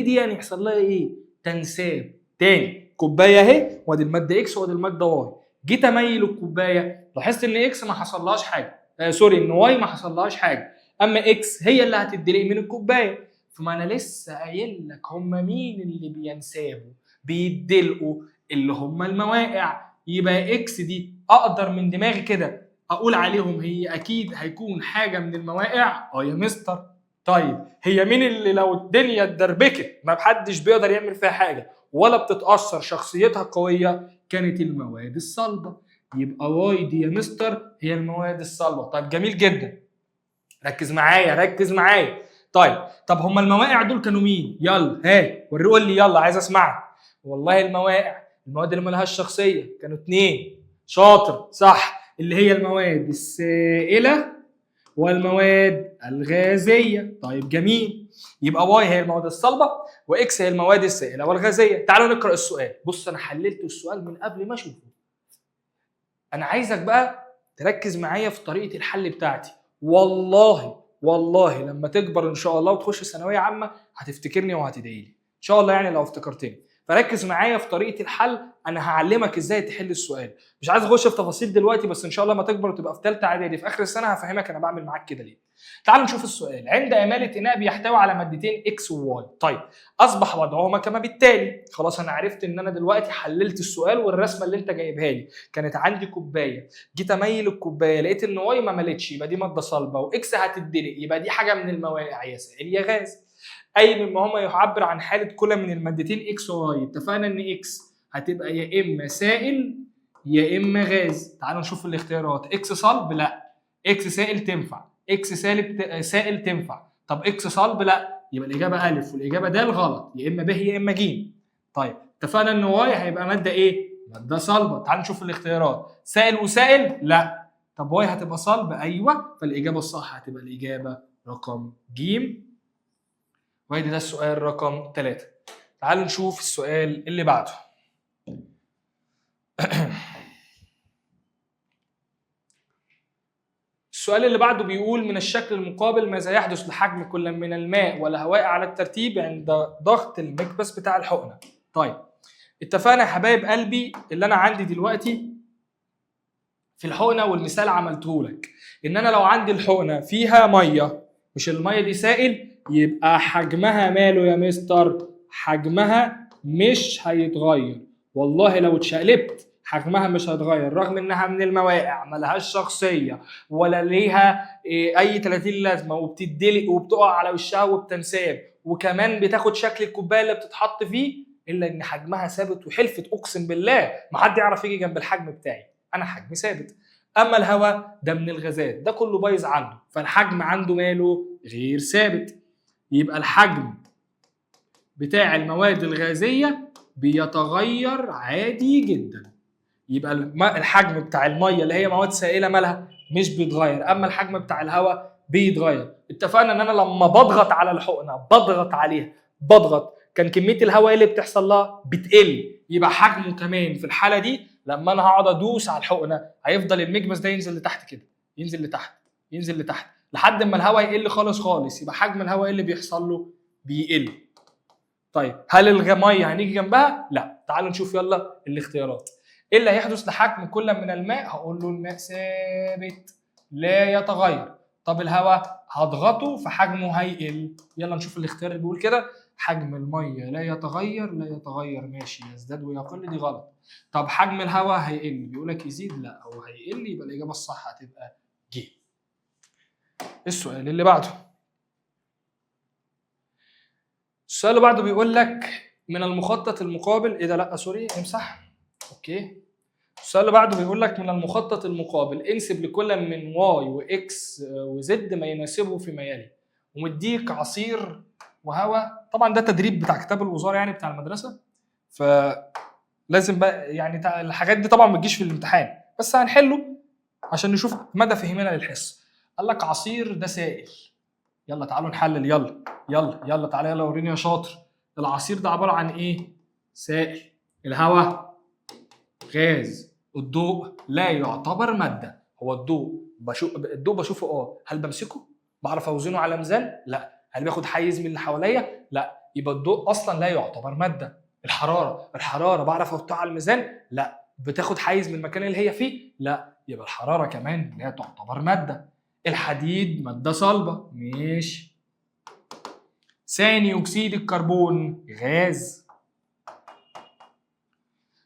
دي، يعني يحصل لها ايه؟ تنساب. تاني كوبايه اهي، وادي الماده اكس وادي الماده واي. جيت اميل الكوبايه لاحظت ان اكس ما حصلهاش حاجه، سوري، ان واي ما حصلهاش حاجه، اما اكس هي اللي هتدلق من الكوبايه. فما انا لسه قايل لك هم مين اللي بينسابوا بيدلقوا؟ اللي هم المواقع. يبقى اكس دي اقدر من دماغي كده اقول عليهم هي اكيد هيكون حاجه من المواقع. يا مستر، طيب هي مين اللي لو الدنيا اتدربكت ما حدش بيقدر يعمل فيها حاجه ولا بتتاثر، شخصيتها قويه؟ كانت المواد الصلبه. يبقى واي دي يا مستر هي المواد الصلبه. طيب جميل جدا، ركز معايا. طب هما المواقع دول كانوا مين؟ يلا قول لي، يلا عايز اسمعك. والله المواد اللي مالهاش شخصيه كانوا 2. شاطر، صح، اللي هي المواد السائله والمواد الغازيه. طيب جميل، يبقى واي هي المواد الصلبه واكس هي المواد السائله والغازيه. تعالوا نقرا السؤال. بص انا حللت السؤال من قبل ما اشوفه. انا عايزك بقى تركز معايا في طريقه الحل بتاعتي. والله لما تكبر ان شاء الله وتخش ثانويه عامه هتفتكرني وهتدعي لي ان شاء الله، يعني لو افتكرتني. فركز معايا في طريقه الحل، انا هعلمك ازاي تحل السؤال. مش عايز اخش في تفاصيل دلوقتي، بس ان شاء الله لما تكبر وتبقى في ثالثه اعدادي في اخر السنه هفهمك انا بعمل معاك كده ليه. تعال نشوف السؤال. عند اماله اناء بيحتوي على مادتين اكس وواي. طيب اصبح وضعهما كما بالتالي. خلاص انا عرفت ان انا دلوقتي حللت السؤال، والرسمه اللي انت جايبها لي كانت عندي كوبايه، جيت اميل الكوبايه لقيت ان واي ما ملتش، يبقى دي ماده صلبه، واكس هتدلق، يبقى دي حاجه من المواقع، يا سائل يا غاز. اي مما هما يعبر عن حاله كل من المادتين اكس وواي. اتفقنا ان اكس هتبقى يا اما سائل يا اما غاز. تعالوا نشوف الاختيارات. اكس صلب؟ لا. اكس سائل؟ تنفع. اكس سائل تنفع. طب اكس صلب؟ لا. يبقى الاجابه الف والاجابه د غلط، يا اما ب يا اما ج. طيب اتفقنا ان واي هيبقى ماده ايه؟ ماده صلبه. تعالوا نشوف الاختيارات. سائل وسائل؟ لا. طب واي هتبقى صلب؟ ايوه، فالاجابه الصح هتبقى الاجابه رقم ج. وادي ده السؤال رقم 3. تعالوا نشوف السؤال اللي بعده. السؤال اللي بعده بيقول من الشكل المقابل ماذا يحدث لحجم كل من الماء والهواء على الترتيب عند ضغط المكبس بتاع الحقنه. طيب اتفقنا يا حبايب قلبي، اللي انا عندي دلوقتي في الحقنه والمثال عملته لك ان انا لو عندي الحقنه فيها ميه، مش الميه دي سائل، يبقى حجمها ماله يا مستر؟ حجمها مش هيتغير. والله لو اتشقلبت حجمها مش هيتغير، رغم انها من المواقع ملهاش شخصيه ولا ليها اي 30 لازمه، وبتدلق وبتقع على وشها وبتنساب، وكمان بتاخد شكل الكوبايه اللي بتتحط فيه، الا ان حجمها ثابت. وحلفت اقسم بالله ما حد يعرف يجي جنب الحجم بتاعي، انا حجمي ثابت. اما الهواء ده من الغازات، ده كله بايظ عنده، فالحجم عنده ماله؟ غير ثابت. يبقى الحجم بتاع المواد الغازيه بيتغير عادي جدا. يبقى الحجم بتاع الميه اللي هي مواد سائله مالها؟ مش بيتغير، اما الحجم بتاع الهواء بيتغير. اتفقنا ان انا لما بضغط على الحقنه، بضغط عليها، كان كميه الهواء اللي بتحصل لها بتقل، يبقى حجمه كمان في الحاله دي لما انا هقعد ادوس على الحقنه هيفضل المكبس ده ينزل لتحت كده، ينزل لتحت لحد ما الهواء يقل خالص، يبقى حجم الهواء اللي بيحصل له بيقل. طيب هل الميه هنيجي جنبها؟ لا. تعالوا نشوف يلا الاختيارات. ايه اللي هيحدث لحجم كل من الماء؟ هقول له الماء ثابت لا يتغير. طب الهواء هضغطه فحجمه هيقل. يلا نشوف الاختيار اللي بيقول كده. حجم الميه لا يتغير، لا يتغير ماشي، يزداد ويقل دي غلط. طب حجم الهواء هيقل، بيقول لك يزيد، لا هو هيقل، يبقى الاجابه الصح هتبقى ج. السؤال اللي بعده. السؤال اللي بعده بيقول لك من المخطط المقابل، ايه ده، لا سوري امسح. اوكي. السؤال اللي بعده بيقول لك من المخطط المقابل انسب لكل من واي واكس وزد ما يناسبه فيما يلي. ومديك عصير وهواء. طبعا ده تدريب بتاع كتاب الوزاره يعني بتاع المدرسه، فلازم بقى يعني الحاجات دي طبعا ما تجيش في الامتحان، بس هنحله عشان نشوف مدى فهمنا للحصه. قال لك عصير ده سائل. يلا تعالوا نحلل. يلا يلا يلا تعالى يلا وريني يا شاطر. العصير ده عباره عن ايه؟ سائل. الهواء غاز. الضوء لا يعتبر ماده. هو الضوء بشوفه هل بمسكه؟ بعرف اوزنه على ميزان؟ لا. هل بياخد حيز من اللي حواليا؟ لا. يبقى الضوء اصلا لا يعتبر ماده. الحراره بعرف احطها على الميزان؟ لا. بتاخد حيز من المكان اللي هي فيه؟ لا. يبقى الحراره كمان لا تعتبر ماده. الحديد ماده صلبه ماشي. ثاني اكسيد الكربون غاز.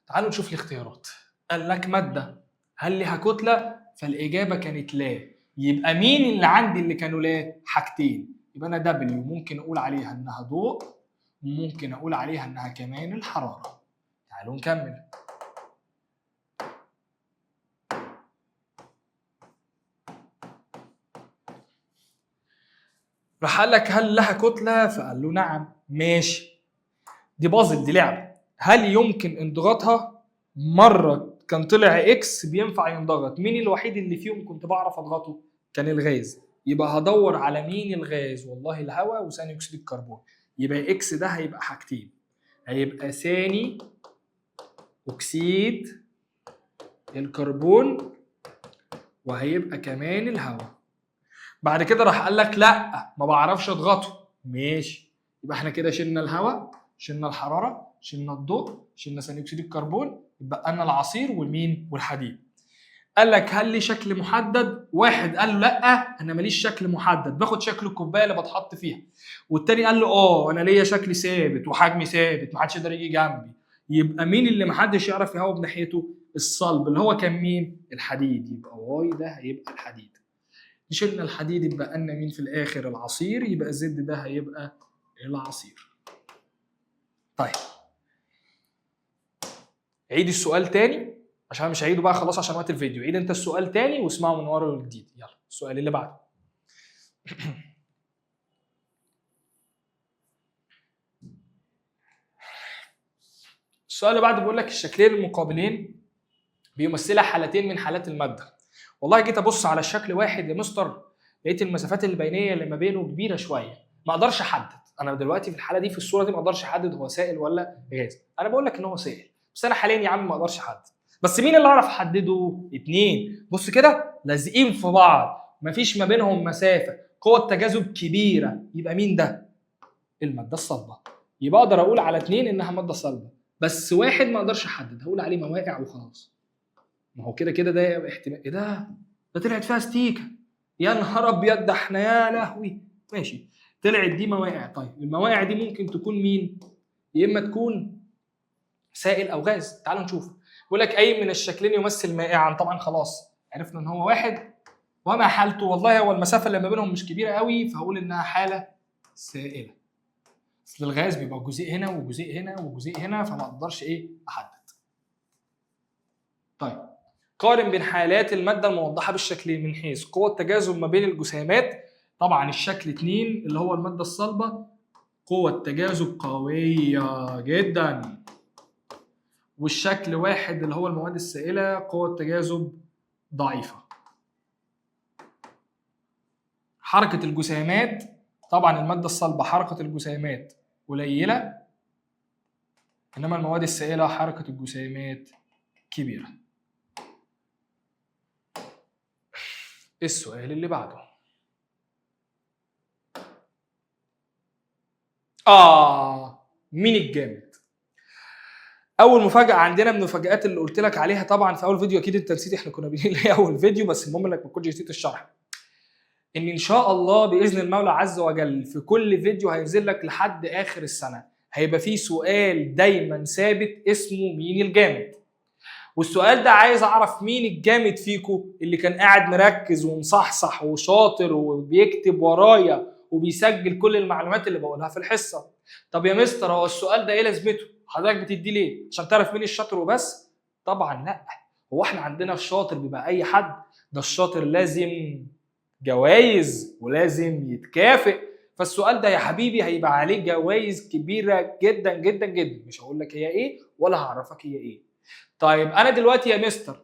تعالوا نشوف الاختيارات. قال لك ماده هل لها كتله؟ فالاجابه كانت لا. يبقى مين اللي عندي اللي كانوا لا؟ حاجتين. يبقى انا دبليو ممكن اقول عليها انها ضوء، وممكن اقول عليها انها كمان الحراره. تعالوا نكمل. راح قال لك هل لها كتله؟ فقال له نعم ماشي. دي بازل، دي لعبه. هل يمكن انضغاطها؟ مره كان طلع اكس بينفع ينضغط. مين الوحيد اللي فيهم كنت بعرف اضغطه؟ كان الغاز. يبقى هدور على مين الغاز؟ والله الهواء وثاني اكسيد الكربون. يبقى اكس ده هيبقى حاجتين، هيبقى ثاني اكسيد الكربون وهيبقى كمان الهواء. بعد كده راح قال لك لا ما بعرفش اضغطه ماشي. يبقى احنا كده شلنا الهواء، شلنا الحراره، شلنا الضوء، شلنا ثاني اكسيد الكربون، يبقى لنا العصير والمين والحديد. قال لك هل لي شكل محدد؟ واحد قال له لا انا ماليش شكل محدد، باخد شكل الكوبايه اللي بتحط فيها. والتاني قال له انا ليا شكل ثابت وحجمي ثابت محدش يقدر يجي جنبي. يبقى مين اللي محدش يعرف يهوب ناحيته؟ الصلب اللي هو كان مين؟ الحديد. يبقى واي ده هيبقى الحديد. شلنا الحديد يبقى لنا مين في الاخر؟ العصير. يبقى زد ده هيبقى العصير. طيب عيد السؤال تاني عشان مش هعيده بقى خلاص عشان وقت الفيديو. عيد انت السؤال تاني واسمعه من ورا الجديد. يلا السؤال اللي بعده. السؤال اللي بعده بيقول لك الشكلين المقابلين بيمثلا حالتين من حالات الماده. والله جيت ابص على الشكل واحد يا مستر، لقيت المسافات البينيه اللي ما بينه كبيره شويه، ما اقدرش احدد. انا دلوقتي في الحاله دي في الصوره دي ما اقدرش احدد هو سائل ولا غاز. انا بقول لك ان هو سائل، بس انا حاليا يا عم ما اقدرش احدد. بس مين اللي اعرف احدده؟ اتنين بص كده لازقين في بعض، مفيش ما بينهم مسافه، قوه تجاذب كبيره. يبقى مين ده؟ الماده الصلبه. يبقى اقدر اقول على اتنين انها ماده صلبه، بس واحد ما اقدرش احدد، هقول عليه مواقع وخلاص. ما هو كده كده ده احتمال. ايه ده؟ ده طلعت فيها ستيكه. يا نهار ابيض، ده احنا يا لهوي. ماشي طلعت دي مواقع. طيب المواقع دي ممكن تكون مين؟ يا اما تكون سائل او غاز. تعالوا نشوف. بيقول لك اي من الشكلين يمثل مائعا. طبعا خلاص عرفنا ان هو واحد. وما حالته؟ والله هو المسافه اللي ما بينهم مش كبيره قوي، فهقول انها حاله سائله. اصل الغاز بيبقى جزيء هنا وجزيء هنا وجزيء هنا، فما اقدرش احدد. طيب قارن بين حالات الماده الموضحه بالشكلين من حيث قوه التجاذب ما بين الجسيمات. طبعا الشكل 2 اللي هو الماده الصلبه قوه تجاذب قويه جدا، والشكل 1 اللي هو المواد السائله قوه تجاذب ضعيفه. حركه الجسيمات، طبعا الماده الصلبه حركه الجسيمات قليله، انما المواد السائله حركه الجسيمات كبيره. السؤال اللي بعده. مين الجامد؟ اول مفاجاه عندنا من المفاجآت اللي قلت لك عليها طبعا في اول فيديو، اكيد انت نسيت احنا كنا بنقول ايه اول فيديو، بس المهم انك ما تكونش نسيت الشرح. ان شاء الله باذن المولى عز وجل في كل فيديو هينزل لك لحد اخر السنه هيبقى فيه سؤال دايما ثابت اسمه مين الجامد. والسؤال ده عايز اعرف مين الجامد فيكم اللي كان قاعد مركز ومصحصح وشاطر وبيكتب ورايا وبيسجل كل المعلومات اللي بقولها في الحصه. طب يا مستر هو السؤال ده ايه لازمته؟ حضرتك بتديه ليه؟ عشان تعرف مين الشاطر وبس؟ طبعا لا. هو احنا عندنا الشاطر بيبقى اي حد؟ ده الشاطر لازم جوائز ولازم يتكافئ. فالسؤال ده يا حبيبي هيبقى عليه جوائز كبيره جدا جدا جدا، مش هقول لك هي ايه ولا هعرفك هي ايه. طيب انا دلوقتي يا مستر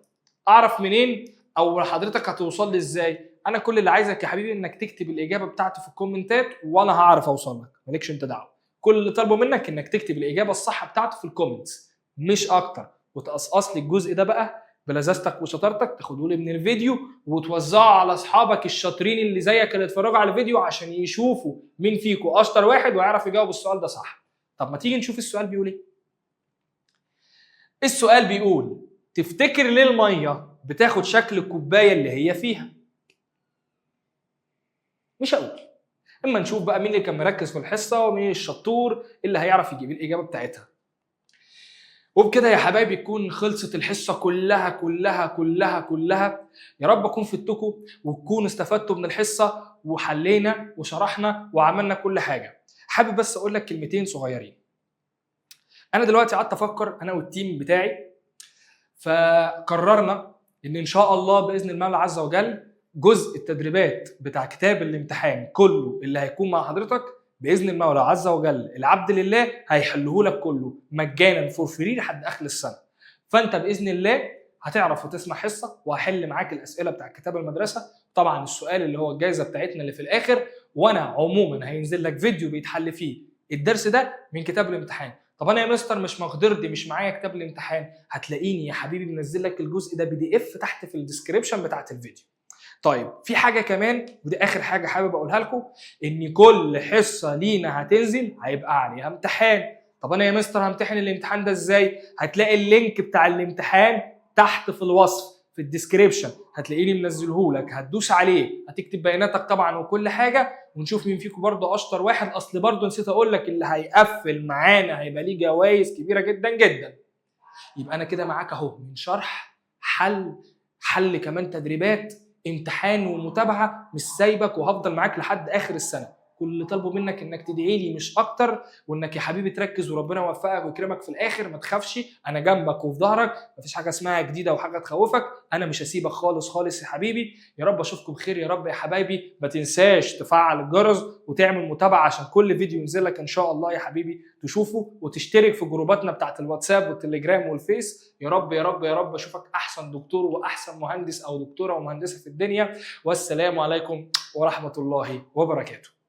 اعرف منين او حضرتك هتوصل لي ازاي؟ انا كل اللي عايزك يا حبيبي انك تكتب الاجابه بتاعته في الكومنتات وانا هعرف اوصل لك، مالكش انت دعوه. كل اللي طالبه منك انك تكتب الاجابه الصح بتاعته في الكومنتس مش اكتر، وتقصقص لي الجزء ده بقى بلذاذتك وشطارتك، تاخده لي من الفيديو وتوزعه على اصحابك الشاطرين اللي زيك اللي اتفرجوا على الفيديو عشان يشوفوا مين فيكم اشطر واحد ويعرف يجاوب السؤال ده صح. طب ما تيجي نشوف السؤال بيقول ايه. السؤال بيقول تفتكر ليه الميه بتاخد شكل الكوبايه اللي هي فيها؟ مش هقول، اما نشوف بقى مين اللي كان مركز في الحصه ومين الشطور اللي هيعرف يجيب الاجابه بتاعتها. وبكده يا حبايبي تكون خلصت الحصه كلها كلها كلها كلها. يا رب اكون فدتكم وتكونوا استفدتوا من الحصه وحلينا وشرحنا وعملنا كل حاجه. حابب بس اقول لك كلمتين صغيرين. انا دلوقتي قعدت افكر انا والتيم بتاعي، فقررنا ان شاء الله باذن المولى عز وجل جزء التدريبات بتاع كتاب الامتحان كله اللي هيكون مع حضرتك باذن المولى عز وجل العبد لله هيحله لك كله مجانا فور فري لحد اخر السنه. فانت باذن الله هتعرف وتسمع حصه وهحل معاك الاسئله بتاع كتاب المدرسه، طبعا السؤال اللي هو الجائزه بتاعتنا اللي في الاخر، وانا عموما هينزل لك فيديو بيتحل فيه الدرس ده من كتاب الامتحان. طب انا يا مستر مش مقدرتي مش معايا كتاب الامتحان، هتلاقيني يا حبيبي منزل لك الجزء ده PDF تحت في الديسكريبشن بتاعت الفيديو. طيب في حاجه كمان ودي اخر حاجه حابب اقولها لكم، ان كل حصه لينا هتنزل هيبقى عليها امتحان. طب انا يا مستر همتحن الامتحان ده ازاي؟ هتلاقي اللينك بتاع الامتحان تحت في الوصف في الديسكريبشن، هتلاقيني منزله لك، هتدوس عليه هتكتب بياناتك طبعا وكل حاجه، ونشوف مين فيكم برضه اشطر واحد. اصل برضه نسيت اقول لك اللي هيقفل معانا هيبقى ليه جوائز كبيره جدا جدا. يبقى انا كده معاك اهو من شرح حل كمان تدريبات امتحان ومتابعه، مش سايبك وهفضل معاك لحد اخر السنه. كل اللي طالبه منك انك تدعي لي مش اكتر، وانك يا حبيبي تركز وربنا يوفقك ويكرمك في الاخر. ما تخافش انا جنبك وفي ظهرك، مفيش حاجه اسمها جديده وحاجه تخوفك، انا مش هسيبك خالص خالص يا حبيبي. يا رب اشوفكم بخير يا رب يا حبايبي. ما تنساش تفعل الجرس وتعمل متابعه عشان كل فيديو ينزل لك ان شاء الله يا حبيبي تشوفه، وتشترك في جروباتنا بتاعت الواتساب والتليجرام والفيس. يا رب يا رب يا رب اشوفك احسن دكتور واحسن مهندس او دكتوره ومهندسه في الدنيا. والسلام عليكم ورحمه الله وبركاته.